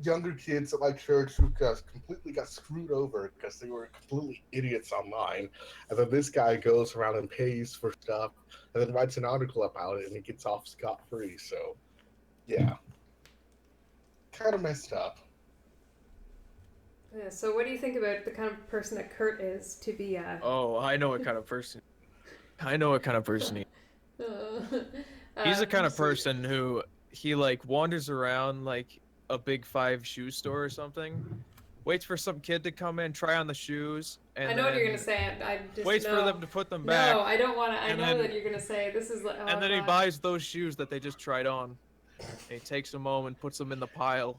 younger kids at my church who completely got screwed over because they were completely idiots online, and then this guy goes around and pays for stuff, and then writes an article about it, and he gets off scot-free. So, yeah, kind of messed up. Yeah, so what do you think about the kind of person that Kurt is to be Oh, I know what kind of person. I know what kind of person he. He's the kind of person who he like wanders around like a big five shoe store or something, waits for some kid to come in, try on the shoes, and I know what you're then gonna say. I just waits no. for them to put them back. No, I don't want to. I and know then- that you're gonna say this is like. Oh, and then he God. buys those shoes that they just tried on. And he takes them home and puts them in the pile.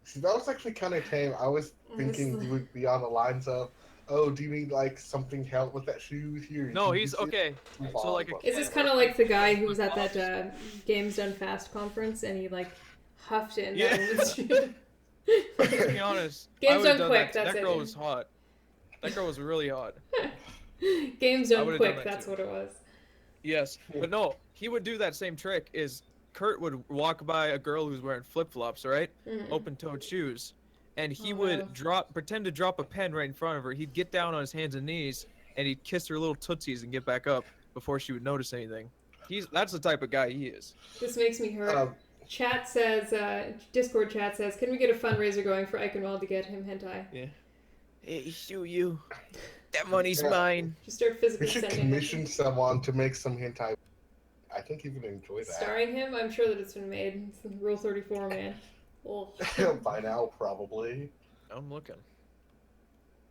See, that was actually kind of tame. I was thinking you would be on the lines of, "Oh, do you need like something help with that shoe here?" No, you he's use it." okay. So like, Is this kind of like the guy who was at that Games Done Fast conference and he like huffed it? Yeah. And to be honest, I Games would've Done done Quick. that. That's That it. girl was hot. That girl was really hot. Games I Done would've done Quick. that That's too. what it was. Yes, but no, he would do that same trick. Is Kurt would walk by a girl who's wearing flip flops, right? Mhm. Open-toed shoes, and he Oh, would no. pretend to drop a pen right in front of her. He'd get down on his hands and knees, and he'd kiss her little tootsies and get back up before she would notice anything. That's the type of guy he is. This makes me hurt. Chat says, Discord chat says, can we get a fundraiser going for Eichenwald to get him hentai? Yeah. Hey, sue you. That money's Yeah. mine. Just start We physically should sending commission it. someone to make some hentai. I think he would enjoy that. Starring him? I'm sure that it's been made. It's Rule 34, man. Oh. By now, probably. I'm looking.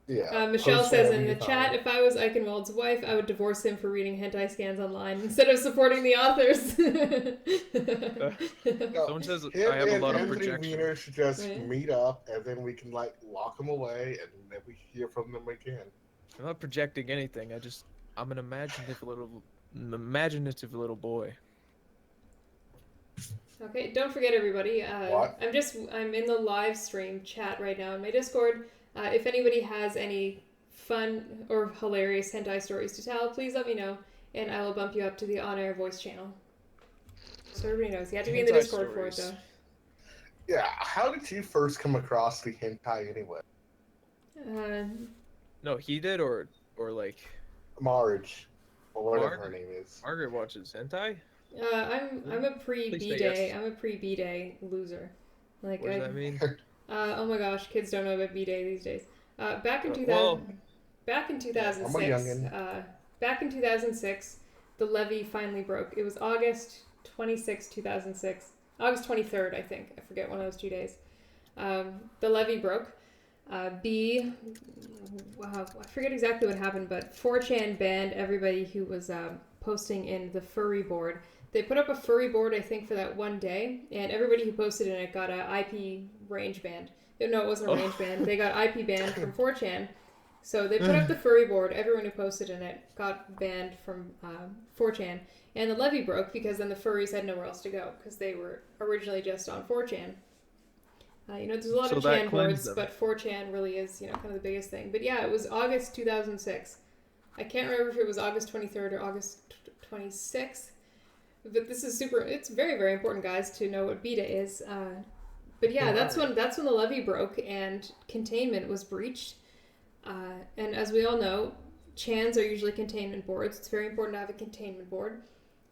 Yeah. Michelle post says whatever in the you chat, find. if I was Eichenwald's wife, I would divorce him for reading hentai scans online instead of supporting the authors. No, Someone says him I have a and lot of Anthony projection. Weiner should just Right. meet up, and then we can like lock them away, and then we hear from them again. I'm not projecting anything. I'm an imaginative little boy. Okay, don't forget everybody. What? I'm in the live stream chat right now in my Discord. If anybody has any fun or hilarious hentai stories to tell, please let me know, and I will bump you up to the on-air voice channel. So everybody knows. You have to be in the Hentai Discord for it, stories. though. Yeah, how did you first come across the hentai anyway? No, he did, or like Marge, or whatever Marg? her name is. Margaret watches hentai. I'm a pre Please B say day. yes. I'm a pre B day loser. Like What does that mean? Oh my gosh, kids don't know about B day these days. Back in 2000, Well, back in 2006, I'm a youngin'. back in 2006, the levy finally broke. It was August 26, 2006. August 23rd, I think. I forget one of those 2 days. The levy broke. Wow, I forget exactly what happened, but 4chan banned everybody who was posting in the furry board. They put up a furry board, I think, for that one day, and everybody who posted in it got a IP range banned. No, it wasn't a range ban. They got IP banned from 4chan. So they put up the furry board. Everyone who posted in it got banned from 4chan. And the levy broke because then the furries had nowhere else to go because they were originally just on 4chan. There's a lot So of that chan cleansed boards, them. but 4chan really is, kind of the biggest thing. But yeah, it was August 2006. I can't remember if it was August 23rd or August 26th. But this is it's very, very important, guys, to know what beta is. But yeah, that's when the levy broke and containment was breached. And as we all know, chans are usually containment boards. It's very important to have a containment board.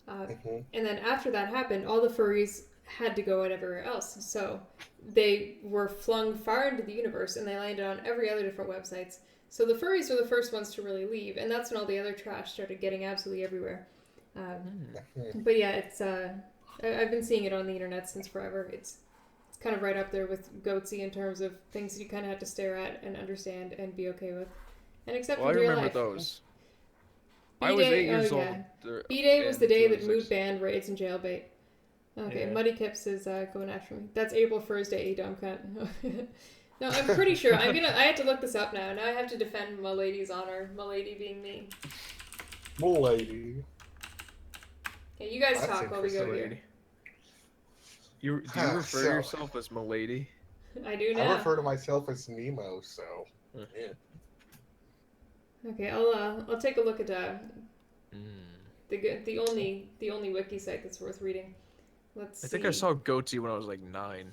And then after that happened, all the furries had to go everywhere else. So they were flung far into the universe and they landed on every other different websites. So the furries were the first ones to really leave, and that's when all the other trash started getting absolutely everywhere. But yeah, it's I've been seeing it on the internet since forever. It's kind of right up there with Goatsy in terms of things you kind of have to stare at and understand and be okay with. And except Well, I for real remember life. those. I was 8 years old. B-Day was the in day that 2006. mood banned raids and jailbait. Okay, Yeah. Muddy Kips is going after me. That's April 1st Day, you dumb cunt. No, I'm pretty sure. I had to look this up now. Now I have to defend my lady's honor. My lady being me. Lady. Okay, you guys That's talk while we go Milady. here. Do you refer So- yourself as Milady? I do I now. refer to myself as Nemo, so Hmm. yeah. Okay, I'll take a look at the only wiki site that's worth reading. Let's see. I think I saw Goatee when I was like 9.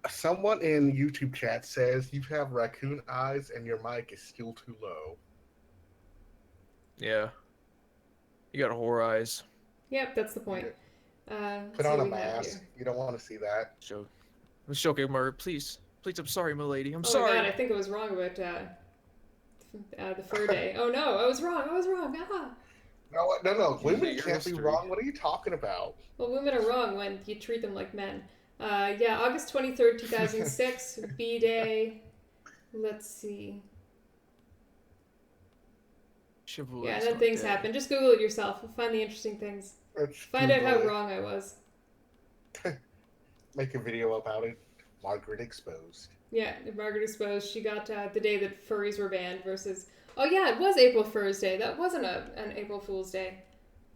Someone in YouTube chat says you have raccoon eyes and your mic is still too low. Yeah. You got whore eyes. Yep, that's the point. Let's Put see on a what we have mask. here. You don't want to see that. Joke. I'm joking, Margaret. Please. Please, I'm sorry, Milady. I'm Oh sorry. my god, I think I was wrong about the fur day. Oh no, I was wrong. Ah. No. Women your can't be history. wrong. What are you talking about? Well, women are wrong when you treat them like men. Yeah, August 23rd, 2006, B-Day. Let's see. Chivalry Yeah, is and then not things dead. happen. Just Google it yourself. Find the interesting things. Let's Find out how Google it. wrong I was. Make a video about it. Margaret exposed. Yeah, Margaret exposed. She got the day that furries were banned versus... Oh yeah, it was April Fool's Day. That wasn't an April Fool's Day.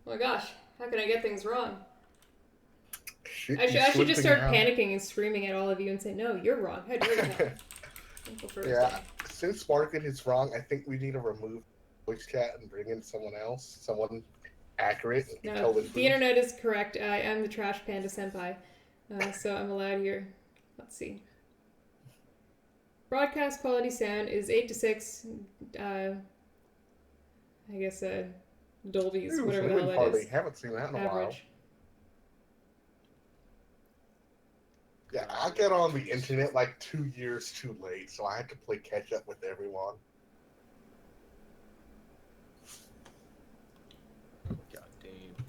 Oh my gosh, how can I get things wrong? I should just start panicking and screaming at all of you and say, no, you're wrong. How dare you have April Fool's Yeah, Day? since Margaret is wrong, I think we need to remove voice chat and bring in someone else, someone accurate. And can tell No, the the truth. internet is correct. I am the Trash Panda Senpai, so I'm allowed here. Let's see. Broadcast quality sound is 8 to 6. I guess Dolby's, Ooh, whatever the women hell that party. is. Haven't seen that in a while. Average. Yeah, I got on the internet like 2 years too late, so I had to play catch up with everyone. God damn.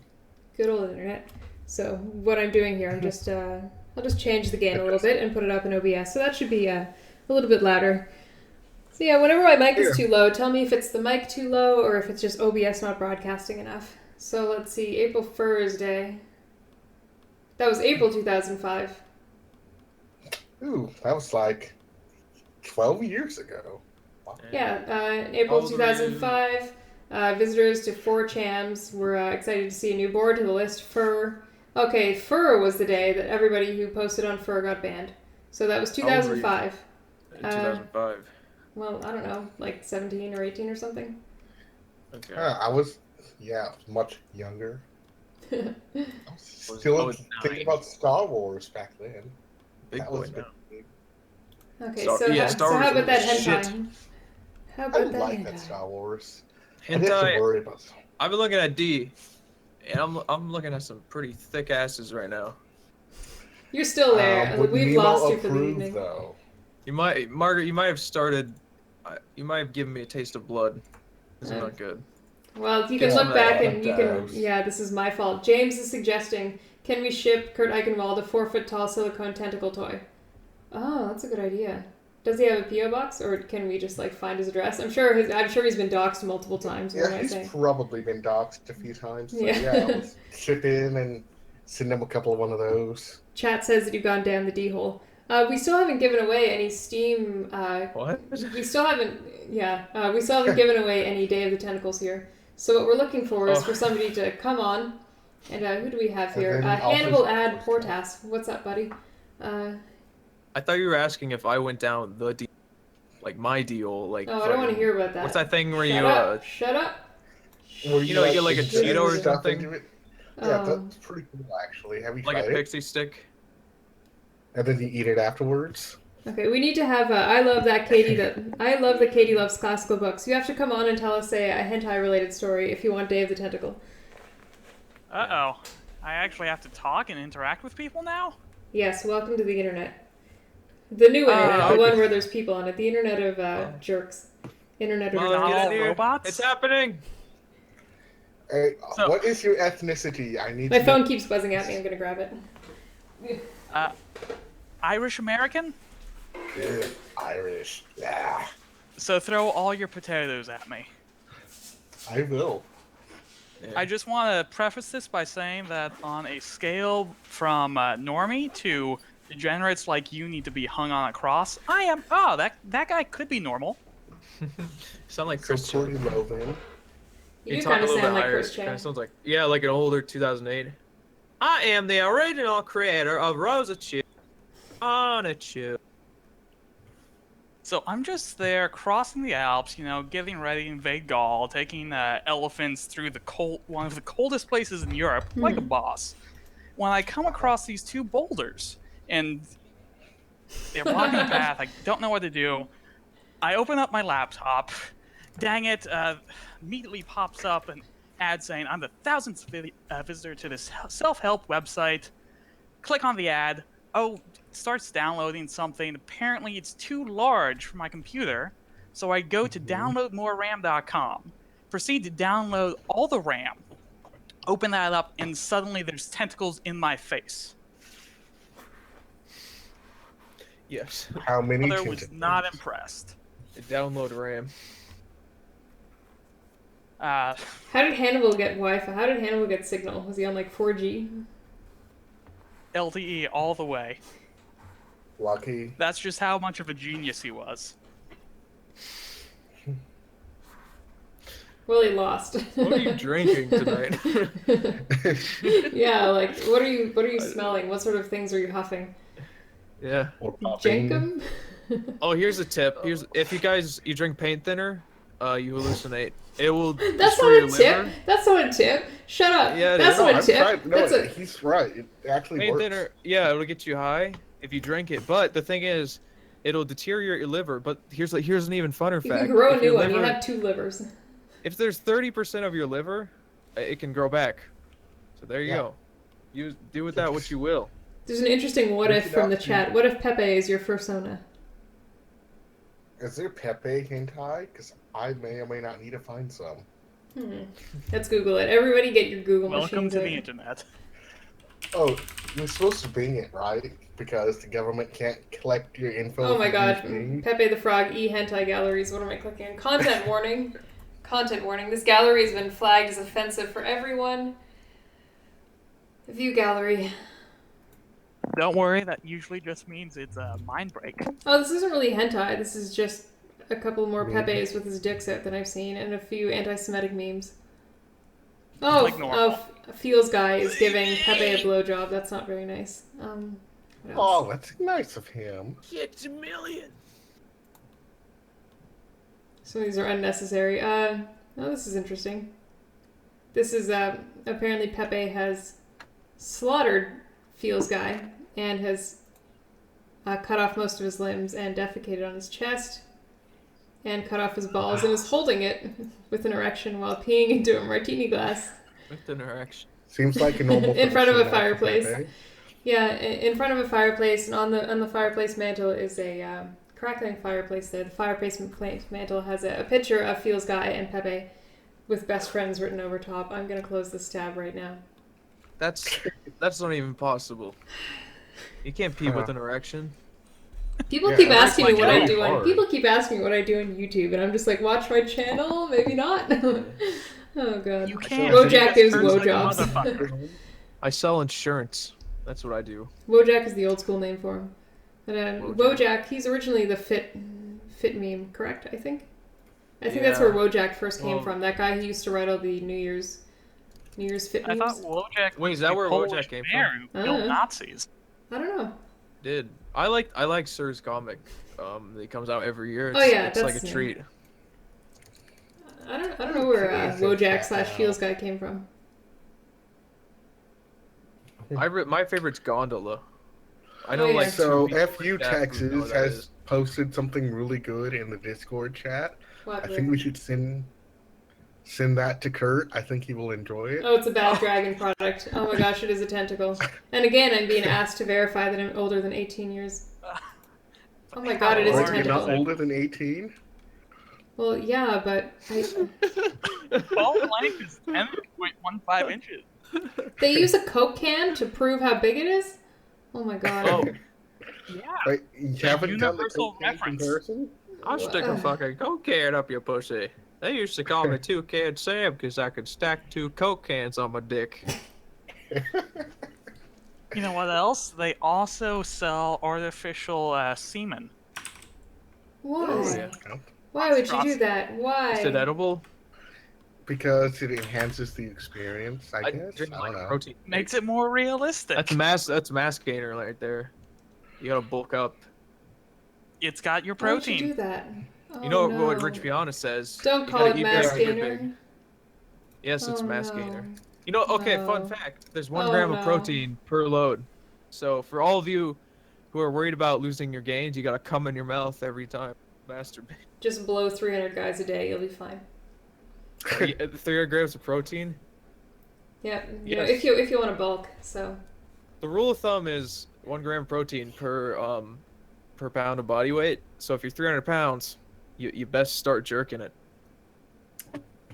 Good old internet. So what I'm doing here, I'm just I'll just change the gain a little bit and put it up in OBS. So that should be a little bit louder. So yeah, whenever my mic is too low, tell me if it's the mic too low or if it's just OBS not broadcasting enough. So let's see, April 1st Day. That was April 2005. Ooh, that was like 12 years ago. Wow. Yeah, April How old were you? 2005. Visitors to 4chams were excited to see a new board to the list. Fur. Okay, Fur was the day that everybody who posted on Fur got banned. So that was How old were you? 2005. In 2005. Well, I don't know, like 17 or 18 or something. Okay. I was, much younger. I was still I was thinking 9. about Star Wars back then. Big that boy was now. big. Okay, So- so, yeah, so Star how Wars about that was shit. hentai? How I about didn't that like hentai? that Star Wars. I didn't have to Hentai. worry about. I've been looking at D, and I'm looking at some pretty thick asses right now. You're still there. Would We've Nemo lost you for the approve, evening. though? You might, Margaret. You might have started. You might have given me a taste of blood. This is not good. Well, you can Get look some back of and that you can. does. Yeah, this is my fault. James is suggesting, can we ship Kurt Eichenwald a 4-foot-tall silicone tentacle toy? Oh, that's a good idea. Does he have a PO box, or can we just like find his address? I'm sure he's been doxxed multiple times. What Yeah, am I he's saying? probably been doxxed a few times. So Yeah. yeah, let's chip in and send him a couple of one of those. Chat says that you've gone down the D hole. We still haven't given away any Steam. What? We still haven't. Yeah, we still haven't given away any Day of the Tentacles here. So what we're looking for is for somebody to come on. And who do we have And here? then also- Hannibal Ad Portas. What's up, buddy? I thought you were asking if I went down the D, like my deal, like. Oh, I don't want to fucking- hear about that. What's that thing where Shut you up. Shut up. Where You know, you get like a inject Cheeto or stuff something? into it. Yeah, Oh. that's pretty cool actually. Have you like a tried it? pixie stick? And then you eat it afterwards. Okay, we need to have. I love that Katie. I love that Katie loves classical books. You have to come on and tell us a hentai-related story if you want Day of the Tentacle. Uh-oh. I actually have to talk and interact with people now? Yes, welcome to the internet. The new internet, the one where there's people on it. The internet of jerks. Internet of Well, let's Not get all in here. robots? It's happening. Hey, So- what is your ethnicity? I need My to phone keeps buzzing at me. I'm gonna grab it. Irish American? know. Irish. Yeah. So throw all your potatoes at me. I will. I just want to preface this by saying that on a scale from normie to degenerates like you need to be hung on a cross, I am. Oh, that guy could be normal. Sound like So Chris pretty Chan. low then. You You do talk kind a of little sound bit like higher. Chris Kind Chan. of sounds like like an older 2008. I am the original creator of Rosa Chip on a chip. So I'm just there crossing the Alps, getting ready to invade Gaul, taking elephants through one of the coldest places in Europe, like a boss. When I come across these two boulders, and they're blocking the path, I don't know what to do. I open up my laptop. Dang it! Immediately pops up an ad saying I'm the 1000th visitor to this self-help website. Click on the ad. Oh, it starts downloading something. Apparently, it's too large for my computer, so I go to downloadmoreram.com. Proceed to download all the RAM. Open that up, and suddenly there's tentacles in my face. Yes. How many Mother was tentacles? not impressed. Download RAM. How did Hannibal get Wi-Fi? How did Hannibal get signal? Was he on like 4G? LTE all the way. Lucky. That's just how much of a genius he was. Well, he lost. What are you drinking tonight? Yeah, like what are you smelling? What sort of things are you huffing? Yeah. Or popping. Jankum? Oh, here's a tip. If you drink paint thinner, you hallucinate. It will That's destroy not your a tip. liver. That's not a tip. Shut up. Yeah, it That's is. not a I'm tip. trying- no, That's a he's right. It actually Paint works. thinner, yeah, it'll get you high if you drink it. But the thing is, it'll deteriorate your liver. But here's an even funner You fact. can grow a If your new one. You liver- have 2 livers. If there's 30% of your liver, it can grow back. So there you Yeah. go. You do with that what you will. There's an interesting what Look if it from the up, chat. What if Pepe is your fursona? Is there Pepe hentai? Because I may or may not need to find some. Let's Google it. Everybody get your Google Welcome machines to out. the internet. Oh, you're supposed to Bing it, right? Because the government can't collect your info. Oh if my you god. use Bing. Pepe the Frog, hentai galleries. What am I clicking on? Content warning. Content warning. This gallery has been flagged as offensive for everyone. View gallery. Don't worry, that usually just means it's a mind break. Oh, this isn't really hentai. This is just a couple more Maybe. Pepes with his dicks out that I've seen, and a few anti-Semitic memes. Oh, Like normal. Feels guy is giving Pepe a blowjob. That's not very nice. What else? Oh, that's nice of him. It's a million. Some of these are unnecessary. Oh, this is interesting. This is, apparently Pepe has slaughtered Feels Guy and has cut off most of his limbs and defecated on his chest and cut off his balls and is holding it with an erection while peeing into a martini glass. With an erection. Seems like a normal In front of a person, fireplace. Pepe. Yeah, in front of a fireplace, and on the fireplace mantle is a crackling fireplace there. The fireplace mantle has a picture of Feels Guy and Pepe with best friends written over top. I'm going to close this tab right now. That's not even possible. You can't pee with an erection. People Yeah, keep that's asking me like what I really do on hard. people keep asking me what I do on YouTube, and I'm just like, watch my channel, maybe not. Oh god. You can't. Wojack You is just turns like a Wojobs. motherfucker. I sell insurance. That's what I do. Wojak is the old school name for him. But Wojak. Wojak, he's originally the fit meme, correct? I think that's where Wojak first came Well- from. That guy who used to write all the New Year's fit I memes. thought Wojak Wait, was is that the where Polish Wojak came mayor who killed Uh-huh. Nazis. I don't know. Did I like Sir's comic? That comes out every year. Oh, yeah, it's like that's a new. treat. I don't know where Okay, Wojak so- / Feels Guy came from. My favorite's Gondola. I Oh, know yeah. like So, two people FU like that who know Texas what that has is. posted something really good in the Discord chat. What, I think we should send that to Kurt. I think he will enjoy it. Oh, it's a bad dragon product. Oh my gosh, it is a tentacle. And again, I'm being asked to verify that I'm older than 18 years. Oh my god, it is a Wait, you're not tentacle. older than 18? Well, yeah, but Ball length is 10.15 inches. they use a Coke can to prove how big it is? Oh my god. Oh, Yeah. Wait, you haven't done the universal cocaine reference. comparison? I'll stick a fucking coke can up your pussy. They used to call me 2-Can Sam because I could stack 2 Coke cans on my dick. You know what else? They also sell artificial semen. Why? Oh, yeah. Why would you do that? Why? Is it edible? Because it enhances the experience, I guess. drink I don't know. protein. Makes it more realistic. That's mass gainer right there. You gotta bulk up. It's got your Why would you protein. do that? Oh, You know no. what Rich Piana says? Don't You call gotta it eat mass big, gainer. big. Yes, it's Oh, mass no. gainer. You know, okay, fun No. fact. There's 1 Oh, gram no. of protein per load. So for all of you who are worried about losing your gains, you gotta cum in your mouth every time. Masturbate. Just blow 300 guys a day, you'll be fine. 300 grams of protein? Yeah, you know, Yes. if you want to bulk, so. The rule of thumb is 1 gram protein per pound of body weight. So if you're 300 pounds, you best start jerking it.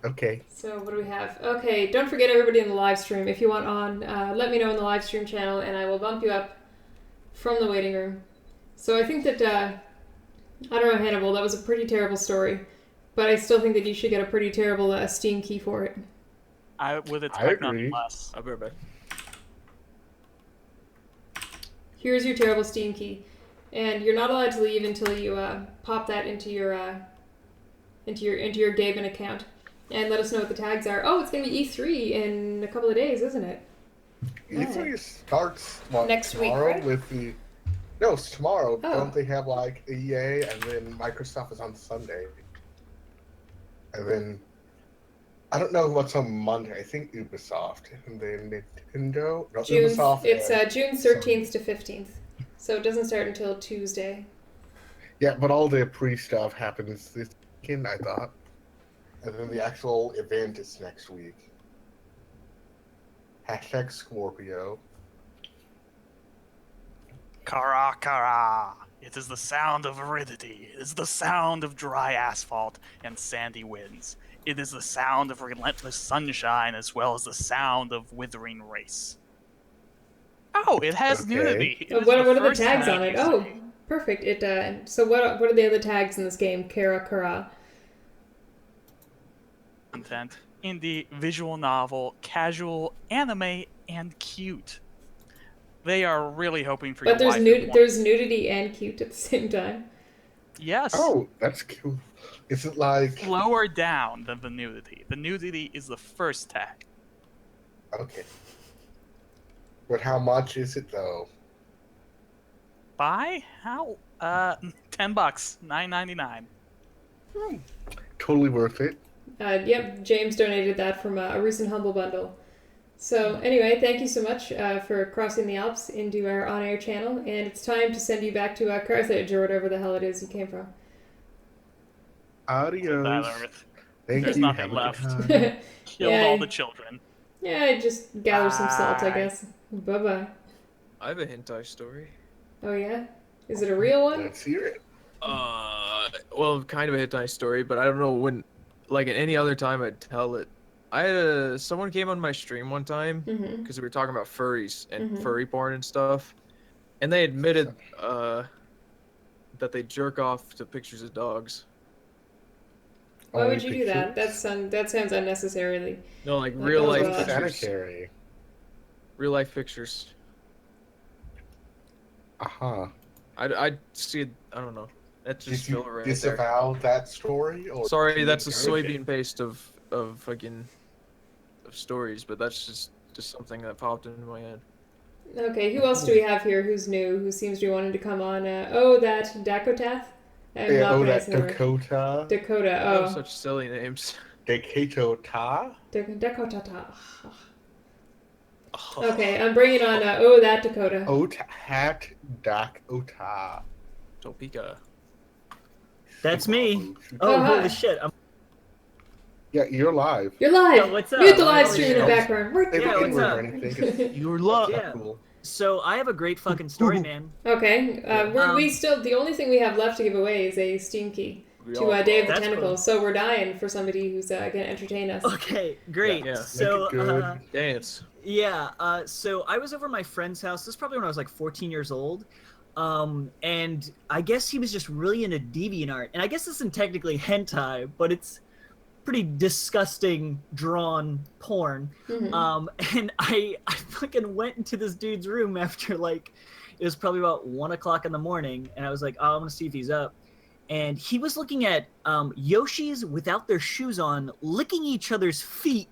Okay. So what do we have? Okay, don't forget everybody in the live stream. If you want on, let me know in the live stream channel, and I will bump you up from the waiting room. So I think that I don't know, Hannibal. That was a pretty terrible story, but I still think that you should get a pretty terrible Steam key for it. I would I expect agree. nothing less. I'll be right back. Here's your terrible Steam key, and you're not allowed to leave until you pop that into your Gaben account, and let us know what the tags are. Oh, it's gonna be E3 in a couple of days, isn't it? E3 starts what, Next week, tomorrow right? with the. No, it's tomorrow. Oh. Don't they have like EA and then Microsoft is on Sunday? And then I don't know what's on Monday. I think Ubisoft and then Nintendo. No, Ubisoft. It's and June 13th to 15th, so it doesn't start until Tuesday. Yeah, but all the pre-stuff happens this weekend, I thought. And then the actual event is next week. Hashtag Scorpio. Kara kara. It is the sound of aridity. It is the sound of dry asphalt and sandy winds. It is the sound of relentless sunshine as well as the sound of withering race. Oh, it has Okay. nudity. It Oh, is what are the first tags tag on it? you Oh, see. perfect. It so what are the other tags in this game? Kara Kara. Content. Indie, visual novel, casual, anime, and cute. They are really hoping for But your there's waifu point. there's nudity and cute at the same time. Yes. Oh, that's cool. Is it like Lower down than the nudity. The nudity is the first tag. okay? But how much is it though? Buy? How? $10, $9.99. Totally worth it. Yep, James donated that from a recent Humble Bundle. So anyway, thank you so much for crossing the Alps into our on-air channel, and it's time to send you back to Carthage or whatever the hell it is you came from. Adios. That Earth. Thank There's you. nothing Have a good left. time. Killed Yeah. all the children. Yeah, just gather some salt, I Bye. guess. Bye-bye. I have a hentai story. Oh yeah? Is it a real one? Let's hear it. Well, kind of a hentai story, but I don't know when. Like at any other time, I'd tell it. I had someone came on my stream one time Mm-hmm. because we were talking about furries and Mhm. furry porn and stuff, and they admitted that they jerk off to pictures of dogs. Why Only would you do that? pictures? That sounds unnecessarily. No, like That real goes life on. pictures. Sanitary. Real life pictures. Uh-huh. I'd see. I don't know. That's just Did you filler right there. disavow that story? Or Sorry, did you that's a encourage soybean paste of fucking of stories, but that's just something that popped into my head. Okay, who else do we have here who's new, who seems to be wanting to come on? That Dakotath? I'm Yeah, not oh, that pronouncing the word. Dakota. Dakota, Oh, oh. such silly names. Dakota. Dakota. Okay, I'm bringing on, that Dakota. Ota hat Dakota. Topeka. That's me. Oh, Oh, hi. holy shit. Yeah, you're live. You're live! Yo, what's up? Mute the live Oh, stream in the shit. background. Right They Yeah, don't what's N-word up? or anything. You're live. Yeah. Cool. So I have a great fucking story, man. Okay, we Um, still, the only thing we have left to give away is a Steam key to Day of the That's Tentacles, so we're dying for somebody who's gonna entertain us. Okay, great. Yeah. So, Make it good. Dance. yeah, so I was over at my friend's house. This is probably when I was like 14 years old. And I guess he was just really into DeviantArt. And I guess this isn't technically hentai, but it's pretty disgusting drawn porn. And I fucking went into this dude's room after like it was probably about 1 o'clock in the morning, and I was like, oh, I'm gonna see if he's up. And he was looking at Yoshis without their shoes on, licking each other's feet.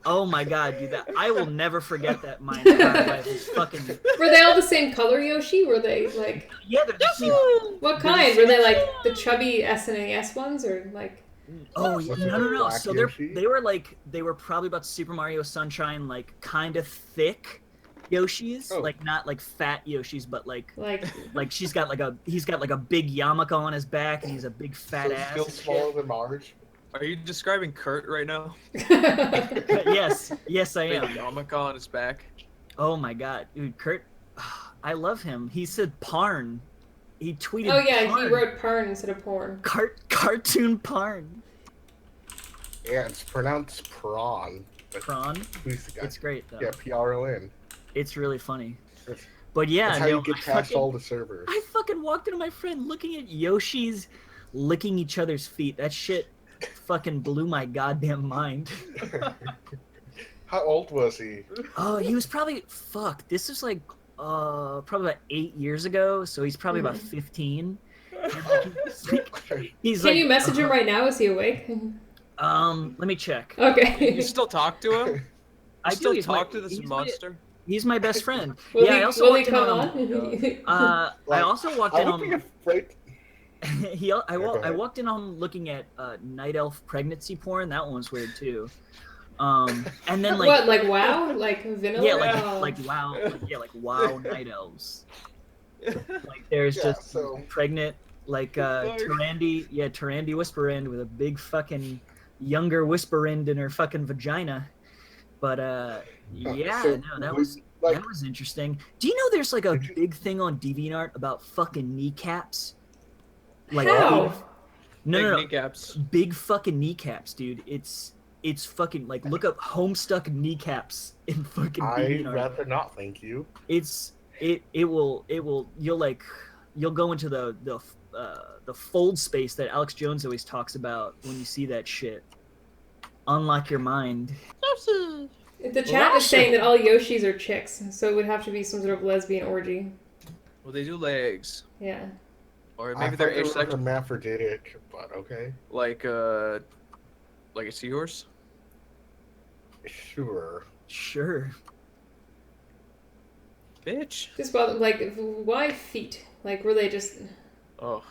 Oh my god, dude! I will never forget that. My entire life. It's fucking. Were they all the same color, Yoshi? Were they like? Yeah, they're the same. What kind? Were they like the chubby SNES ones, or like? Oh no! Black So Yoshi? they were probably about Super Mario Sunshine, like kind of thick Yoshis, like not like fat Yoshis, but like he's got like a big yarmulke on his back, and he's a big fat ass. Still smaller than Marge. Are you describing Kurt right now? Yes, I am. Big yarmulke on his back. Oh my god, dude, Kurt, I love him. He said parn. He tweeted. Oh yeah, parn. he wrote parn instead of porn. Cartoon parn. Yeah, it's pronounced prawn. Prawn. Who's the guy? It's great though. Yeah, PRON. It's really funny. But yeah, That's how you get past all the servers. I fucking walked into my friend looking at Yoshi's licking each other's feet. That shit fucking blew my goddamn mind. How old was he? Oh, he was probably this was like probably about 8 years ago, so he's probably about 15. He's Can you message him right now? Is he awake? Let me check. Okay. You still talk to him? I still do. talk to this monster? He's my best friend. Will I he- also will walked he in come on. on? I also walked I in would be on. afraid. I walked in on looking at night elf pregnancy porn. That one was weird too. And then like What, like WoW, like vanilla? yeah, Oh. like WoW, like WoW night elves. Like there's Yeah, just so- pregnant like Tyrande Whisperend with a big fucking younger Whisperend in her fucking vagina. But yeah, So, no, that we- was like, that was interesting. Do you know there's like a big thing on DeviantArt about fucking kneecaps? Like How? no, Kneecaps. big fucking kneecaps, dude. It's fucking like look up Homestuck kneecaps in fucking I'd DeviantArt. rather not, thank you. It will you'll go into the fold space that Alex Jones always talks about when you see that shit. Unlock your mind. The chat is saying that all Yoshis are chicks, so it would have to be some sort of lesbian orgy. Well, they do legs. Yeah. Or I maybe thought they're they were asexual. hermaphroditic, but okay. Like a seahorse? Sure. Bitch. Just like, why feet? Like, were they just? Oh.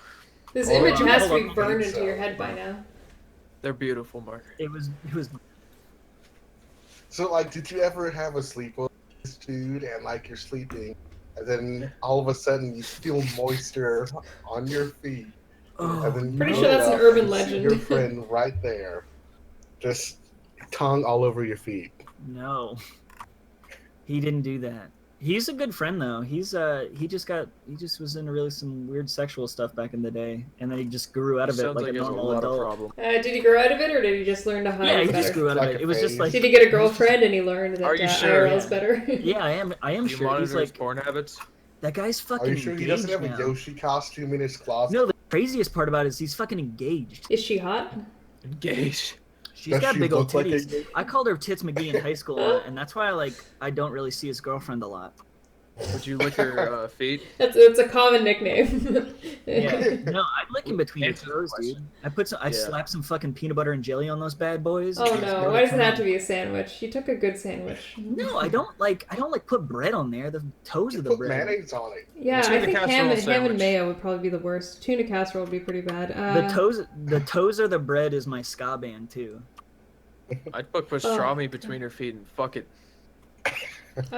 This Hold image on, has to hold be on. burned I think into your so. head by now. They're beautiful, Margaret. It was So, like, did you ever have a sleepover with this dude and, like, you're sleeping, and then all of a sudden you feel moisture on your feet, and then you Pretty look sure that's an up urban and see legend. your friend right there, just tongue all over your feet. no. He didn't do that. He's a good friend though. He just was into really some weird sexual stuff back in the day, and then he just grew out of it Sounds like a he has normal lot of adult. problem. Did he grow out of it, or did he just learn to hide Yeah, he better? just grew out of Like it. a It was just phase. like Did he get a girlfriend and he learned that Are you sure? IRL's better? yeah, I am Do you sure. monitor He's his like porn habits? that guy's Are fucking you sure he doesn't have engaged a now. Yoshi costume in his closet? No, the craziest part about it is he's fucking engaged. Is she hot? Engaged. She's Does got she big old look like a titties. gay- I called her Tits McGee in high school, a lot, and that's why I don't really see his girlfriend a lot. Would you lick her feet? That's a common nickname. Yeah, no, I'd lick in between your Answer the toes, dude. I Yeah. slap some fucking peanut butter and jelly on those bad boys. Oh and just no! let Why does it come have out. to be a sandwich? You took a good sandwich. No, I don't like put bread on there. The toes You of the put bread. mayonnaise on it. Yeah, Tuna I think ham casserole and sandwich. mayo would probably be the worst. Tuna casserole would be pretty bad. The toes of the bread is my ska band too. I'd put pastrami between her feet and fuck it. Maybe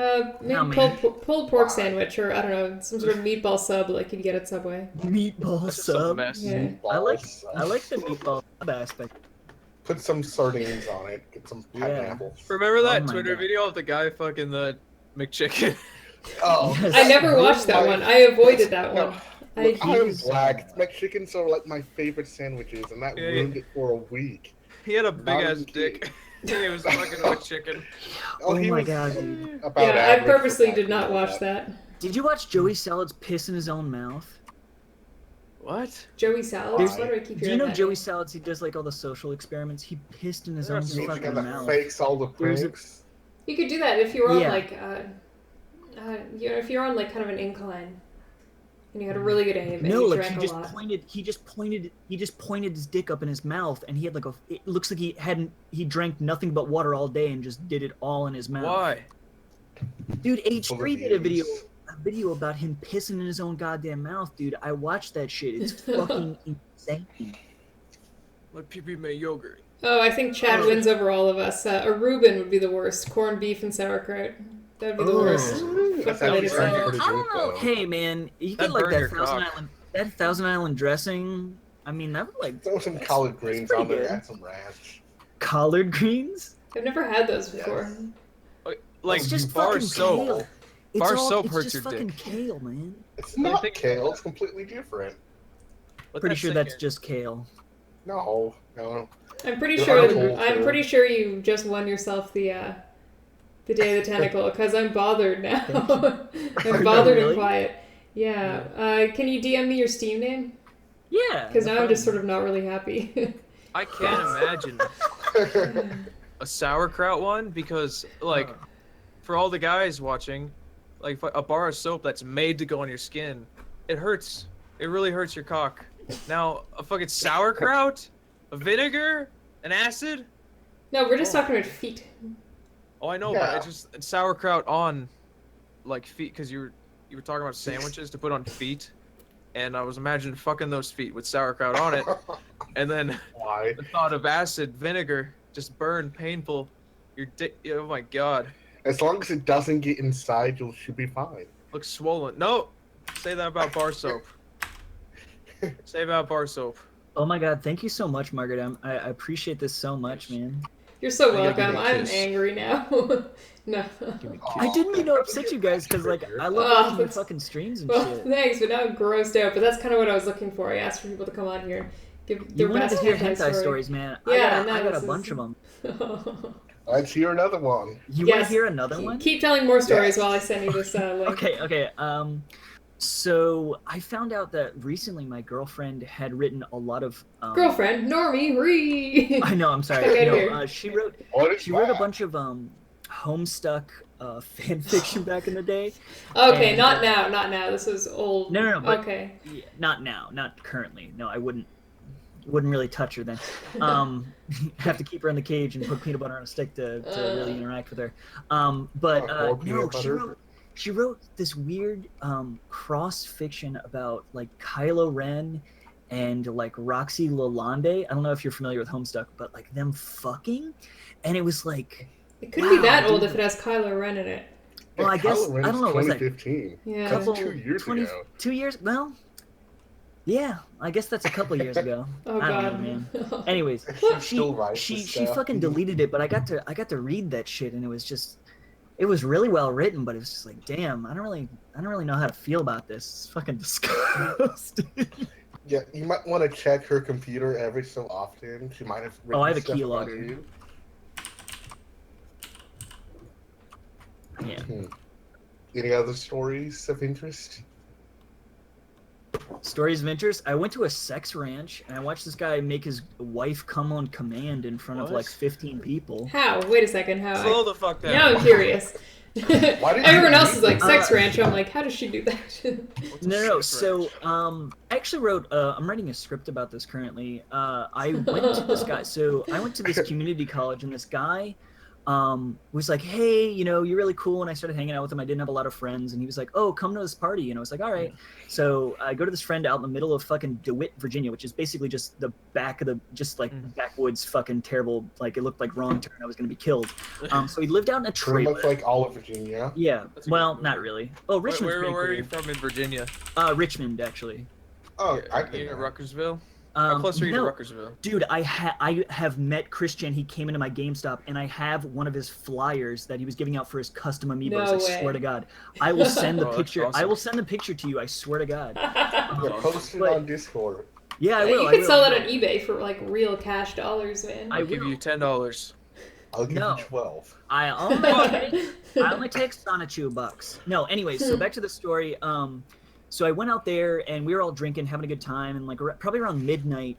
No, man. pulled pork sandwich, or I don't know, some sort of meatball sub like you'd get at Subway. Meatball That's just a sub. mess. Yeah. I like Balls. the meatball sub aspect. Put some sardines on it. Get some Yeah. pineapples. Remember that Oh my Twitter God. video of the guy fucking the McChicken? Oh, Yes. I never watched that one. I avoided that No. one. Look, I'm he's- black. McChickens are like my favorite sandwiches, and that Yeah, ruined it for a week. He had a big Not ass even dick. kidding. He was fucking with chicken. Oh he my was god, dude. about Yeah, I average for purposely back did in not the watch day. that. Did you watch Joey Salad's piss in his own mouth? What? Joey Salads? Why? Why do I keep Do you hearing know that Joey name? Salads? He does like all the social experiments. He pissed in his Yeah, own so He's fucking gonna mouth. fakes all the There's a- pranks. You could do that if you were on Yeah. like, you know, if you're on like kind of an incline, and you had a really good aim, and No, you like drank he a just lot. pointed. He just pointed his dick up in his mouth, and he had like a. It looks like he drank nothing but water all day and just did it all in his mouth. Why? Dude, Full of H3 did a views. video about him pissing in his own goddamn mouth, dude. I watched that shit. It's fucking insane. Like pee-pee made yogurt. Oh, I think Chad wins over all of us. A Reuben would be the worst. Corned beef and sauerkraut. That'd be the Oh. worst. That Fuck related sounds to pretty that. good, though. Hey man, you That get like burn that your Thousand cock. Island, that Thousand Island dressing. I mean, that would like Throw some that's- collard that's greens pretty on there, good. add some ranch. Collard greens. I've never had those before. Like It's just bar fucking soap. kale. It's Bar all, soap it's hurts just your fucking dick. kale, man. It's They not think- kale, it's completely different. Let Pretty that sure sink that's in. just kale. No. I'm pretty There sure. are holes I'm there. pretty sure you just won yourself the day of the tentacle because I'm bothered now. Are I'm you bothered really? and quiet. Yeah. Can you DM me your Steam name? Yeah. Because no now I'm just sort problem. of not really happy. I can't imagine a sauerkraut one because, like, for all the guys watching, like a bar of soap that's made to go on your skin, it hurts. It really hurts your cock. Now, a fucking sauerkraut, a vinegar, an acid. No, we're just talking about feet. Oh, I know, but it's just sauerkraut on, like, feet, because you were talking about sandwiches to put on feet, and I was imagining fucking those feet with sauerkraut on it, and then Why? the thought of acid, vinegar, just burn, painful. Your dick, oh my god, As long as it doesn't get inside, you should be fine. looks swollen. No, say that about bar soap. Say about bar soap. Oh my god, thank you so much, Margaret. I appreciate this so much, man. You're so I gotta give welcome. you a I'm kiss. angry now. No. I didn't mean to upset you guys because like I love Oh, watching your that's- fucking streams and Well, shit. thanks, but now I'm grossed out. But that's kind of what I was looking for. I asked for people to come on here, give You their wanted best to hear hentai hentai story. stories, man. Yeah, I no, got this a bunch is- of them. Let's hear another one. You want Yes. to hear another one? Keep telling more stories Yes. while I send you this link. Okay. So I found out that recently my girlfriend had written a lot of Girlfriend, Normie, Ree. I know. I'm sorry. Okay, No, here. she wrote What is a that? bunch of Homestuck fan fiction back in the day. Okay, And, not now. This is old. No, but- Okay. Yeah, not now, not currently. No, I wouldn't really touch her then. Have to keep her in the cage and put peanut butter on a stick to really interact with her. But More no, peanut butter? she wrote this weird cross fiction about like Kylo Ren and like Roxy Lalonde. I don't know if you're familiar with Homestuck, but like them fucking, and it was like, It couldn't be Wow, that old dude. if it has Kylo Ren in it. well, I guess Kylo Ren's I don't know. Was that 2015. Yeah. That's couple 2 years ago. 2 years? Well, yeah, I guess that's a couple years ago. Oh I don't know, god. man. Anyways, She she still writes she this she stuff. fucking deleted it, but I got to read that shit, and it was really well written, but it was just like, damn, I don't really know how to feel about this. It's fucking disgusting. Yeah, you might want to check her computer every so often. She might have written Oh, I have a stuff about keylogger. you. Yeah. Any other stories of interest? Stories of interest. I went to a sex ranch and I watched this guy make his wife come on command in front of What? like 15 people. How? Wait a second. How? Slow the fuck down. Now I'm curious. Why did Everyone you else is like sex Uh, ranch. I'm like, how does she do that? What's a No. sex So, ranch? I actually wrote. I'm writing a script about this currently. I went to this guy. So I went to this community college, and this guy was like, "Hey, you're really cool." And I started hanging out with him. I didn't have a lot of friends, and he was like, "Oh, come to this party." And I was like, "All right." So I go to this friend out in the middle of fucking DeWitt, Virginia, which is basically just the back of the backwoods, fucking terrible. Like it looked like wrong turn. I was gonna be killed. So he lived out in a Pretty trailer. much like all of Virginia. Yeah. That's a Well, good not really. Oh, Richmond's Where pretty are you cool. from in Virginia? Richmond, actually. Oh, I You think in Ruckersville? How close are you to no, Ruckersville? dude, I have met Christian. He came into my GameStop, and I have one of his flyers that he was giving out for his custom amiibos. No I way. swear to God, I will send the Oh, that's picture. I awesome. will send the picture to you. I swear to God. Yeah, post it But- on Discord. Yeah, I will. You I could will. sell that on eBay for like real cash dollars, man. I I'll give will. you $10. I'll give No. you 12. I only take Sonichu bucks. No, anyways, so back to the story. So I went out there and we were all drinking, having a good time, and like probably around midnight,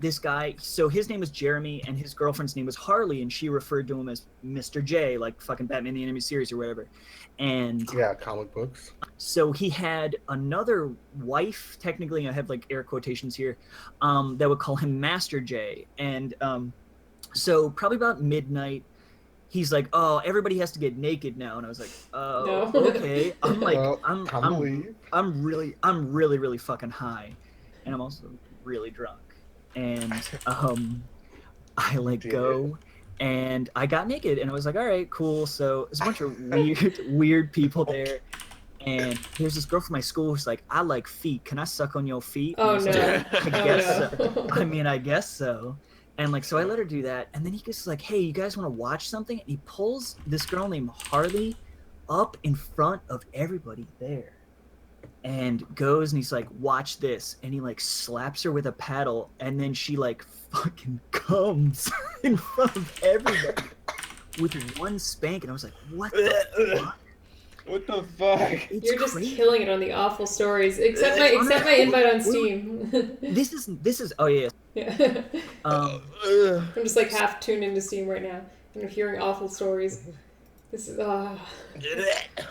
this guy, so his name was Jeremy and his girlfriend's name was Harley, and she referred to him as Mr. J, like fucking Batman the Animated Series or whatever. And yeah, comic books. So he had another wife, technically, I have like air quotations here, that would call him Master J. And so probably about midnight, he's like, "Oh, everybody has to get naked now," and I was like, "Oh, no. Okay." I'm like, I'm really fucking high, and I'm also really drunk, and I like go, and I got naked, and I was like, "All right, cool." So there's a bunch of weird people there, and there's this girl from my school who's like, "I like feet. Can I suck on your feet?" Oh no! Like, I guess so. I mean, I guess so. And like, so I let her do that, and then he gets like, "Hey, you guys want to watch something?" And he pulls this girl named Harley up in front of everybody there, and goes and he's like, "Watch this," and he like slaps her with a paddle, and then she like fucking comes in front of everybody with one spank, and I was like, "What the fuck?" What the fuck? You're just killing it on the awful stories. Except my invite on Steam. This is oh yeah. Yeah. I'm just like half tuned into Steam right now, and I'm hearing awful stories. This is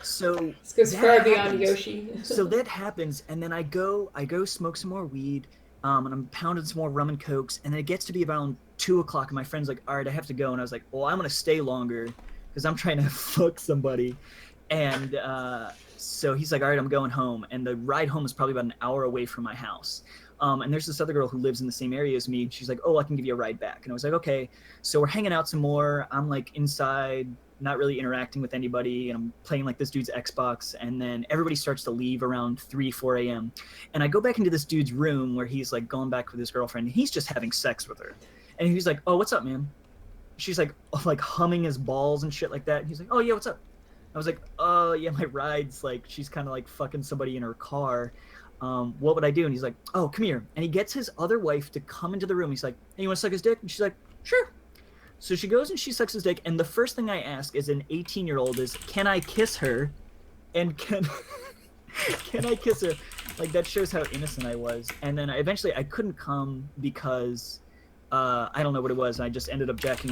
So this goes far beyond Yoshi. So that happens, and then I go smoke some more weed, and I'm pounding some more rum and cokes, and then it gets to be around 2 o'clock, and my friend's like, "All right, I have to go," and I was like, "Well, I'm gonna stay longer because I'm trying to fuck somebody." And so he's like, "All right, I'm going home." And the ride home is probably about an hour away from my house. And there's this other girl who lives in the same area as me. She's like, "Oh, I can give you a ride back." And I was like, "Okay." So we're hanging out some more. I'm like inside, not really interacting with anybody. And I'm playing like this dude's Xbox. And then everybody starts to leave around 3, 4 a.m. And I go back into this dude's room where he's like going back with his girlfriend. And he's just having sex with her. And he's like, "Oh, what's up, man?" She's like humming his balls and shit like that. And he's like, "Oh, yeah, what's up?" I was like, "Oh, yeah, my ride's like, she's kind of like fucking somebody in her car. What would I do?" And he's like, "Oh, come here." And he gets his other wife to come into the room. He's like, "Hey, you want to suck his dick?" And she's like, "Sure." So she goes and she sucks his dick. And the first thing I ask as an 18-year-old is, "Can I kiss her?" And can I kiss her? Like, that shows how innocent I was. And then eventually I couldn't come because I don't know what it was. And I just ended up jacking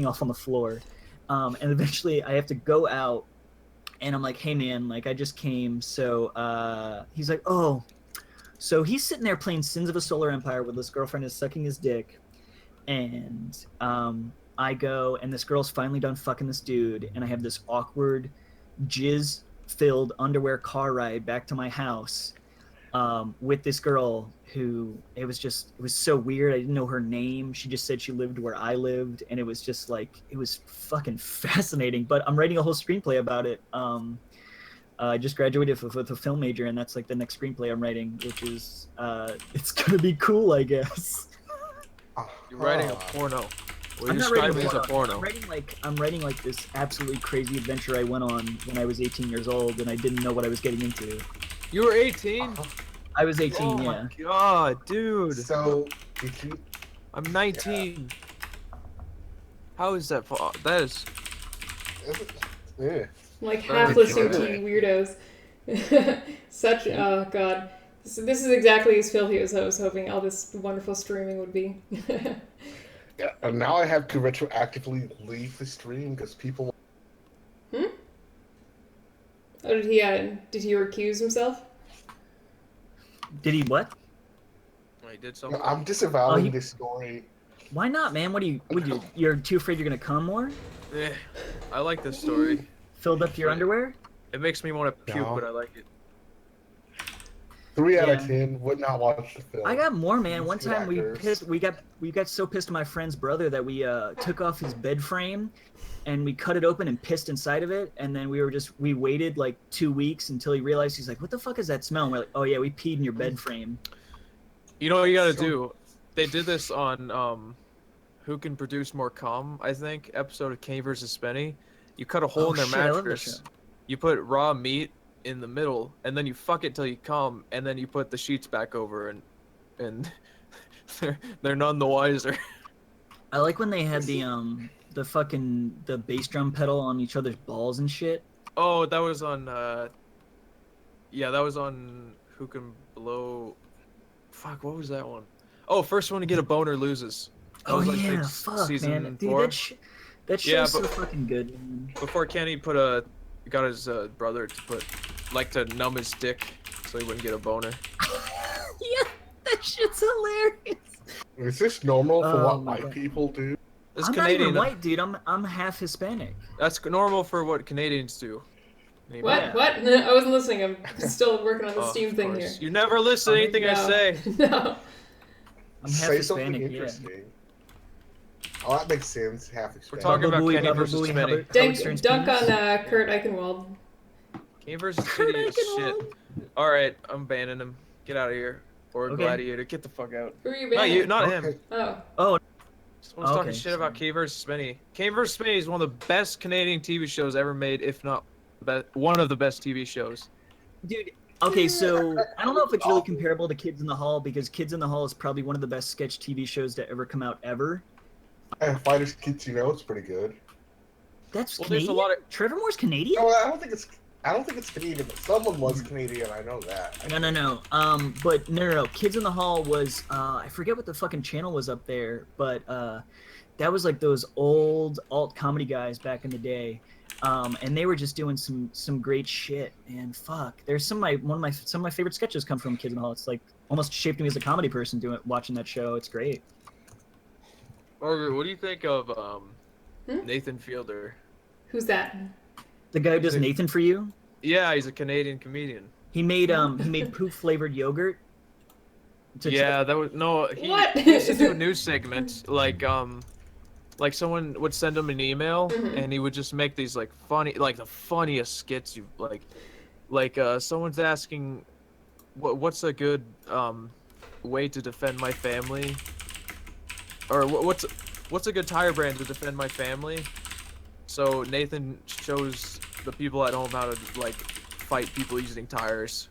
off on the floor. And eventually I have to go out, and I'm like, "Hey man, like I just came." So he's like, "Oh." So he's sitting there playing Sins of a Solar Empire while this girlfriend is sucking his dick. And I go, and this girl's finally done fucking this dude, and I have this awkward jizz-filled underwear car ride back to my house with this girl who, it was so weird. I didn't know her name. She just said she lived where I lived, and it was just like, it was fucking fascinating. But I'm writing a whole screenplay about it. I just graduated with a film major, and that's like the next screenplay I'm writing, which is it's gonna be cool, I guess. You're writing a porno. Well, I'm you not describe writing it as a porno. I'm writing like this absolutely crazy adventure I went on when I was 18 years old, and I didn't know what I was getting into. You were 18? I was 18, oh yeah. My God, dude. So, did you? I'm 19. How is that? That is. Yeah. Like half listening to you weirdos. Such oh god. This is exactly as filthy as I was hoping all this wonderful streaming would be. Yeah, and now I have to retroactively leave the stream because people. Oh, did he recuse himself? Did he what? He did something. I'm disavowing this story. Why not, man? You're too afraid you're gonna come more? Yeah, I like this story. Filled up your underwear? It makes me want to puke, No. but I like it. 3 out of 10 would not watch the film. I got more, man. One Two time actors. we got so pissed at my friend's brother that we took off his bed frame and we cut it open and pissed inside of it, and then we waited like 2 weeks until he realized. He's like, "What the fuck is that smell?" And we're like, "Oh yeah, we peed in your bed frame." You know what you gotta do? They did this on Who Can Produce More Cum, I think, episode of Kane vs. Spenny. You cut a hole in their shit, I love this mattress. show. You put raw meat in the middle, and then you fuck it till you come, and then you put the sheets back over, and they're none the wiser. I like when they had the the bass drum pedal on each other's balls and shit? Oh, that was on. Yeah, that was on Who Can Blow. Fuck, what was that one? Oh, first one to get a boner loses. That Oh was like yeah, like fuck, season man, dude, 4. that Yeah, show's so but- fucking good. Man. Before Kenny got his brother to numb his dick so he wouldn't get a boner. Yeah, that shit's hilarious. Is this normal for Oh what my white God. people do? It's I'm Canadian. not even white, dude. I'm half Hispanic. That's normal for what Canadians do. Maybe. What? Yeah. What? No, I wasn't listening. I'm still working on the Oh, Steam of thing here. course. You never listen to anything I No. say. No. I'm half Say something Hispanic. Yeah. interesting. Oh, that makes sense. Half We're Hispanic. talking about Booey, Kenny Baba versus Booey, Spenny. Howard Dunk, Stern's dunk on penis. Kurt Eichenwald. Kenny versus Kurt Spenny is Eichenwald. shit. Alright, I'm banning him. Get out of here. Or Okay. Gladiator. Get the fuck out. Who are you Not banning? you, not him. Okay. Oh. Oh, Someone's talking Okay, shit about K versus Spenny. K versus Spenny is one of the best Canadian TV shows ever made, if not one of the best TV shows. dude. Okay, so I don't know if it's really comparable to Kids in the Hall because Kids in the Hall is probably one of the best sketch TV shows to ever come out ever. And Fighters Kids, you know, it's pretty good. That's Well, there's Canadian. a lot of Trevor Moore's Canadian. No, I don't think it's Canadian, but someone was Canadian. I know that. No. But no. Kids in the Hall was I forget what the fucking channel was up there, but that was like those old alt comedy guys back in the day, and they were just doing some great shit. And fuck, there's some of my favorite sketches come from Kids in the Hall. It's like almost shaped me as a comedy person watching that show. It's great. Margaret, what do you think of Nathan Fielder? Who's that? The guy who does Nathan for You. Yeah, he's a Canadian comedian. He made poop flavored yogurt. Yeah, that was What? he used to do a news segment like someone would send him an email and he would just make these like funny, like the funniest skits you like someone's asking what's a good way to defend my family, or what's a good tire brand to defend my family. So Nathan shows the people at home how to like fight people using tires.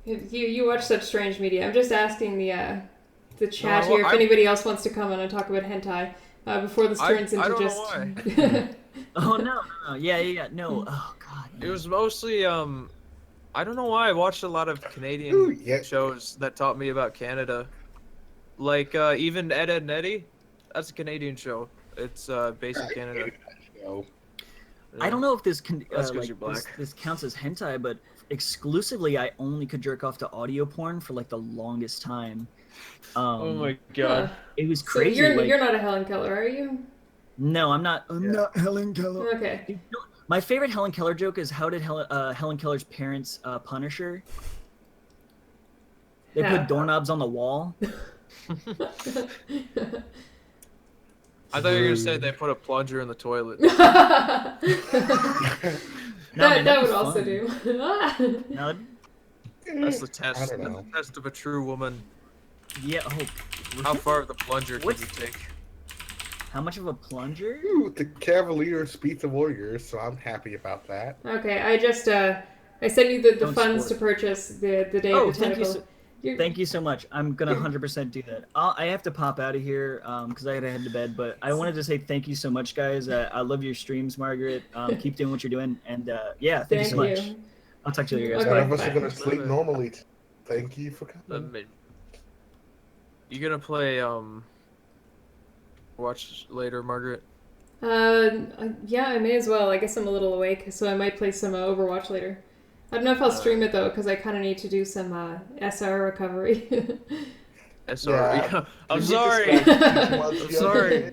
You watch such strange media. I'm just asking the chat No, here if anybody else wants to come on and talk about hentai before this turns into I don't just. know why. Oh no. Yeah. No. Oh god. It was mostly I don't know why I watched a lot of Canadian shows that taught me about Canada. Like even Ed, Edd n Eddy, that's a Canadian show. It's based in Canada. I don't know if this That's 'cause you're black. this counts as hentai, but exclusively I only could jerk off to audio porn for like the longest time. Oh my god. It was So crazy. you're not a Helen Keller, are you? No, I'm not. I'm not Helen Keller. Okay. You know, my favorite Helen Keller joke is how did Helen Keller's parents punish her? They How? put doorknobs on the wall. I thought you were gonna say they put a plunger in the toilet. that man, that that'd would be also fun. do. No, That's the test. I don't That's know. the test of a true woman. yeah. Oh, How far of the plunger can What's- you take? how much of a plunger? Ooh, the Cavaliers beat the Warriors, so I'm happy about that. Okay, I just I sent you the Don't funds sport. to purchase the day Oh, of the thank you. tentacle. You're- Thank you so much. I'm gonna 100% do that. I have to pop out of here because I gotta head to bed. But I wanted to say thank you so much, guys. I love your streams, Margaret. Keep doing what you're doing, and yeah, thank you so much. I'll talk to you guys. Okay, None of us bye. are gonna sleep normally. Thank you for coming. You gonna play watch later, Margaret? Yeah, I may as well. I guess I'm a little awake, so I might play some Overwatch later. I don't know if I'll stream it though, because I kind of need to do some SR recovery. SR. Yeah. I'm You sorry. just got 2 months I'm ago. sorry.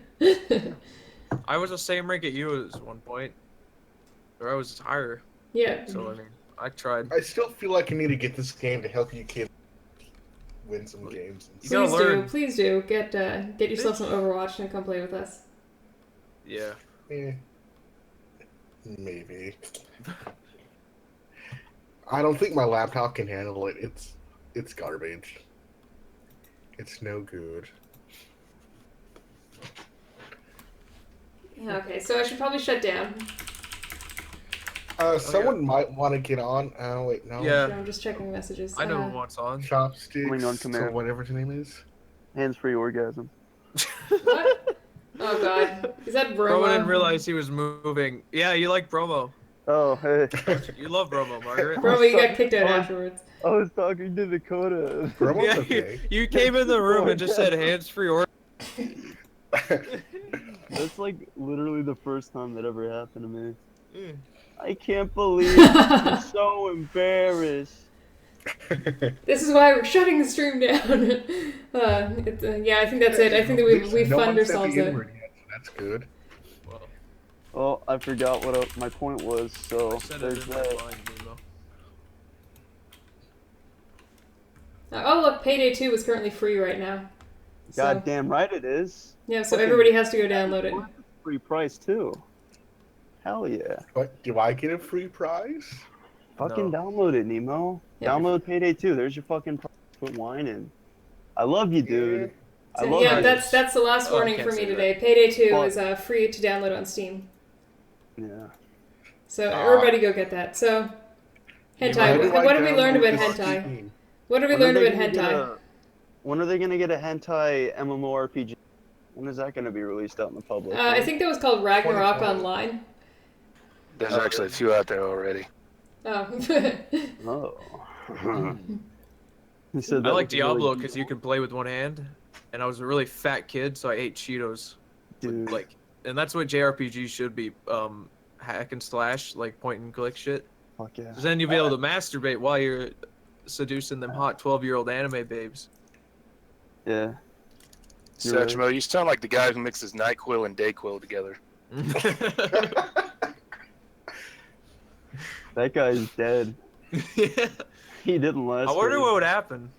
I was the same rank at you at one point, or I was higher. Yeah. So I mean, I tried. I still feel like I need to get this game to help you kids win some games. You gotta Please do, learn. please do. Get yourself some Overwatch and come play with us. Yeah. Maybe. I don't think my laptop can handle it. It's garbage. It's no good. Yeah, okay, so I should probably shut down. Someone might want to get on. Oh wait, no. Yeah. So I'm just checking messages. I know who wants on. Chopsticks. Coming on command. Or whatever his name is. Hands-free orgasm. What? Oh god. Is that Bromo? Bromo didn't realize he was moving. Yeah, you like Bromo. Oh, hey. You love Bromo, Margaret. Bromo, you got kicked out afterwards. I was talking to Dakota. Bromo's Yeah, okay. you came in the room and just said hands-free or. That's like literally the first time that ever happened to me. Mm. I can't believe I'm so embarrassed. This is why we're shutting the stream down. Yeah, I think that's it. I think that we No fund one said ourselves the out. N-word yet, so that's good. Oh, I forgot what my point was, so there's that. Oh look, Payday 2 is currently free right now. So, Goddamn right it is. yeah, so Fucking- everybody has to go download it. Free price too. Hell yeah. But do I get a free prize? Fucking download it, Nemo. Yeah. Download Payday 2. There's your fucking price. Quit whining. I love you, dude. I love Yeah, you. that's the last Oh, I warning can't for me say that. today. Payday 2 Fuck. is free to download on Steam. Yeah. So everybody go get that. So, hentai. What have we learned about hentai? What have we learned about hentai? When are they gonna get a hentai MMORPG? When is that gonna be released out in the public? I think that was called Ragnarok 2020. Online. There's actually a few out there already. Oh. Oh. He said I that like was really Diablo because you can play with one hand, and I was a really fat kid, so I ate Cheetos. Dude. Like, and that's what JRPGs should be. Hack and slash, like point and click shit. Fuck yeah. 'Cause then you'll be able to masturbate while you're seducing them hot 12-year-old anime babes. Yeah. You're right. Satchmo, you sound like the guy who mixes NyQuil and DayQuil together. That guy's dead. Yeah. He didn't last. I wonder very- what would happen.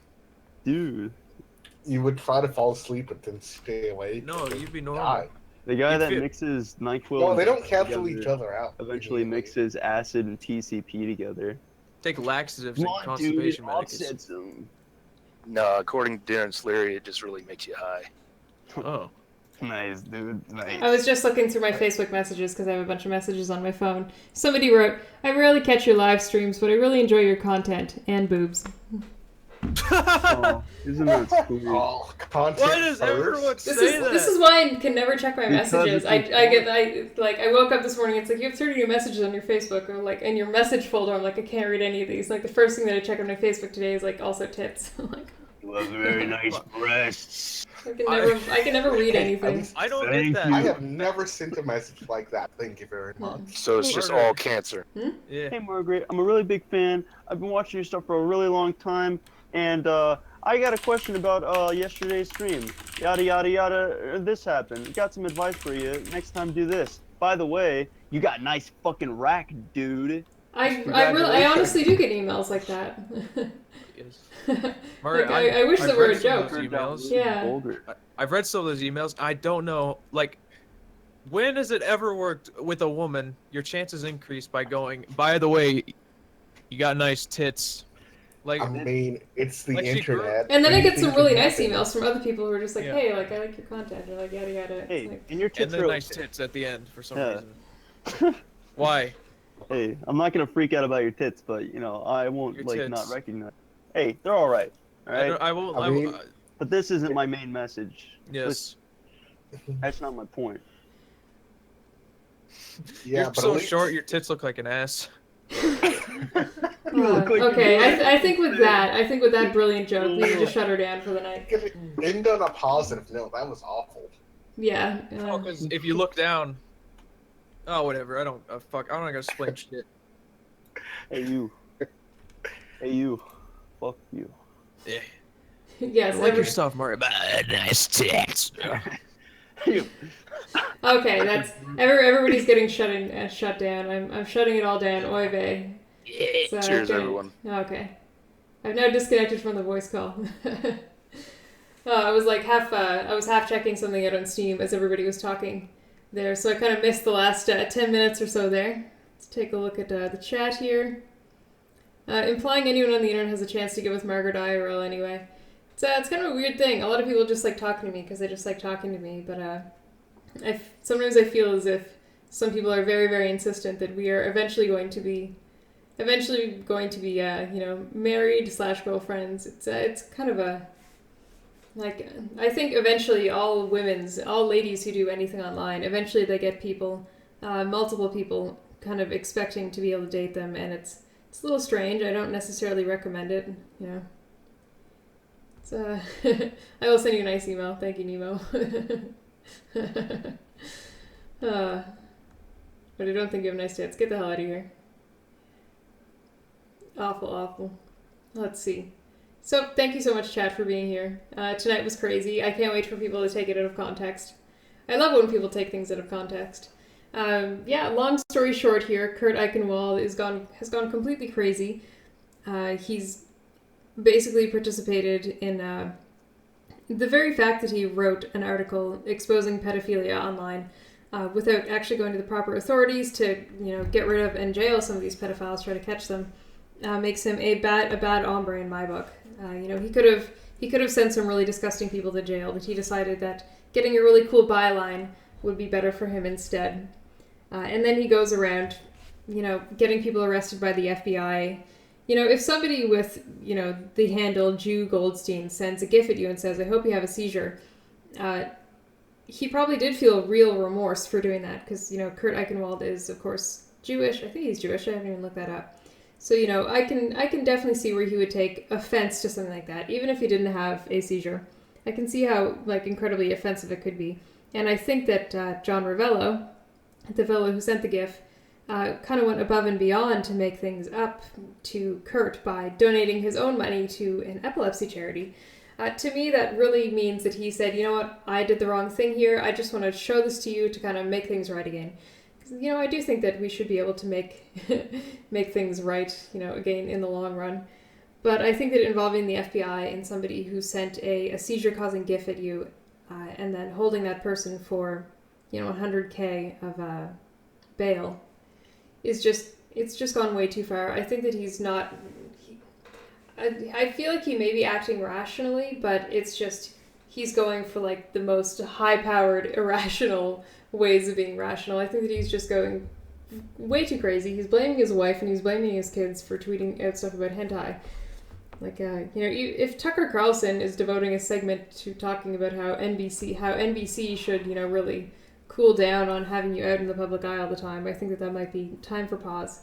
Dude. You would try to fall asleep but then stay awake. No, you'd be normal. Die. The guy You'd that feel- mixes NyQuil. Well, and they don't DayQuil cancel together each other out. Eventually mixes acid and TCP together. Take laxatives Come and on, dude. constipation Offset medications. some. No, according to Darren Sleary, it just really makes you high. Oh. Nice, dude. Nice. I was just looking through my Facebook messages because I have a bunch of messages on my phone. Somebody wrote, I rarely catch your live streams, but I really enjoy your content. And boobs. Oh, isn't that sweet? Oh, content Why does everyone This say that? is why I can never check my Because messages. it's I woke up this morning, it's like you have 30 new messages on your Facebook, or like in your message folder, I'm like, I can't read any of these. Like the first thing that I check on my Facebook today is like also tits. I'm like, You have very nice breasts. I can never read anything. I don't Thank get that. you. I have never sent a message like that. Thank you very much. So it's just all cancer. Yeah. Hey Margaret, I'm a really big fan. I've been watching your stuff for a really long time, and I got a question about yesterday's stream. Yada yada yada. This happened. Got some advice for you. Next time, do this. By the way, you got nice fucking rack, dude. I honestly do get emails like that. Margaret, Like, I wish I've they were read a some of joke. those emails. Yeah. I've read some of those emails. I don't know, like, when has it ever worked with a woman? Your chances increase by going, by the way, you got nice tits. Like, I mean, it's the Like she grew- internet. And then I get some Anything really can nice happen. emails from other people who are just like, Yeah. hey, like, I like your content, or like, yada yada. It's Hey, like, and your and tits then are nice tits at the end for some Yeah. reason. Why? Hey, I'm not gonna freak out about your tits, but you know I won't Your like tits. not recognize. Hey, they're all right. All right. I won't. I I mean- won't But this isn't my main message. yes. That's not my point. Yeah, You're but so at least- short, your tits look like an ass. You look like okay, you're- I think with that brilliant joke, we need to shut her down for the night. End on a positive note. That was awful. Yeah. Oh, because if you look down, oh whatever. I don't. Fuck. I'm not gonna explain shit. Hey you. Hey you. Fuck you. Yeah. Yes. I like your stuff, Mario. Nice tits. Okay, that's everybody's getting shut down. I'm shutting it all down. Oy vey. So, Cheers, okay. everyone. Okay. I've now disconnected from the voice call. I was like I was half checking something out on Steam as everybody was talking there, so I kind of missed the last 10 minutes or so there. Let's take a look at the chat here. Implying anyone on the internet has a chance to get with Margaret IRL anyway. It's kind of a weird thing. A lot of people just like talking to me because they just like talking to me, but sometimes I feel as if some people are very, very insistent that we are eventually going to be married / girlfriends. It's kind of a Like, I think eventually all ladies who do anything online, eventually they get people, multiple people kind of expecting to be able to date them, and it's a little strange. I don't necessarily recommend it, you know. It's, I will send you a nice email. Thank you, Nemo. But I don't think you have nice tits. Get the hell out of here. Awful, awful. Let's see. So, thank you so much, chat, for being here. Tonight was crazy. I can't wait for people to take it out of context. I love when people take things out of context. Yeah, long story short here, Kurt Eichenwald has gone completely crazy. He's basically participated in the very fact that he wrote an article exposing pedophilia online without actually going to the proper authorities to, you know, get rid of and jail some of these pedophiles, try to catch them, makes him a bad hombre in my book. You know, he could have sent some really disgusting people to jail, but he decided that getting a really cool byline would be better for him instead. And then he goes around, you know, getting people arrested by the FBI. You know, if somebody with, you know, the handle Jew Goldstein sends a GIF at you and says, "I hope you have a seizure," he probably did feel real remorse for doing that, because, you know, Kurt Eichenwald is, of course, Jewish. I think he's Jewish. I haven't even looked that up. So, you know, I can definitely see where he would take offense to something like that, even if he didn't have a seizure. I can see how, like, incredibly offensive it could be. And I think that John Ravello, the fellow who sent the GIF, kind of went above and beyond to make things up to Kurt by donating his own money to an epilepsy charity. To me, that really means that he said, you know what, I did the wrong thing here. I just want to show this to you to kind of make things right again. You know, I do think that we should be able to make make things right, you know, again, in the long run. But I think that involving the FBI and somebody who sent a seizure-causing GIF at you and then holding that person for, you know, $100K of bail is it's just gone way too far. I think that he's not... I feel like he may be acting rationally, but it's just he's going for, like, the most high-powered, irrational ways of being rational. I think that he's just going way too crazy. He's blaming his wife and he's blaming his kids for tweeting out stuff about hentai. Like, you know, if Tucker Carlson is devoting a segment to talking about how NBC should, you know, really cool down on having you out in the public eye all the time, I think that might be time for pause.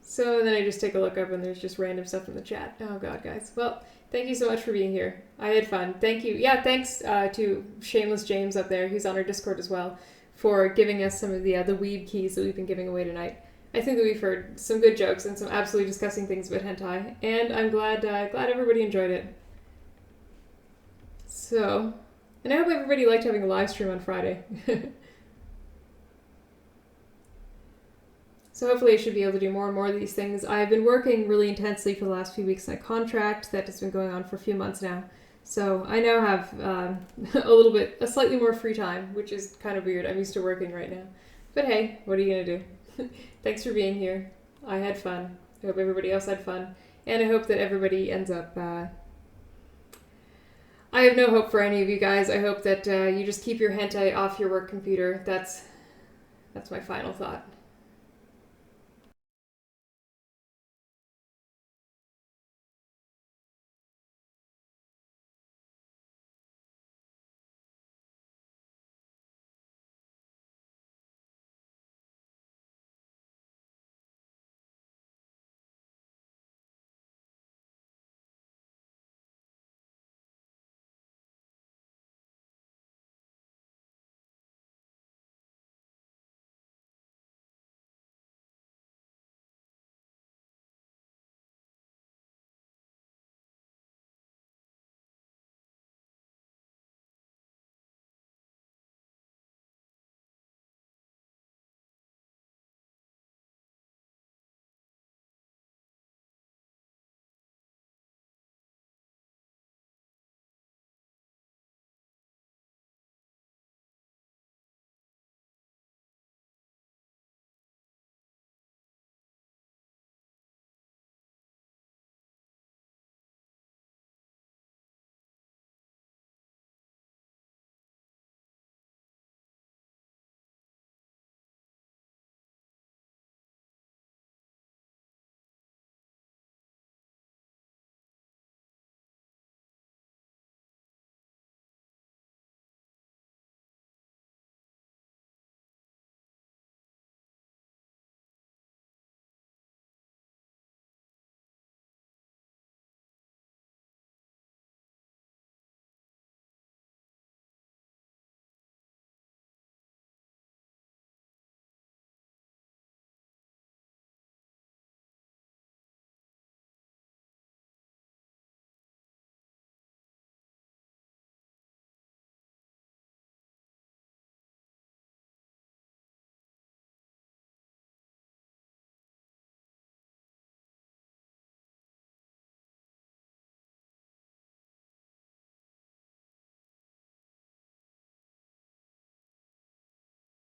So then I just take a look up and there's just random stuff in the chat. Oh god, guys. Well, thank you so much for being here. I had fun. Thank you. Yeah, thanks to Shameless James up there, who's on our Discord as well, for giving us some of the weeb keys that we've been giving away tonight. I think that we've heard some good jokes and some absolutely disgusting things about hentai, and I'm glad everybody enjoyed it. So, and I hope everybody liked having a live stream on Friday. So hopefully I should be able to do more and more of these things. I've been working really intensely for the last few weeks on a contract that has been going on for a few months now. So I now have a slightly more free time, which is kind of weird. I'm used to working right now. But hey, what are you going to do? Thanks for being here. I had fun. I hope everybody else had fun. And I hope that everybody ends up... I have no hope for any of you guys. I hope that you just keep your hentai off your work computer. That's my final thought.